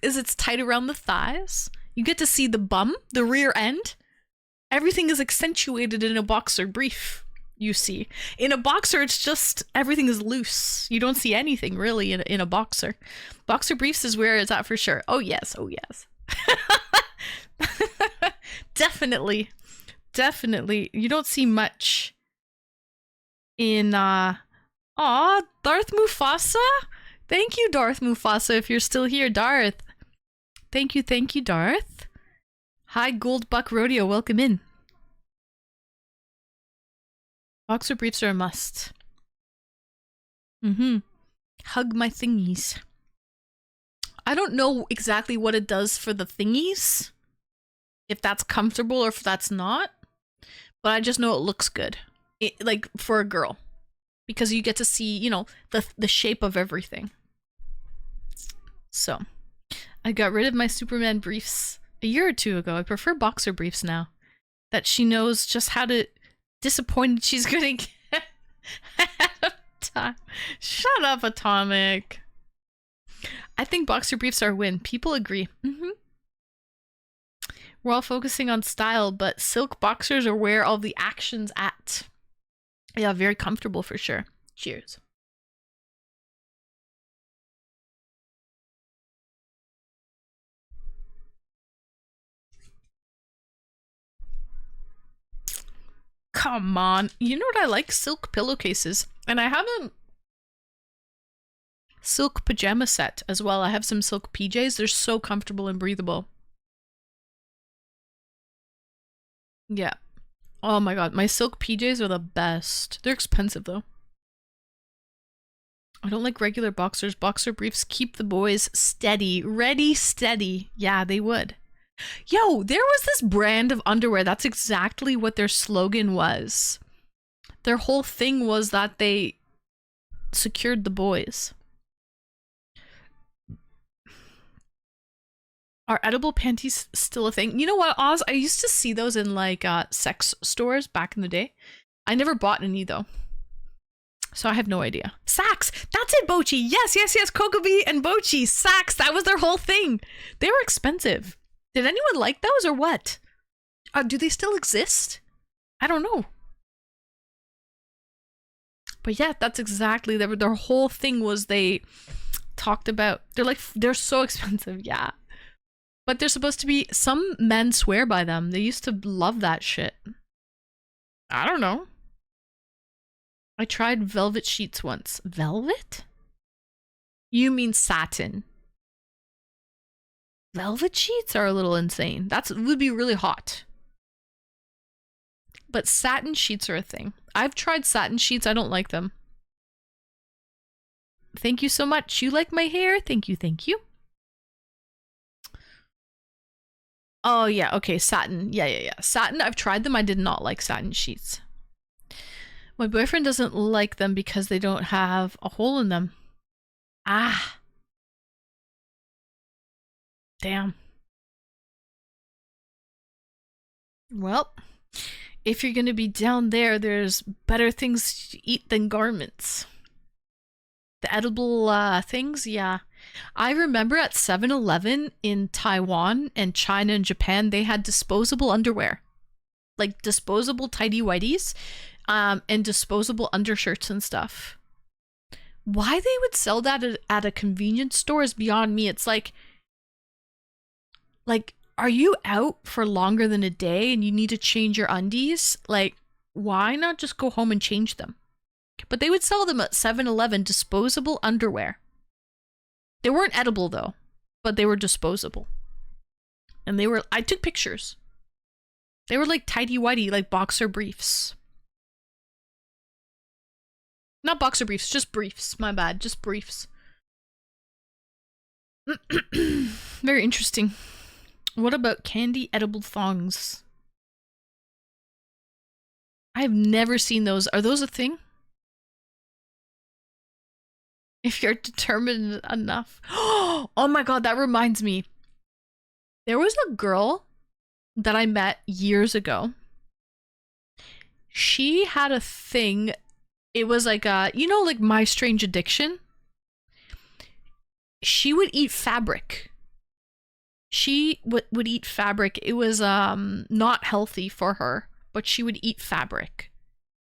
Speaker 1: It's tight around the thighs. You get to see the bum, the rear end. Everything is accentuated in a boxer brief, you see. In a boxer, it's just, everything is loose. You don't see anything, really, in a boxer. Boxer briefs is where it's at for sure. Oh, yes. Oh, yes. Definitely. Definitely. You don't see much in, Aw, Darth Mufasa? Thank you, Darth Mufasa, if you're still here, Darth. Thank you, Darth. Hi, Goldbuck Rodeo, welcome in. Boxer briefs are a must. Hug my thingies. I don't know exactly what it does for the thingies. If that's comfortable or if that's not. But I just know it looks good. Like, for a girl. Because you get to see, you know, the shape of everything. So, I got rid of my Superman briefs a year or two ago. I prefer boxer briefs now. That she knows just how to disappointed she's gonna get ahead of time. Shut up, Atomic. I think boxer briefs are a win. People agree. We're all focusing on style, but silk boxers are where all the action's at. Yeah, very comfortable for sure. Cheers. Come on. You know what I like? Silk pillowcases. And I have a silk pajama set as well. I have some silk PJs. They're so comfortable and breathable. Yeah. Oh my god. My silk PJs are the best. They're expensive though. I don't like regular boxers. Boxer briefs keep the boys steady. Ready, steady. Yeah, they would. Yo, there was this brand of underwear. That's exactly what their slogan was. Their whole thing was that they secured the boys. Are edible panties still a thing? You know what, Oz? I used to see those in like sex stores back in the day. I never bought any though. So I have no idea. Sacks! That's it, Bochi! Yes! Kokobi and Bochi! Sacks! That was their whole thing! They were expensive. Did anyone like those or what? Do they still exist? I don't know. But yeah, that's exactly, their whole thing was they talked about, they're so expensive, yeah. But they're supposed to be, some men swear by them. They used to love that shit. I don't know. I tried velvet sheets once. Velvet? You mean satin. Velvet sheets are a little insane. Would be really hot. But satin sheets are a thing. I've tried satin sheets. I don't like them. Thank you so much. You like my hair? Thank you. Oh, yeah. Okay, satin. Yeah. Satin, I've tried them. I did not like satin sheets. My boyfriend doesn't like them because they don't have a hole in them. Ah. Damn. Well, if you're gonna be down there, there's better things to eat than garments. The edible things, yeah. I remember at 7-Eleven in Taiwan and China and Japan, they had disposable underwear. Like disposable tidy whities, and disposable undershirts and stuff. Why they would sell that at a convenience store is beyond me. It's like, are you out for longer than a day and you need to change your undies? Like, why not just go home and change them? But they would sell them at 7-Eleven, disposable underwear. They weren't edible though, but they were disposable. And I took pictures. They were like tighty-whitey, like boxer briefs. Not boxer briefs, just briefs. My bad, just briefs. Very interesting. What about candy edible thongs? I've never seen those. Are those a thing? If you're determined enough. Oh my god, that reminds me. There was a girl that I met years ago. She had a thing. It was like like My Strange Addiction. She would eat fabric. She would eat fabric. It was not healthy for her, but she would eat fabric.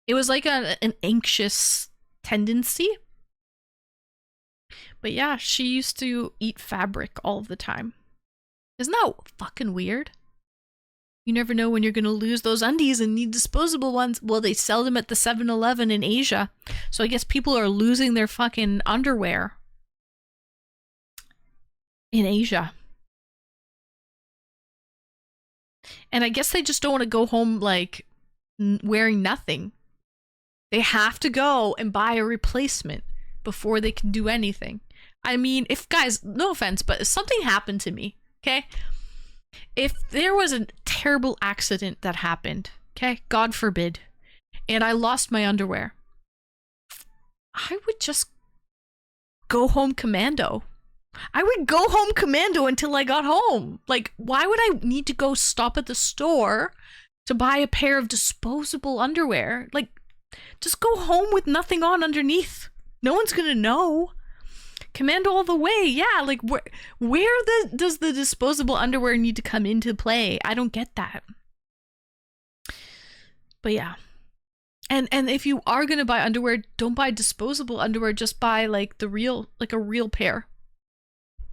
Speaker 1: It was like an anxious tendency. But yeah, she used to eat fabric all of the time. Isn't that fucking weird? You never know when you're going to lose those undies and need disposable ones. Well, they sell them at the 7-Eleven in Asia. So I guess people are losing their fucking underwear in Asia. And I guess they just don't want to go home like wearing nothing. They have to go and buy a replacement before they can do anything. I mean, if guys, no offense, but if something happened to me, okay? If there was a terrible accident that happened, okay, God forbid, and I lost my underwear, I would just go home commando. I would go home commando until I got home. Like, why would I need to go stop at the store to buy a pair of disposable underwear? Like, just go home with nothing on underneath. No one's gonna know. Commando all the way. Yeah, like where does the disposable underwear need to come into play? I don't get that. But yeah. And if you are gonna buy underwear, don't buy disposable underwear, just buy like a real pair.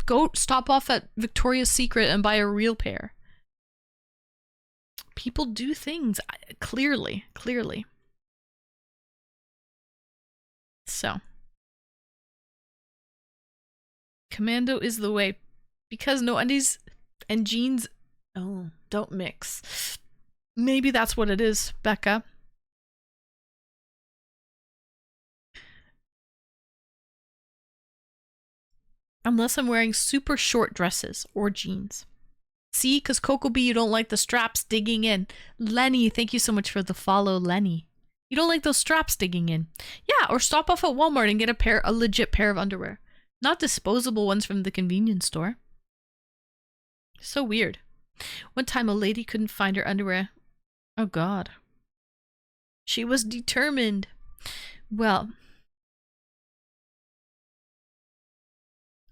Speaker 1: Go stop off at Victoria's Secret and buy a real pair. People do things clearly. So commando is the way, because no undies and jeans don't mix. Maybe that's what it is, Becca. Unless I'm wearing super short dresses or jeans. See, because Coco B, you don't like the straps digging in. Lenny, thank you so much for the follow, Lenny. You don't like those straps digging in. Yeah, or stop off at Walmart and get a legit pair of underwear. Not disposable ones from the convenience store. So weird. One time a lady couldn't find her underwear. Oh god. She was determined. Well,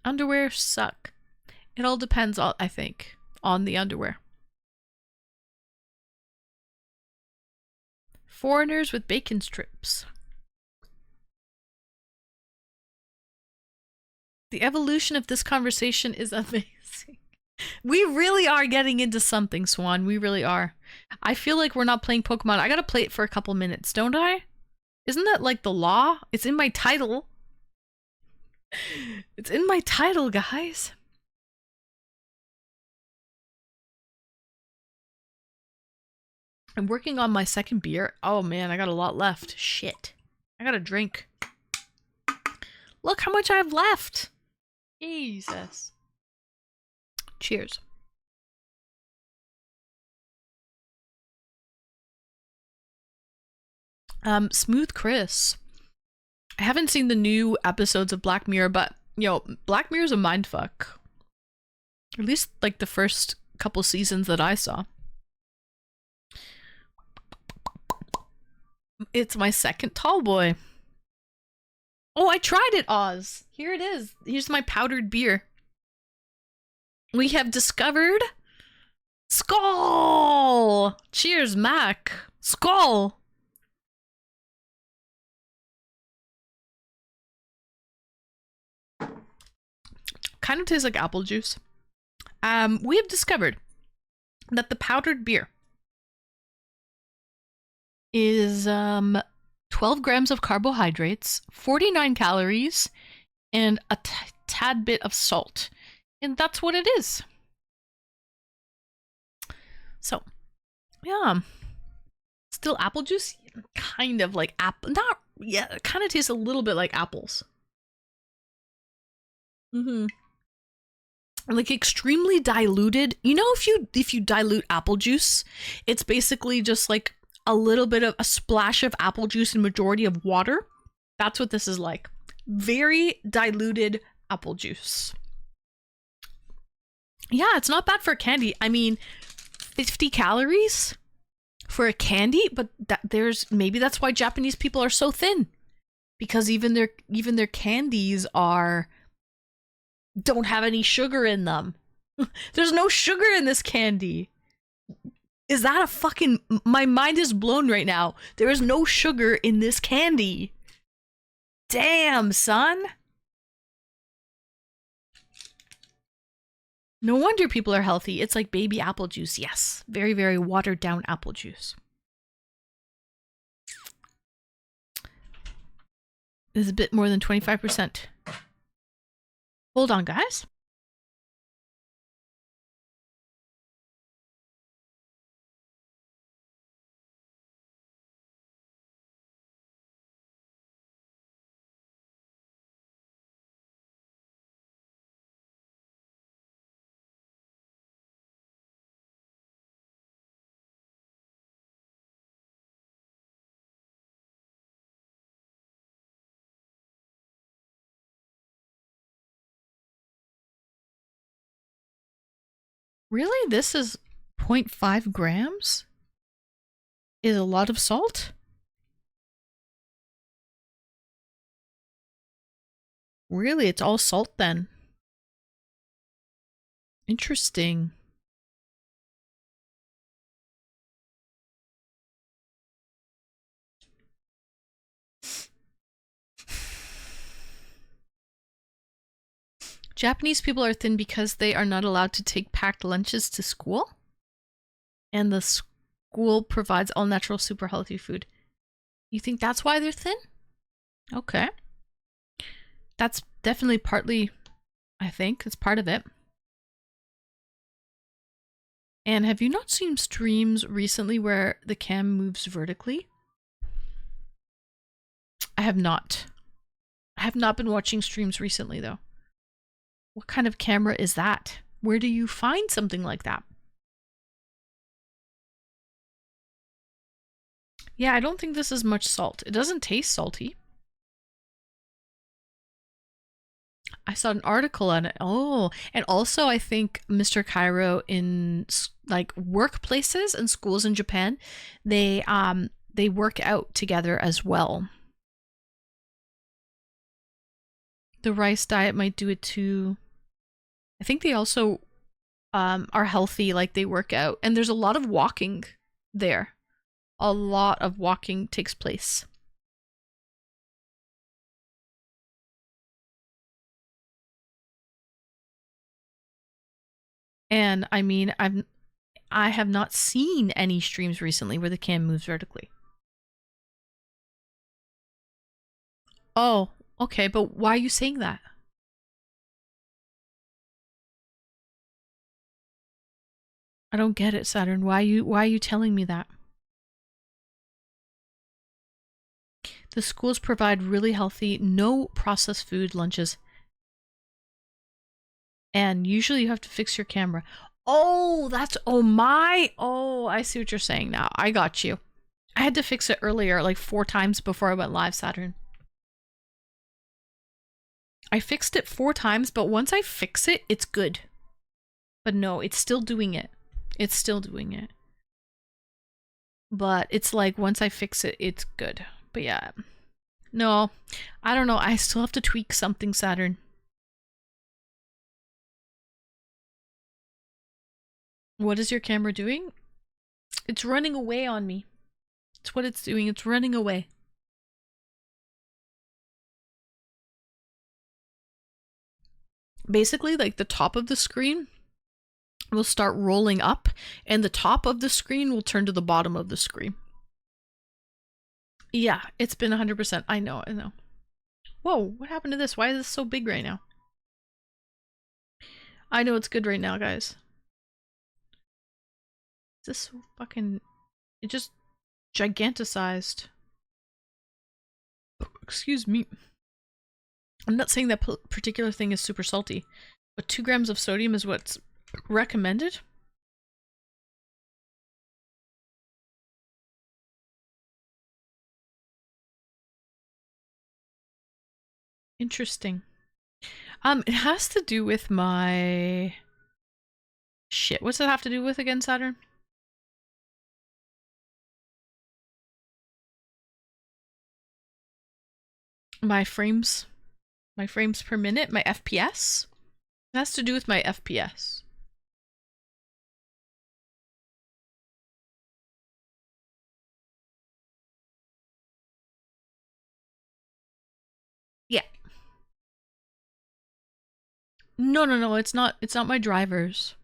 Speaker 1: underwear suck. It all depends, I think, on the underwear. Foreigners with bacon strips. The evolution of this conversation is amazing. We really are getting into something, Swan. We really are. I feel like we're not playing Pokemon. I gotta play it for a couple minutes, don't I? Isn't that like the law? It's in my title. It's in my title, guys. I'm working on my second beer. Oh man, I got a lot left. Shit. I gotta drink. Look how much I have left. Jesus. Cheers. Smooth Chris. I haven't seen the new episodes of Black Mirror, but, Black Mirror's a mindfuck. At least like the first couple seasons that I saw. It's my second tall boy. Oh, I tried it, Oz. Here it is. Here's my powdered beer. We have discovered Skull! Cheers, Mac. Skull! Kind of tastes like apple juice. We have discovered that the powdered beer is 12 grams of carbohydrates, 49 calories, and a tad bit of salt. And that's what it is. So, yeah. Still apple juice? Kind of like apple. Not, yeah, it kind of tastes a little bit like apples. Like extremely diluted. You know, if you dilute apple juice, it's basically just like a little bit of a splash of apple juice and majority of water. That's what this is like. Very diluted apple juice. Yeah, it's not bad for candy. I mean, 50 calories for a candy, but maybe that's why Japanese people are so thin, because even their candies don't have any sugar in them. There's no sugar in this candy. Is that a fucking... My mind is blown right now. There is no sugar in this candy. Damn, son. No wonder people are healthy. It's like baby apple juice. Yes. Very, very watered down apple juice. This is a bit more than 25%. Hold on, guys. Really? This is 0.5 grams? Is a lot of salt? Really? It's all salt then? Interesting. Japanese people are thin because they are not allowed to take packed lunches to school. And the school provides all natural, super healthy food. You think that's why they're thin? Okay. That's definitely partly, I think. It's part of it. And have you not seen streams recently where the cam moves vertically? I have not. I have not been watching streams recently, though. What kind of camera is that? Where do you find something like that? Yeah, I don't think this is much salt. It doesn't taste salty. I saw an article on it. Oh, and also I think Mr. Cairo in like workplaces and schools in Japan, they work out together as well. The rice diet might do it too. I think they also are healthy, like they work out. And there's a lot of walking there. A lot of walking takes place. And I mean, I have not seen any streams recently where the cam moves vertically. Oh, okay, but why are you saying that? I don't get it, Saturn. Why are you telling me that? The schools provide really healthy, no processed food lunches. And usually you have to fix your camera. Oh, I see what you're saying now. I got you. I had to fix it earlier, like 4 times before I went live, Saturn. I fixed it 4 times, but once I fix it, it's good. But no, it's still doing it. It's still doing it. But it's like once I fix it, it's good. But yeah. No, I don't know. I still have to tweak something, Saturn. What is your camera doing? It's running away on me. It's what it's doing. It's running away. Basically, like the top of the screen will start rolling up and the top of the screen will turn to the bottom of the screen. Yeah, it's been 100%. I know, I know. Whoa, what happened to this? Why is this so big right now? I know it's good right now, guys. Is this so fucking... It just giganticized. Excuse me. I'm not saying that particular thing is super salty, but 2 grams of sodium is what's recommended. Interesting. It has to do with my... Shit, what's it have to do with again, Saturn? My frames per minute, my FPS. It has to do with my FPS. Yeah. No, it's not my drivers.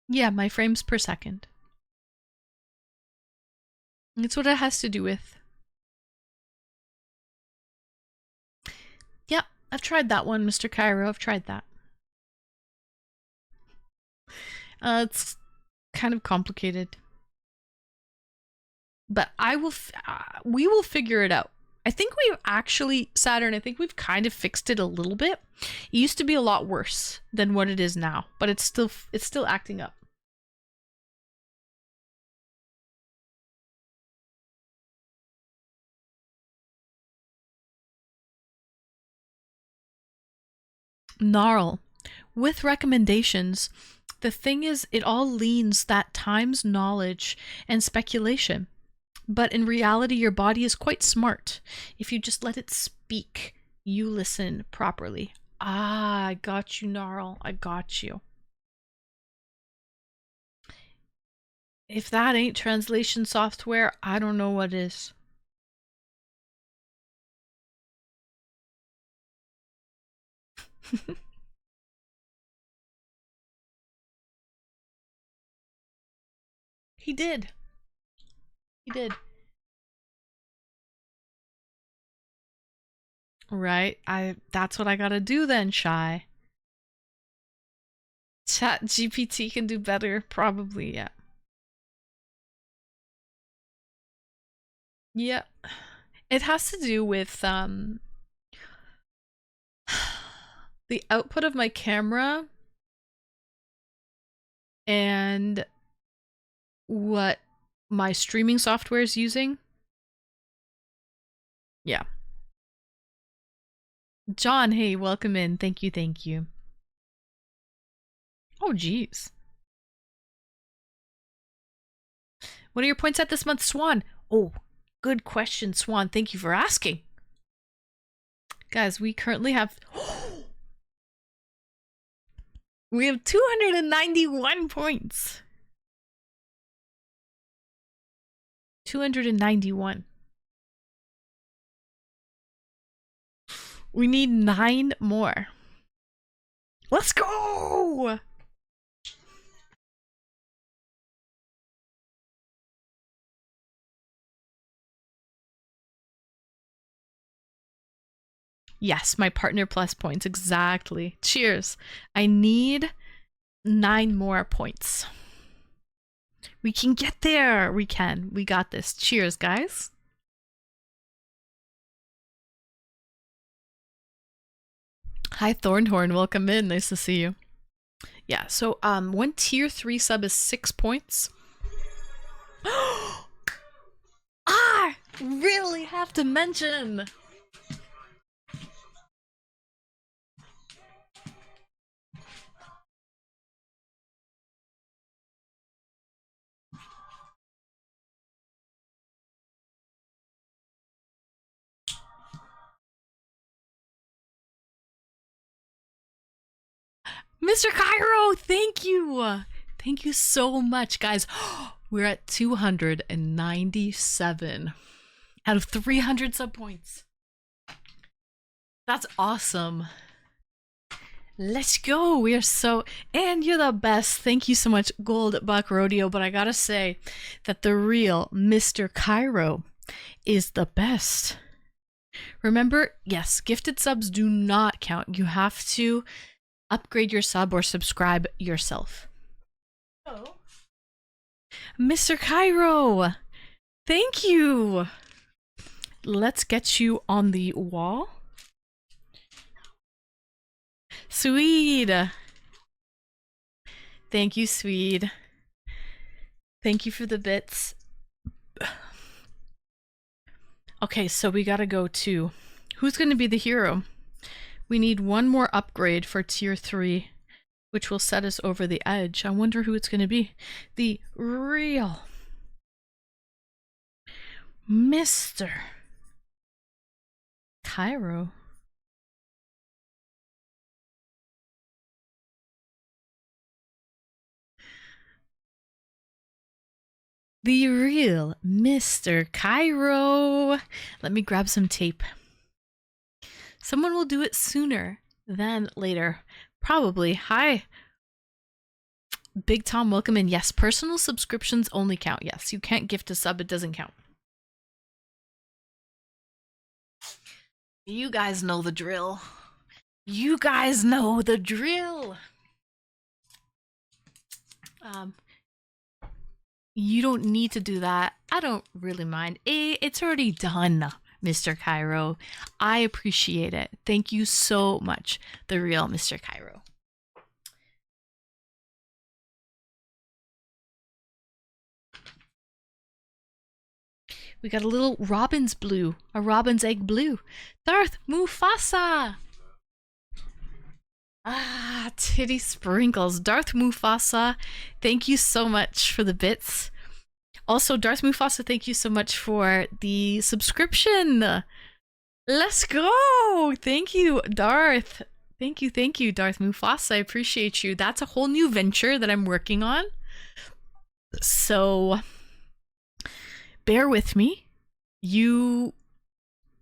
Speaker 1: Yeah, my frames per second. It's what it has to do with. Yeah, I've tried that one, Mr. Cairo. I've tried that. It's kind of complicated. But we will figure it out. I think we've actually, Saturn, I think we've kind of fixed it a little bit. It used to be a lot worse than what it is now, but it's still acting up. Gnarl. With recommendations, the thing is, it all leans that times knowledge and speculation. But in reality, your body is quite smart. If you just let it speak, you listen properly. Ah, I got you, Gnarl. I got you. If that ain't translation software, I don't know what is. He did. He did. Right? That's what I gotta do then, Shy. Chat GPT can do better, probably, yeah. Yeah. It has to do with the output of my camera and what my streaming software is using. Yeah. John, hey, welcome in. Thank you, thank you. Oh, geez. What are your points at this month, Swan? Oh, good question, Swan. Thank you for asking. Guys, we currently have... we have 291 points. 291. We need 9 more. Let's go! Yes, my partner plus points. Exactly. Cheers. I need 9 more points. We can get there. We can. We got this. Cheers, guys. Hi, Thornhorn. Welcome in. Nice to see you. Yeah, so one tier 3 sub is 6 points. I really have to mention. Mr. Cairo, thank you. Thank you so much, guys. We're at 297 out of 300 sub points. That's awesome. Let's go. We are so, and you're the best. Thank you so much, Gold Buck Rodeo. But I gotta say that the real Mr. Cairo is the best. Remember, yes, gifted subs do not count. You have to upgrade your sub or subscribe yourself. Oh, Mr. Cairo, thank you. Let's get you on the wall. Swede. Thank you, Swede. Thank you for the bits. Okay, so we gotta go to... Who's gonna be the hero? We need one more upgrade for tier 3, which will set us over the edge. I wonder who it's gonna be. The real Mr. Cairo. The real Mr. Cairo. Let me grab some tape. Someone will do it sooner than later. Probably. Hi. Big Tom, welcome in. Yes, personal subscriptions only count. Yes, you can't gift a sub. It doesn't count. You guys know the drill. You guys know the drill. You don't need to do that. I don't really mind. It's already done, Mr. Cairo. I appreciate it. Thank you so much, the real Mr. Cairo. We got a little robin's blue, a robin's egg blue. Darth Mufasa. Ah, titty sprinkles. Darth Mufasa, thank you so much for the bits. Also, Darth Mufasa, thank you so much for the subscription. Let's go. Thank you, Darth. Thank you, Darth Mufasa. I appreciate you. That's a whole new venture that I'm working on. So, bear with me. You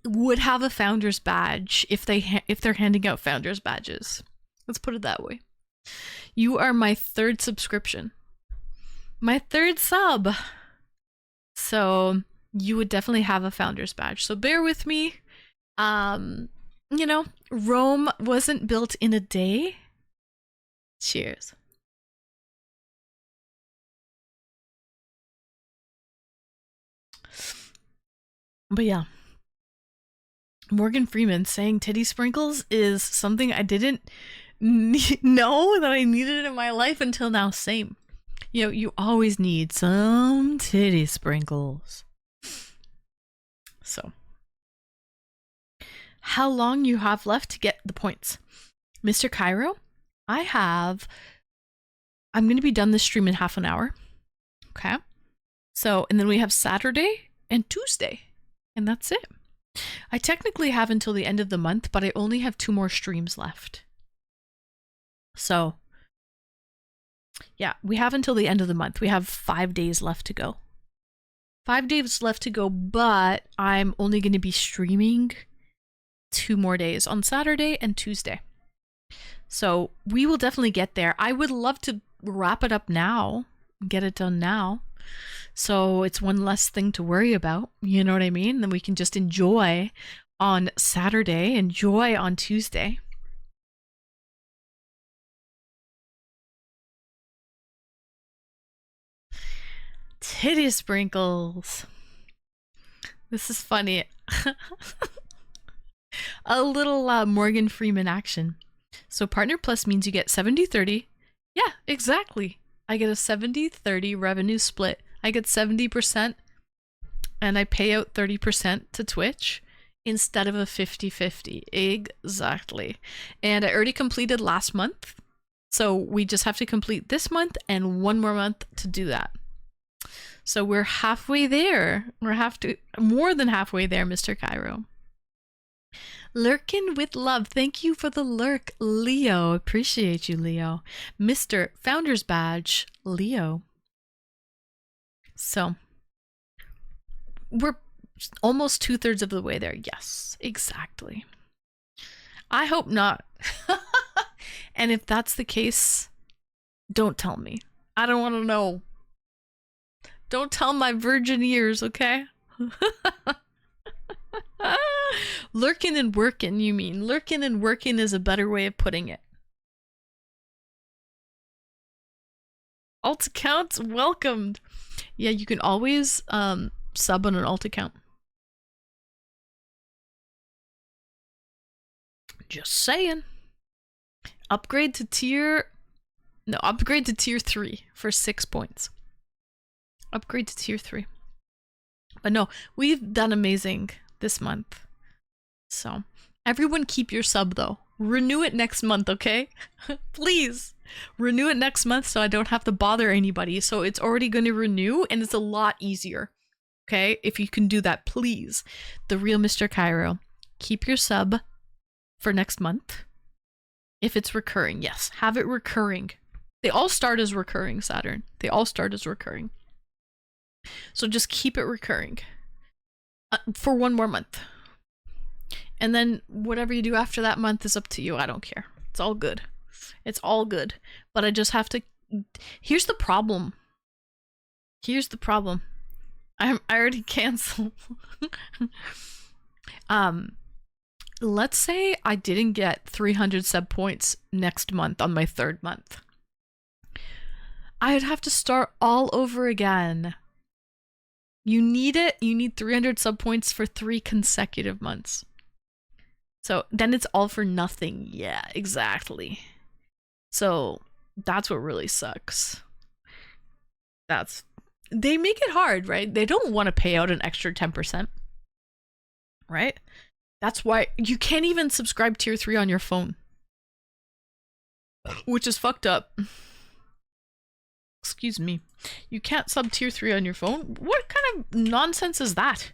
Speaker 1: would have a founder's badge if they're handing out founder's badges. Let's put it that way. You are my 3rd subscription. My 3rd sub. So you would definitely have a founder's badge. So bear with me. You know, Rome wasn't built in a day. Cheers. But yeah. Morgan Freeman saying titty sprinkles is something I didn't know that I needed in my life until now. Same. You know, you always need some titty sprinkles. So, how long you have left to get the points? Mr. Cairo, I'm going to be done this stream in half an hour. Okay. So, and then we have Saturday and Tuesday, and that's it. I technically have until the end of the month, but I only have 2 more streams left. So, yeah, we have until the end of the month. We have 5 days left to go. 5 days left to go, but I'm only going to be streaming 2 more days on Saturday and Tuesday. So we will definitely get there. I would love to wrap it up now, get it done now. So it's one less thing to worry about. You know what I mean? Then we can just enjoy on Saturday, enjoy on Tuesday. Titty sprinkles. This is funny. A little Morgan Freeman action. So Partner Plus means you get 70-30. Yeah, exactly. I get a 70-30 revenue split. I get 70% and I pay out 30% to Twitch instead of a 50-50. Exactly. And I already completed last month. So we just have to complete this month and 1 more month to do that. So we're halfway there. We're more than halfway there, Mr. Cairo. Lurkin with love. Thank you for the lurk, Leo. Appreciate you, Leo. Mr. Founder's Badge, Leo. So, we're almost 2/3 of the way there. Yes, exactly. I hope not. And if that's the case, don't tell me. I don't want to know. Don't tell my virgin ears, okay? Lurkin' and workin', you mean. Lurkin' and workin' is a better way of putting it. Alt accounts welcomed. Yeah, you can always sub on an alt account. Just saying. Upgrade to tier 3 for 6 points. Upgrade to tier 3. But no, we've done amazing this month. So, everyone keep your sub though. Renew it next month, okay? Please. Renew it next month so I don't have to bother anybody. So it's already going to renew and it's a lot easier. Okay? If you can do that, please. The real Mr. Cairo. Keep your sub for next month. If it's recurring, yes. Have it recurring. They all start as recurring, Saturn. They all start as recurring. So just keep it recurring for 1 more month. And then whatever you do after that month is up to you. I don't care. It's all good. It's all good. But I just have to... Here's the problem. Here's the problem. I already canceled. Let's say I didn't get 300 sub points next month on my 3rd month. I'd have to start all over again. You need it. You need 300 sub points for 3 consecutive months. So then it's all for nothing. Yeah, exactly. So that's what really sucks. They make it hard, right? They don't want to pay out an extra 10%. Right? That's why you can't even subscribe tier 3 on your phone. Which is fucked up. Excuse me. You can't sub tier 3 on your phone? What kind of nonsense is that?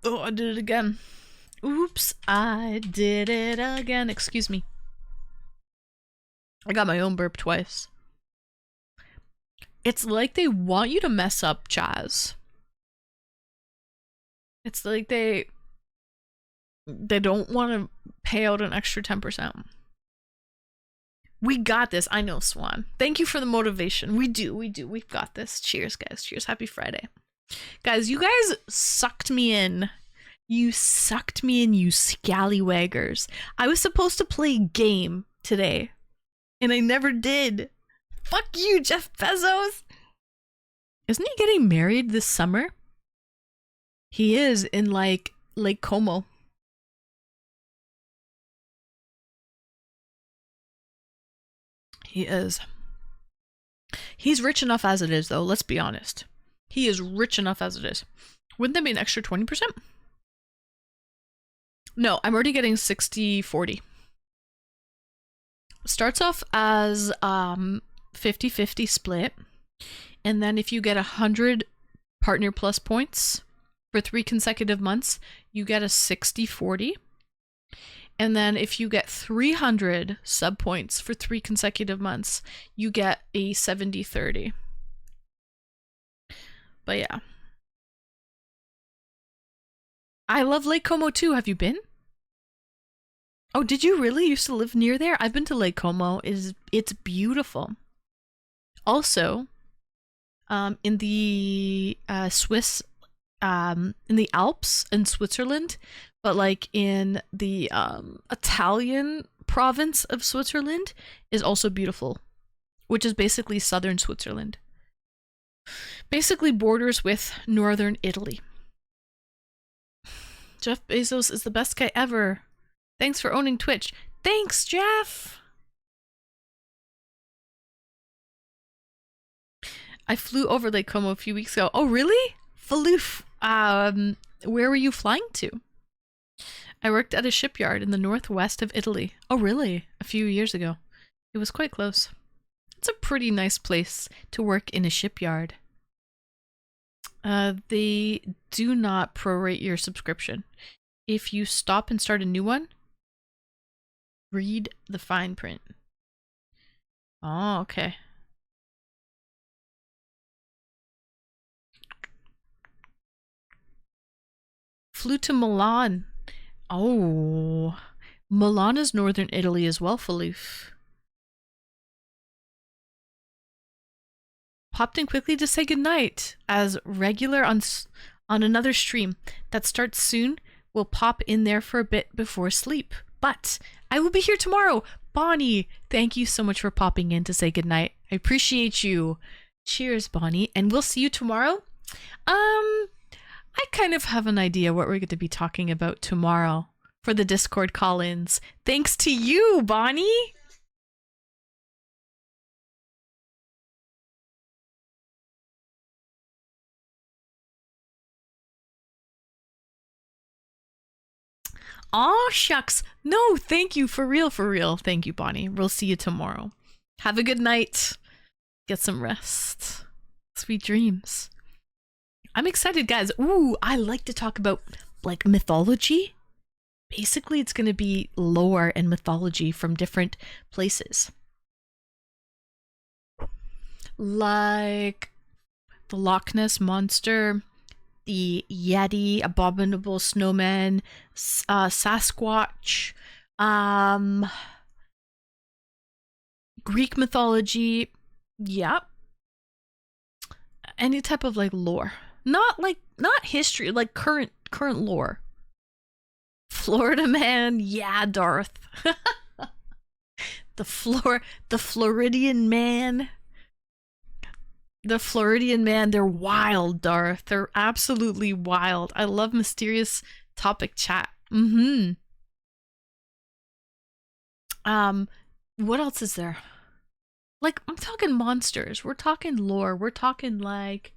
Speaker 1: Oh, I did it again. Oops, I did it again. Excuse me. I got my own burp twice. It's like they want you to mess up, Chaz. It's like they don't want to pay out an extra 10%. We got this. I know, Swan. Thank you for the motivation. We do. We've got this. Cheers, guys. Cheers. Happy Friday. Guys, you guys sucked me in. You sucked me in, you scallywaggers. I was supposed to play a game today, and I never did. Fuck you, Jeff Bezos. Isn't he getting married this summer? He is in, like, Lake Como. He is. He's rich enough as it is, though. Let's be honest. He is rich enough as it is. Wouldn't that be an extra 20%? No, I'm already getting 60-40. Starts off as 50-50 split. And then if you get 100 partner plus points for 3 consecutive months, you get a 60-40. And then if you get 300 sub points for 3 consecutive months, you get a 70-30. But yeah. I love Lake Como too. Have you been? Oh, did you really used to live near there? I've been to Lake Como. It's beautiful. Also, in the in the Alps in Switzerland, but like in the Italian province of Switzerland is also beautiful, which is basically southern Switzerland. Basically borders with northern Italy. Jeff Bezos is the best guy ever. Thanks for owning Twitch. Thanks, Jeff! I flew over Lake Como a few weeks ago. Oh, really? Faloof. Where were you flying to? I worked at a shipyard in the northwest of Italy. Oh, really? A few years ago. It was quite close. It's a pretty nice place to work in a shipyard. They do not prorate your subscription. if you stop and start a new one, read the fine print. Oh, okay. Flew to Milan. Oh, Milan is northern Italy as well, Faloof. Popped in quickly to say goodnight, as regular on another stream that starts soon. Will pop in there for a bit before sleep. But I will be here tomorrow. Bonnie, thank you so much for popping in to say goodnight. I appreciate you. Cheers, Bonnie. And we'll see you tomorrow. I kind of have an idea what we're going to be talking about tomorrow for the Discord call-ins. Thanks to you, Bonnie. Aw, shucks. No, thank you. For real, for real. Thank you, Bonnie. We'll see you tomorrow. Have a good night. Get some rest. Sweet dreams. I'm excited, guys. Ooh, I like to talk about, like, mythology. Basically, it's going to be lore and mythology from different places. Like the Loch Ness Monster, the Yeti, Abominable Snowman, Sasquatch, Greek mythology, yep. Any type of like lore. Not history, like current lore. Florida man, yeah, Darth. the Floridian man. The Floridian man, they're wild, Darth. They're absolutely wild. I love mysterious topic chat. What else is there? Like, I'm talking monsters. We're talking lore. We're talking like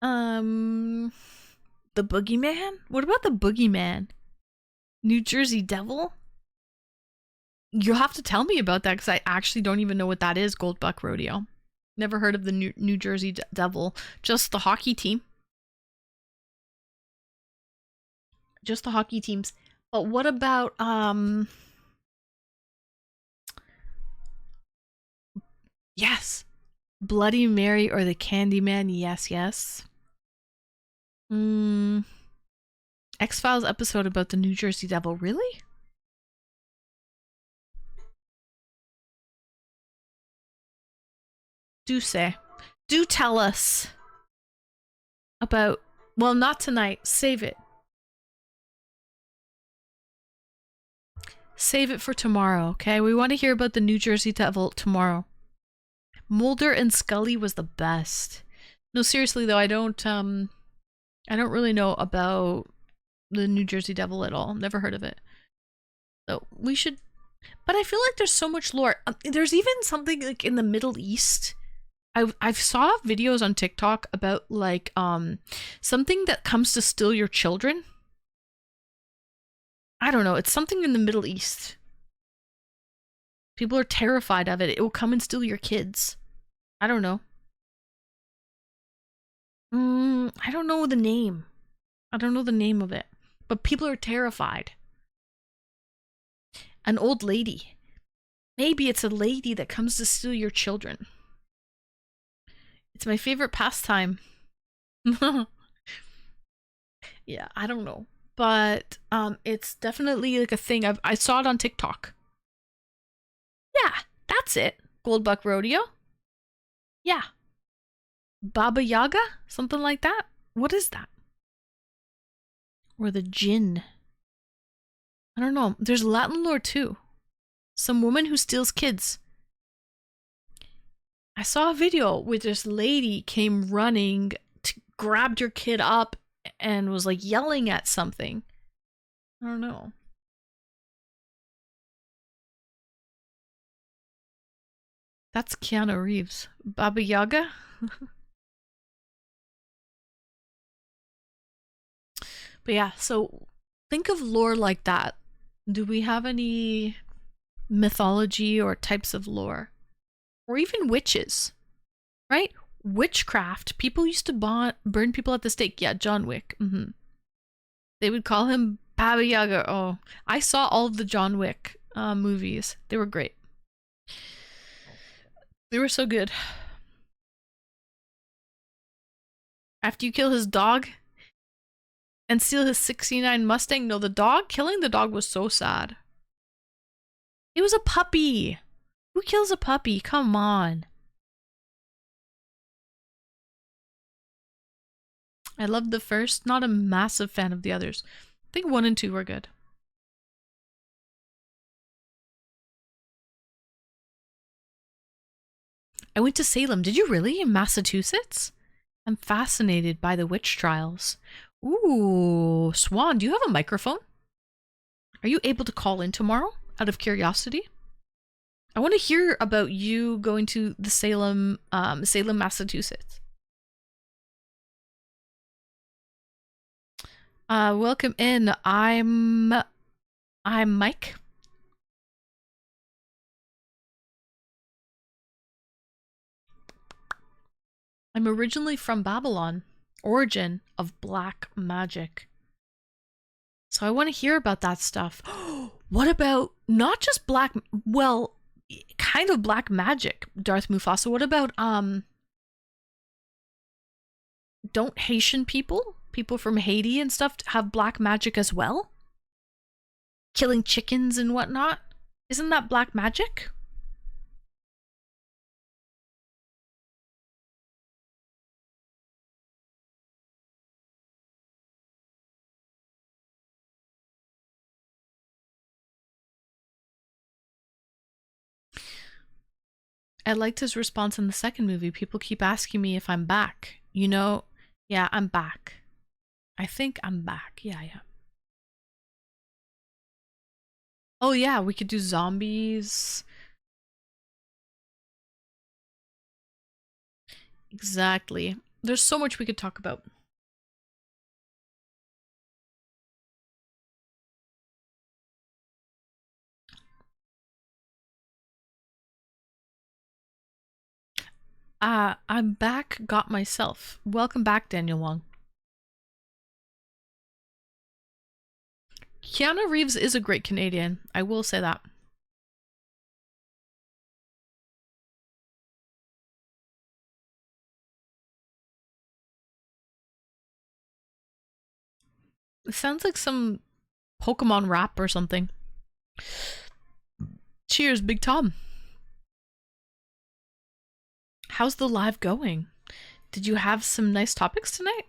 Speaker 1: the boogeyman? What about the boogeyman? New Jersey Devil? You'll have to tell me about that because I actually don't even know what that is, Goldbuck Rodeo. Never heard of the New Jersey Devil. Just the hockey team. Just the hockey teams. But what about yes. Bloody Mary or the Candyman? Yes. X-Files episode about the New Jersey Devil. Really? Do say. Do tell us about, well, not tonight. Save it. Save it for tomorrow, okay? We want to hear about the New Jersey Devil tomorrow. Mulder and Scully was the best. No, seriously though, I don't really know about the New Jersey Devil at all. Never heard of it. So we should, but I feel like there's so much lore. There's even something like in the Middle East. I've saw videos on TikTok about like something that comes to steal your children. I don't know. It's something in the Middle East. People are terrified of it. It will come and steal your kids. I don't know. I don't know the name. I don't know the name of it. But people are terrified. An old lady. Maybe it's a lady that comes to steal your children. It's my favorite pastime. Yeah, I don't know. But it's definitely like a thing. I saw it on TikTok. Yeah, that's it. Goldbuck Rodeo. Yeah. Baba Yaga? Something like that? What is that? Or the Jinn. I don't know. There's Latin lore too. Some woman who steals kids. I saw a video where this lady came running, grabbed her kid up, and was like yelling at something. I don't know. That's Keanu Reeves. Baba Yaga? But yeah, so think of lore like that. Do we have any mythology or types of lore? Or even witches, right? Witchcraft. People used to burn people at the stake. Yeah, John Wick. They would call him Baba Yaga. Oh, I saw all of the John Wick movies. They were great. They were so good. After you kill his dog and steal his 69 Mustang, no, the dog, killing the dog was so sad. It was a puppy. Who kills a puppy? Come on. I loved the first, not a massive fan of the others. I think 1 and 2 were good. I went to Salem. Did you really? In Massachusetts? I'm fascinated by the witch trials. Ooh, Swan, do you have a microphone? Are you able to call in tomorrow out of curiosity? I want to hear about you going to the Salem, Massachusetts. Welcome in. I'm Mike. I'm originally from Babylon, origin of black magic. So I want to hear about that stuff. What about not just black, well, kind of black magic, Darth Mufasa. What about don't Haitian people from Haiti and stuff have black magic as well? Killing chickens and whatnot? Isn't that black magic? I liked his response in the second movie. People keep asking me if I'm back. You know, yeah, I'm back. I think I'm back. Yeah, yeah. Oh yeah, we could do zombies. Exactly. There's so much we could talk about. I'm back, got myself. Welcome back, Daniel Wong. Keanu Reeves is a great Canadian. I will say that. It sounds like some Pokemon rap or something. Cheers, Big Tom. How's the live going? Did you have some nice topics tonight?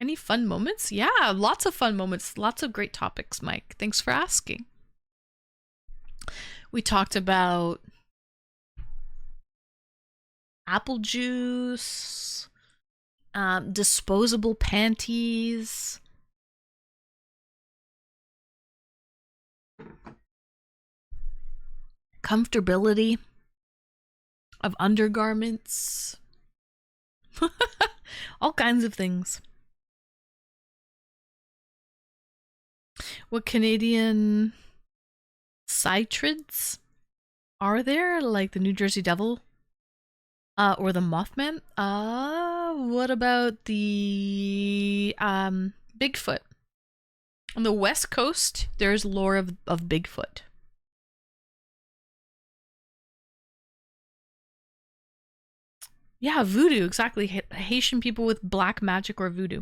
Speaker 1: Any fun moments? Yeah, lots of fun moments. Lots of great topics, Mike. Thanks for asking. We talked about apple juice, disposable panties, comfortability of undergarments, all kinds of things. What Canadian citrids are there? Like the New Jersey Devil? Or the Mothman? What about the Bigfoot? On the West Coast, there's lore of Bigfoot. Yeah, voodoo, exactly. Haitian people with black magic or voodoo.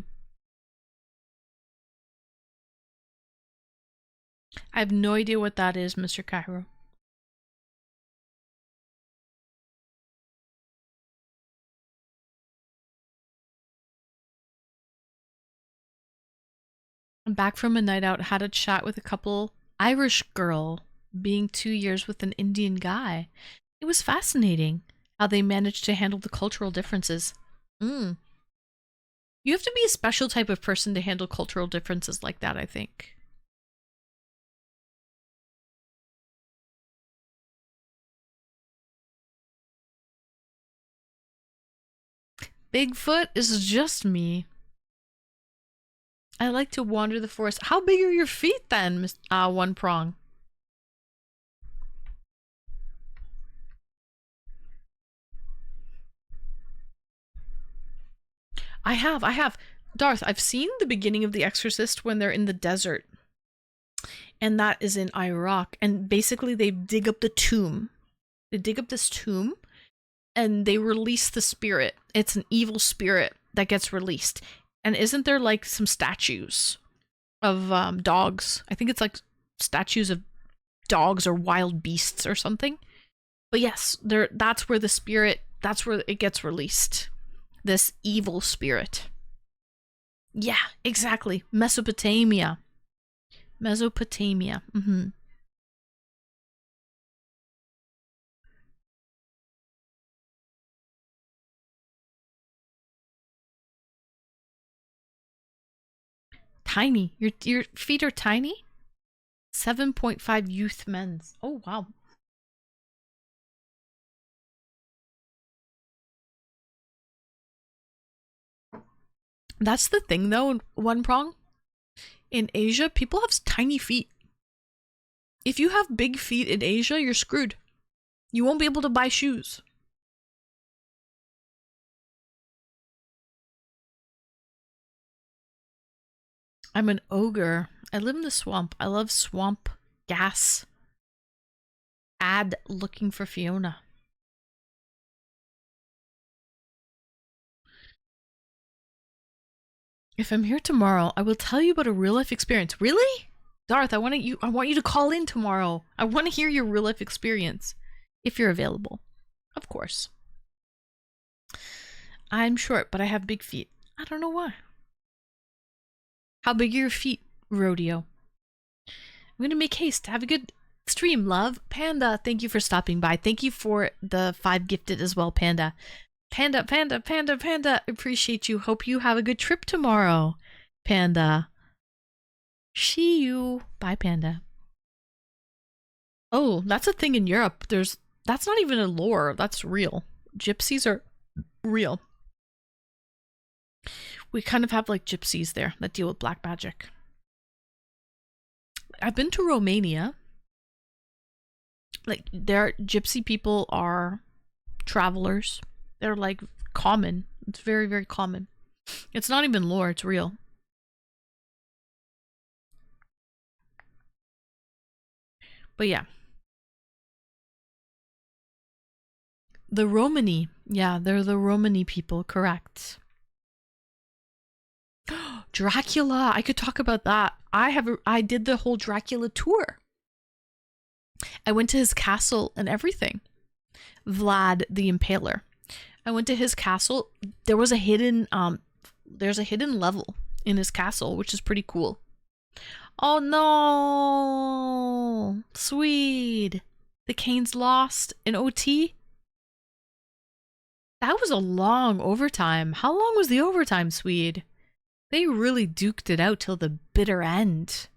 Speaker 1: I have no idea what that is, Mr. Cairo. I'm back from a night out, had a chat with a couple Irish girl being 2 years with an Indian guy. It was fascinating how they managed to handle the cultural differences. You have to be a special type of person to handle cultural differences like that, I think. Bigfoot is just me. I like to wander the forest. How big are your feet then, One Prong? I have. Darth, I've seen the beginning of The Exorcist when they're in the desert. And that is in Iraq. And basically they dig up the tomb. They dig up this tomb and they release the spirit. It's an evil spirit that gets released. And isn't there like some statues of dogs? I think it's like statues of dogs or wild beasts or something. But yes, that's where the spirit, that's where it gets released. This evil spirit. Yeah, exactly. Mesopotamia. Mesopotamia. Tiny. Your feet are tiny? 7.5 youth men's. Oh, wow. That's the thing, though, one prong. In Asia, people have tiny feet. If you have big feet in Asia, you're screwed. You won't be able to buy shoes. I'm an ogre. I live in the swamp. I love swamp gas. Ad looking for Fiona. If I'm here tomorrow, I will tell you about a real life experience. Really? Darth, I want you to call in tomorrow. I want to hear your real life experience. If you're available. Of course. I'm short, but I have big feet. I don't know why. How big are your feet, Rodeo? I'm gonna make haste. Have a good stream, love. Panda, thank you for stopping by. Thank you for the 5 gifted as well, Panda. Panda. Appreciate you. Hope you have a good trip tomorrow, Panda. See you. Bye, Panda. Oh, that's a thing in Europe. That's not even a lore. That's real. Gypsies are real. We kind of have like gypsies there that deal with black magic. I've been to Romania. Like, their gypsy people are travelers. They're like common. It's very, very common. It's not even lore, it's real. But yeah. The Romani. Yeah, they're the Romani people, correct. Dracula. I could talk about that. I did the whole Dracula tour. I went to his castle and everything. Vlad the Impaler. I went to his castle. There was a hidden there's a hidden level in his castle, which is pretty cool. Oh no. Swede. The Canes lost in OT. That was a long overtime. How long was the overtime, Swede? They really duked it out till the bitter end.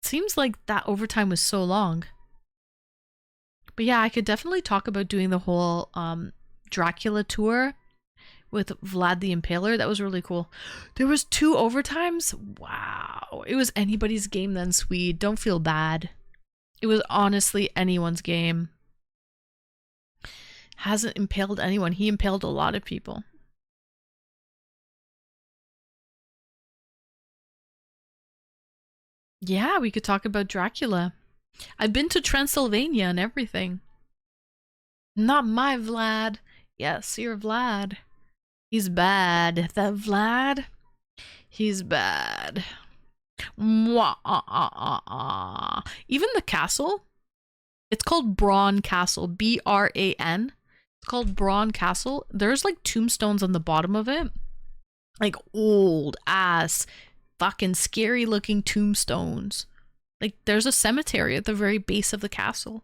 Speaker 1: Seems like that overtime was so long. But yeah, I could definitely talk about doing the whole Dracula tour with Vlad the Impaler. That was really cool. There was 2 overtimes. Wow. It was anybody's game then, Swede. Don't feel bad. It was honestly anyone's game. Hasn't impaled anyone. He impaled a lot of people. Yeah, we could talk about Dracula. I've been to Transylvania and everything. Not my Vlad. Yes, your Vlad. He's bad. That Vlad, he's bad. Mwah, Even the castle, it's called Braun Castle. Bran. It's called Braun Castle. There's like tombstones on the bottom of it. Like old ass, fucking scary looking tombstones. Like there's a cemetery at the very base of the castle.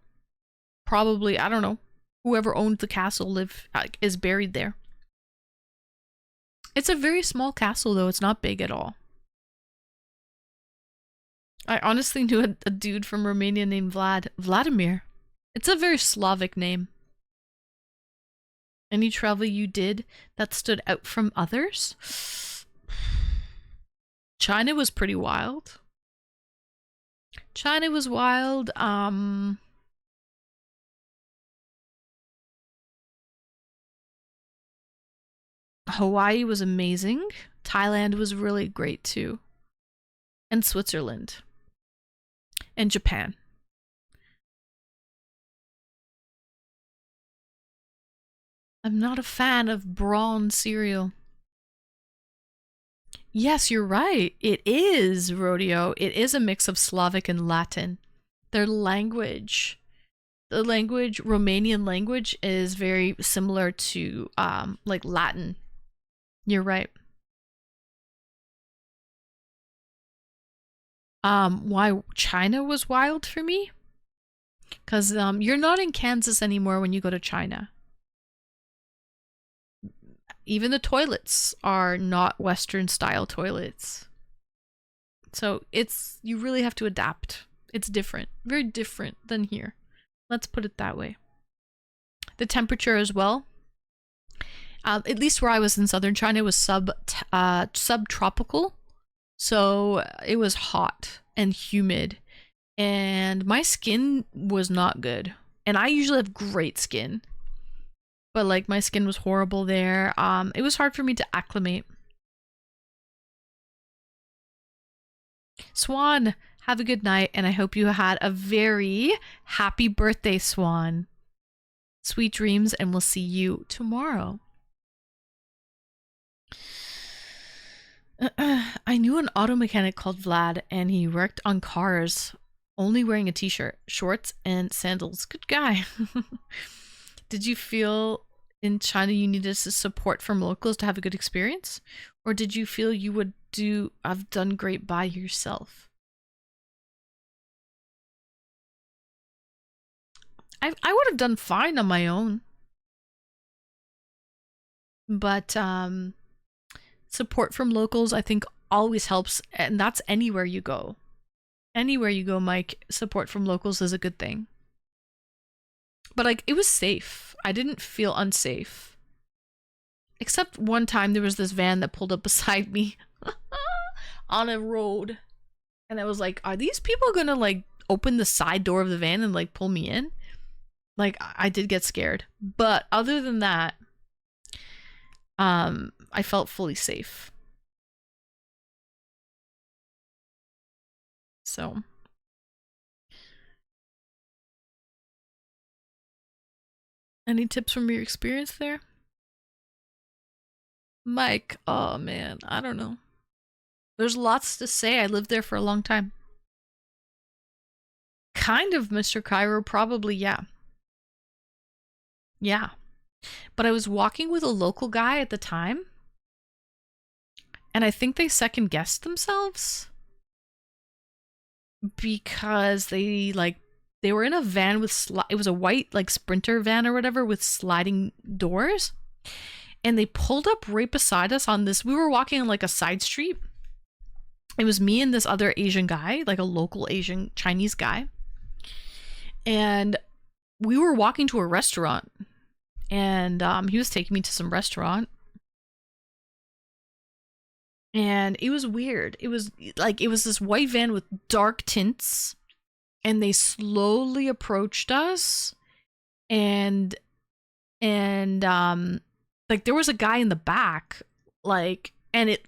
Speaker 1: Probably, I don't know, whoever owned the castle is buried there. It's a very small castle though, it's not big at all. I honestly knew a dude from Romania named Vladimir. It's a very Slavic name. Any travel you did that stood out from others? China was pretty wild. China was wild. Hawaii was amazing. Thailand was really great too. and Switzerland and Japan. I'm not a fan of prawn cereal. Yes, you're right. It is rodeo. It is a mix of Slavic and Latin. Their language, the language, Romanian language, is very similar to like Latin. You're right. Why China was wild for me? Because you're not in Kansas anymore when you go to China. Even the toilets are not Western style toilets. So it's, you really have to adapt. It's different, very different than here. Let's put it that way. The temperature as well. At least where I was in southern China, was subtropical. So it was hot and humid. And my skin was not good. And I usually have great skin. But like my skin was horrible there. It was hard for me to acclimate. Swan, have a good night, and I hope you had a very happy birthday, Swan. Sweet dreams, and we'll see you tomorrow. I knew an auto mechanic called Vlad, and he worked on cars, only wearing a t-shirt, shorts, and sandals. Good guy. Did you feel in China you needed support from locals to have a good experience? Or did you feel you would have done great by yourself? I would have done fine on my own. But support from locals, I think, always helps, and that's anywhere you go. Anywhere you go, Mike, support from locals is a good thing. But like, it was safe. I didn't feel unsafe. Except one time there was this van that pulled up beside me on a road. And I was like, are these people gonna like open the side door of the van and like pull me in? Like, I did get scared. But other than that, I felt fully safe. So. Any tips from your experience there? Mike, oh man, I don't know. There's lots to say. I lived there for a long time. Kind of, Mr. Cairo, probably, yeah. Yeah. But I was walking with a local guy at the time, and I think they second guessed themselves because they were in a van with it was a white like Sprinter van or whatever with sliding doors, and they pulled up right beside us on this. We were walking on like a side street. It was me and this other Asian guy, like a local Asian Chinese guy, and we were walking to a restaurant, and he was taking me to some restaurant, and it was weird. It was this white van with dark tints, and they slowly approached us, and like there was a guy in the back, like, and it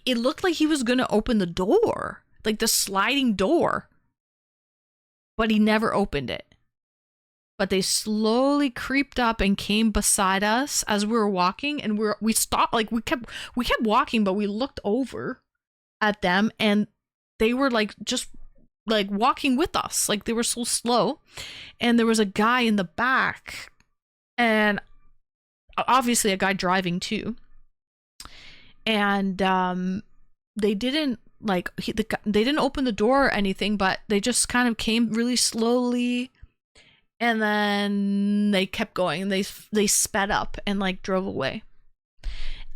Speaker 1: looked like he was gonna open the door, like the sliding door, but he never opened it. But they slowly creeped up and came beside us as we were walking, and we stopped, like we kept walking, but we looked over at them, and they were like just like walking with us, like they were so slow. And there was a guy in the back, and obviously a guy driving too, and they didn't they didn't open the door or anything, but they just kind of came really slowly, and then they kept going. They sped up and like drove away.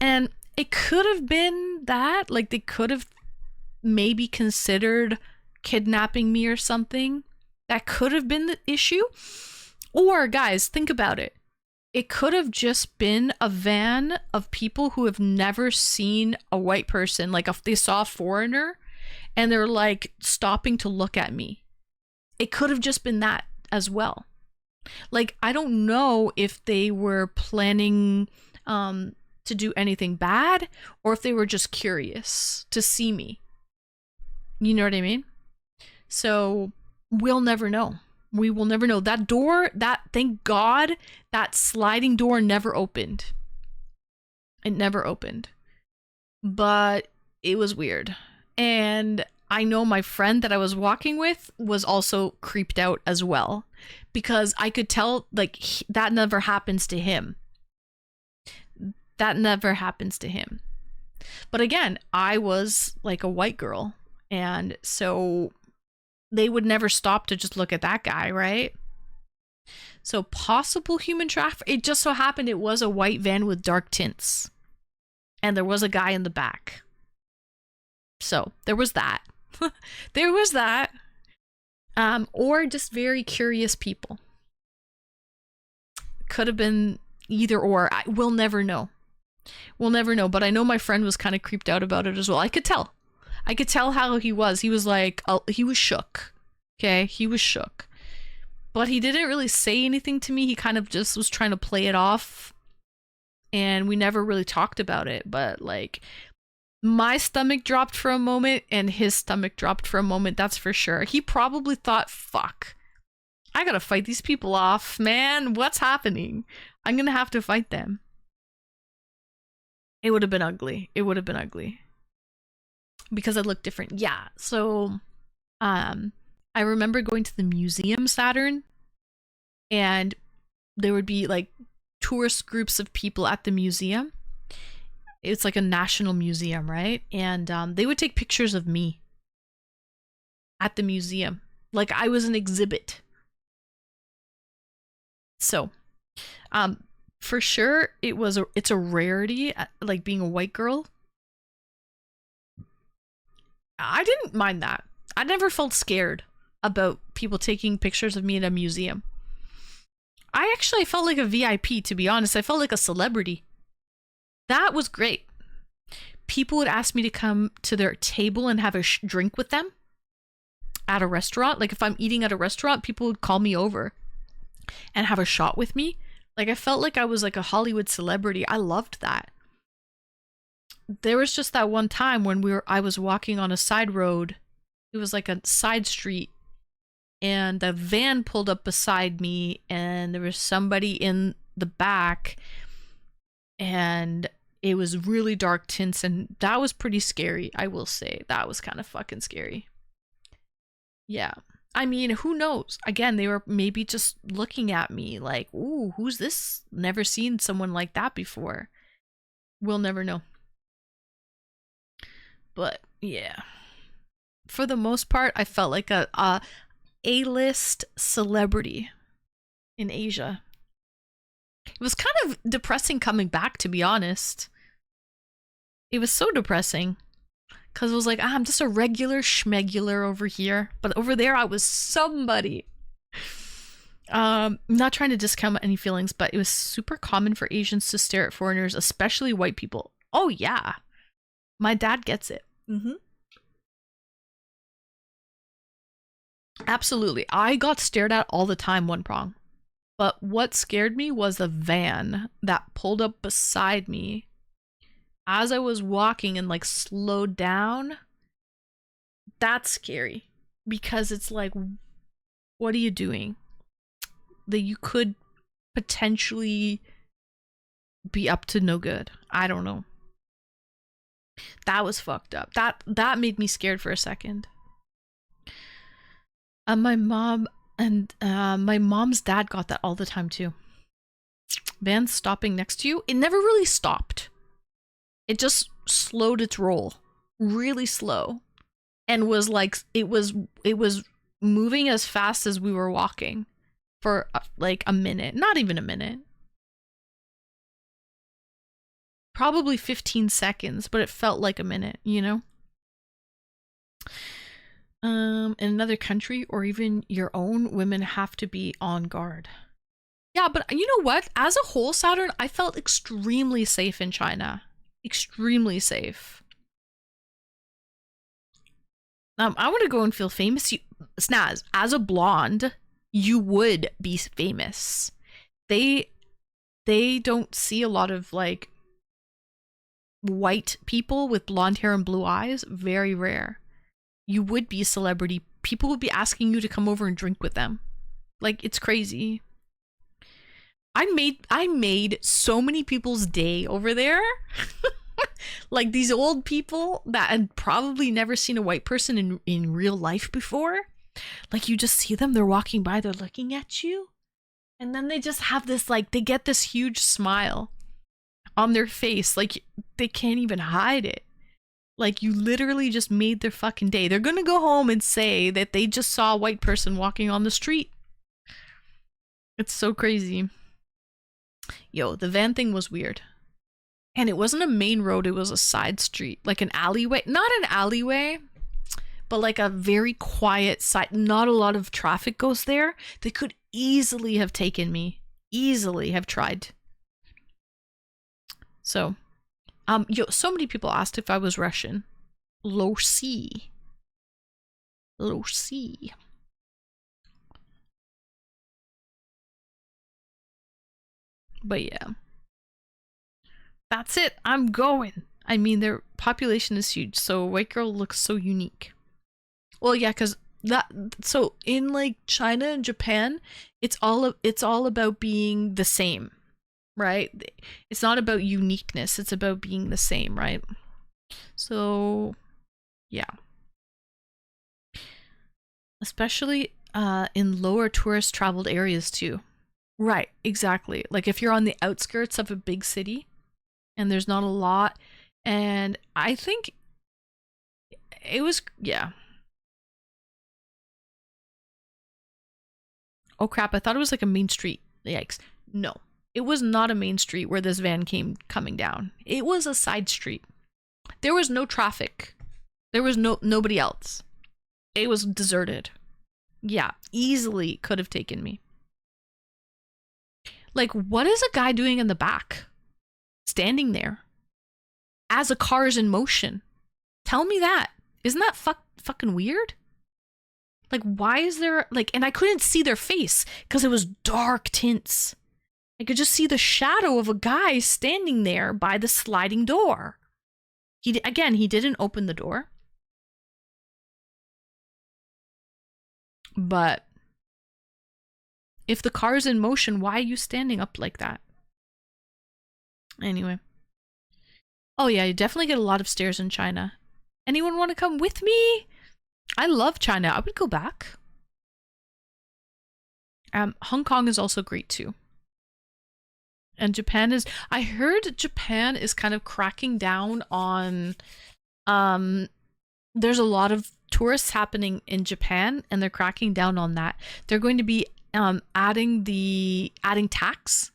Speaker 1: And it could have been that, like they could have maybe considered kidnapping me or something. That could have been the issue. Or guys, think about it. It could have just been a van of people who have never seen a white person. Like if they saw a foreigner and they're like stopping to look at me. It could have just been that as well. Like, I don't know if they were planning to do anything bad, or if they were just curious to see me. You know what I mean? So we'll never know. We will never know. That door, thank God, that sliding door never opened. It never opened. But it was weird. And I know my friend that I was walking with was also creeped out as well, because I could tell, like, that never happens to him. That never happens to him. But again, I was like a white girl, and so they would never stop to just look at that guy, right? So possible human traffic. It just so happened it was a white van with dark tints, and there was a guy in the back. So there was that. There was that. Or just very curious people. Could have been either or. We'll never know. We'll never know. But I know my friend was kind of creeped out about it as well. I could tell. I could tell how he was. He was like, he was shook. Okay? He was shook. But he didn't really say anything to me. He kind of just was trying to play it off. And we never really talked about it. But like, my stomach dropped for a moment and his stomach dropped for a moment, that's for sure. He probably thought, fuck, I gotta fight these people off, man. What's happening? I'm gonna have to fight them. It would have been ugly. It would have been ugly. Because I looked different. Yeah, so I remember going to the museum, Saturn, and there would be like tourist groups of people at the museum. It's like a national museum, right? And they would take pictures of me at the museum, like I was an exhibit. So, for sure, it's a rarity, like being a white girl. I didn't mind that. I never felt scared about people taking pictures of me in a museum. I actually felt like a VIP, to be honest. I felt like a celebrity. That was great. People would ask me to come to their table and have a drink with them at a restaurant. Like if I'm eating at a restaurant, people would call me over and have a shot with me. Like I felt like I was like a Hollywood celebrity. I loved that. There was just that one time when I was walking on a side road. It was like a side street, and the van pulled up beside me, and there was somebody in the back, and it was really dark tints, and that was pretty scary. I will say that was kind of fucking scary. Yeah. I mean, who knows? Again, they were maybe just looking at me like, ooh, who's this? Never seen someone like that before. We'll never know. But yeah, for the most part, I felt like a A-list celebrity in Asia. It was kind of depressing coming back, to be honest. It was so depressing. Because it was like, I'm just a regular schmegular over here. But over there, I was somebody. Not trying to discount any feelings, but it was super common for Asians to stare at foreigners, especially white people. Oh, yeah. My dad gets it. Mm-hmm. Absolutely. I got stared at all the time, one prong. But what scared me was a van that pulled up beside me as I was walking and like slowed down. That's scary because it's like, what are you doing? That you could potentially be up to no good. I don't know. That was fucked up. That made me scared for a second. My mom and my mom's dad got that all the time too. Vans stopping next to you. It never really stopped. It just slowed its roll, really slow, and was like it was moving as fast as we were walking for like a minute, not even a minute. Probably 15 seconds, but it felt like a minute, you know? In another country or even your own, women have to be on guard. Yeah, but you know what? As a whole, Saturn, I felt extremely safe in China. Extremely safe. I want to go and feel famous. Snaz, as a blonde, you would be famous. They don't see a lot of like white people with blonde hair and blue eyes. Very rare. you would be a celebrity. People would be asking you to come over and drink with them. Like, it's crazy. I made so many people's day over there. Like, these old people that had probably never seen a white person in real life before. Like, you just see them, they're walking by, they're looking at you. And then they just have this, like, they get this huge smile on their face. Like, they can't even hide it. Like, you literally just made their fucking day. They're gonna go home and say that they just saw a white person walking on the street. It's so crazy. Yo, the van thing was weird. And it wasn't a main road, it was a side street. Like an alleyway. Not an alleyway, but like a very quiet side. Not a lot of traffic goes there. They could easily have taken me. Easily have tried. So, so many people asked if I was Russian. Losi. Losi. But yeah. That's it. I'm going. I mean, their population is huge, so white girl looks so unique. Well, yeah, because so in like China and Japan, it's all about being the same, right? It's not about uniqueness, it's about being the same, right? So yeah. Especially in lower tourist traveled areas too. Right, exactly. Like if you're on the outskirts of a big city and there's not a lot, and I think it was, yeah. Oh crap, I thought it was like a main street. Yikes. No, it was not a main street where this van came coming down. It was a side street. There was no traffic. There was nobody else. It was deserted. Yeah, easily could have taken me. Like, what is a guy doing in the back? Standing there. As a car is in motion. Tell me that. Isn't that fucking weird? Like, why is there, like, and I couldn't see their face because it was dark tints. I could just see the shadow of a guy standing there by the sliding door. He didn't open the door. But if the car is in motion, why are you standing up like that? Anyway. Oh yeah, you definitely get a lot of stairs in China. Anyone want to come with me? I love China. I would go back. Hong Kong is also great too. And Japan is, I heard Japan is kind of cracking down on, there's a lot of tourists happening in Japan and they're cracking down on that. They're going to be adding tax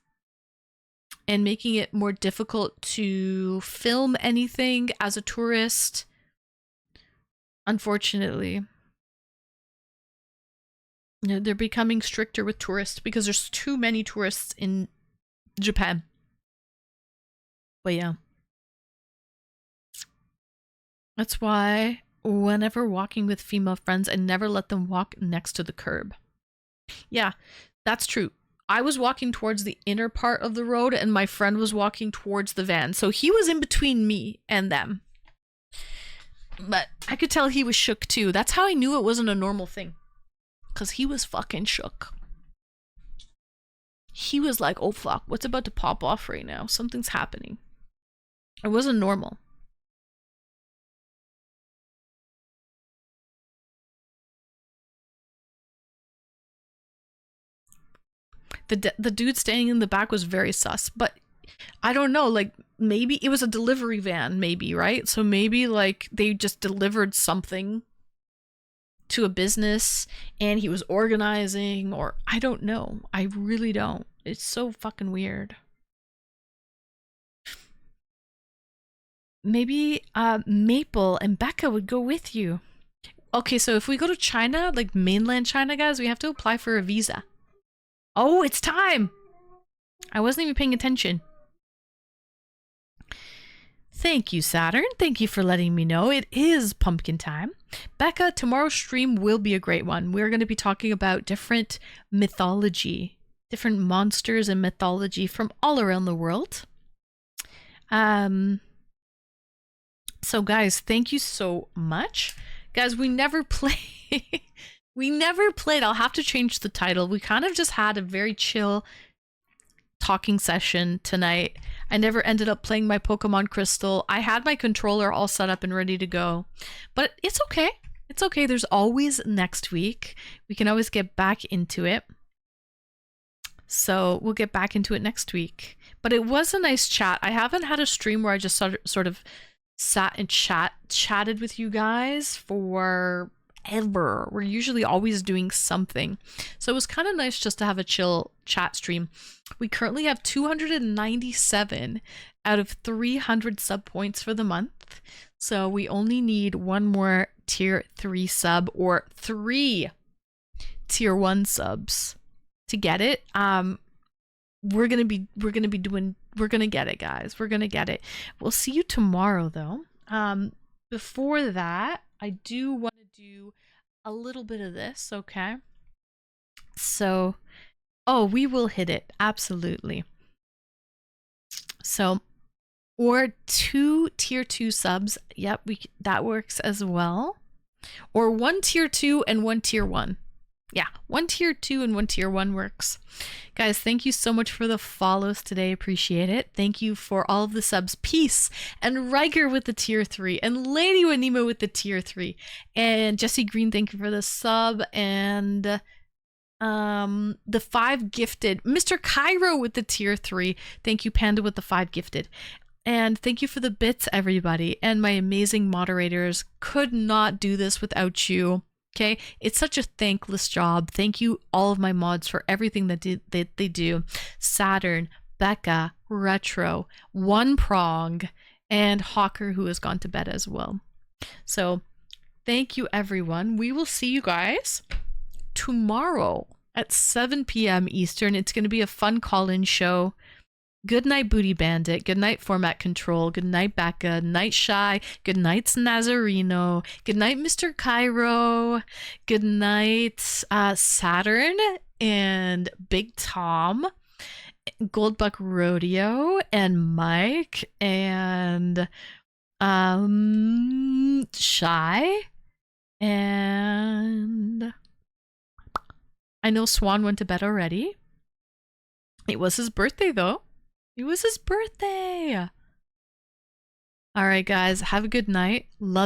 Speaker 1: and making it more difficult to film anything as a tourist. Unfortunately, they're becoming stricter with tourists because there's too many tourists in Japan. But yeah, that's why whenever walking with female friends, I never let them walk next to the curb. Yeah, that's true. I was walking towards the inner part of the road and my friend was walking towards the van. So he was in between me and them. But I could tell he was shook too. That's how I knew it wasn't a normal thing. Because he was fucking shook. He was like, oh fuck, what's about to pop off right now? Something's happening. It wasn't normal. The dude standing in the back was very sus, but I don't know, like maybe it was a delivery van, maybe, right? So maybe like they just delivered something to a business and he was organizing, or I don't know. I really don't. It's so fucking weird. Maybe Maple and Becca would go with you. Okay, so if we go to China, like mainland China, guys, we have to apply for a visa. Oh, it's time! I wasn't even paying attention. Thank you, Saturn. Thank you for letting me know. It is pumpkin time. Becca, tomorrow's stream will be a great one. We're going to be talking about different mythology, different monsters and mythology from all around the world. So guys, thank you so much. Guys, we never play. We never played. I'll have to change the title. We kind of just had a very chill talking session tonight. I never ended up playing my Pokemon Crystal. I had my controller all set up and ready to go. But it's okay. It's okay. There's always next week. We can always get back into it. So we'll get back into it next week. But it was a nice chat. I haven't had a stream where I just sort of sat and chatted with you guys for ever. We're usually always doing something. So it was kind of nice just to have a chill chat stream. We currently have 297 out of 300 sub points for the month. So we only need one more tier 3 sub or 3 tier 1 subs to get it. We're gonna get it, guys. We're gonna get it. We'll see you tomorrow though. Before that, I do want to do a little bit of this, okay? So, oh, we will hit it, absolutely. So, or 2 tier 2 subs. Yep, that works as well. Or 1 tier 2 and 1 tier 1. Yeah, 1 tier 2 and 1 tier 1 works. Guys, thank you so much for the follows today. Appreciate it. Thank you for all of the subs. Peace and Riker with the tier 3 and Lady Wanima with the tier 3 and Jesse Green, thank you for the sub, and the 5 gifted. Mr. Cairo with the tier 3. Thank you, Panda, with the 5 gifted. And thank you for the bits, everybody, and my amazing moderators. Could not do this without you. Okay, it's such a thankless job. Thank you, all of my mods, for everything that they do. Saturn, Becca, Retro, One Prong, and Hawker, who has gone to bed as well. So thank you, everyone. We will see you guys tomorrow at 7 p.m. Eastern. It's going to be a fun call-in show. Good night, Booty Bandit. Good night, Format Control. Good night, Becca. Night Shy. Good night, Nazareno. Good night, Mr. Cairo. Good night, Saturn and Big Tom, Goldbuck Rodeo, and Mike, and Shy, and I know Swan went to bed already. It was his birthday, though. It was his birthday. All right, guys. Have a good night. Love you.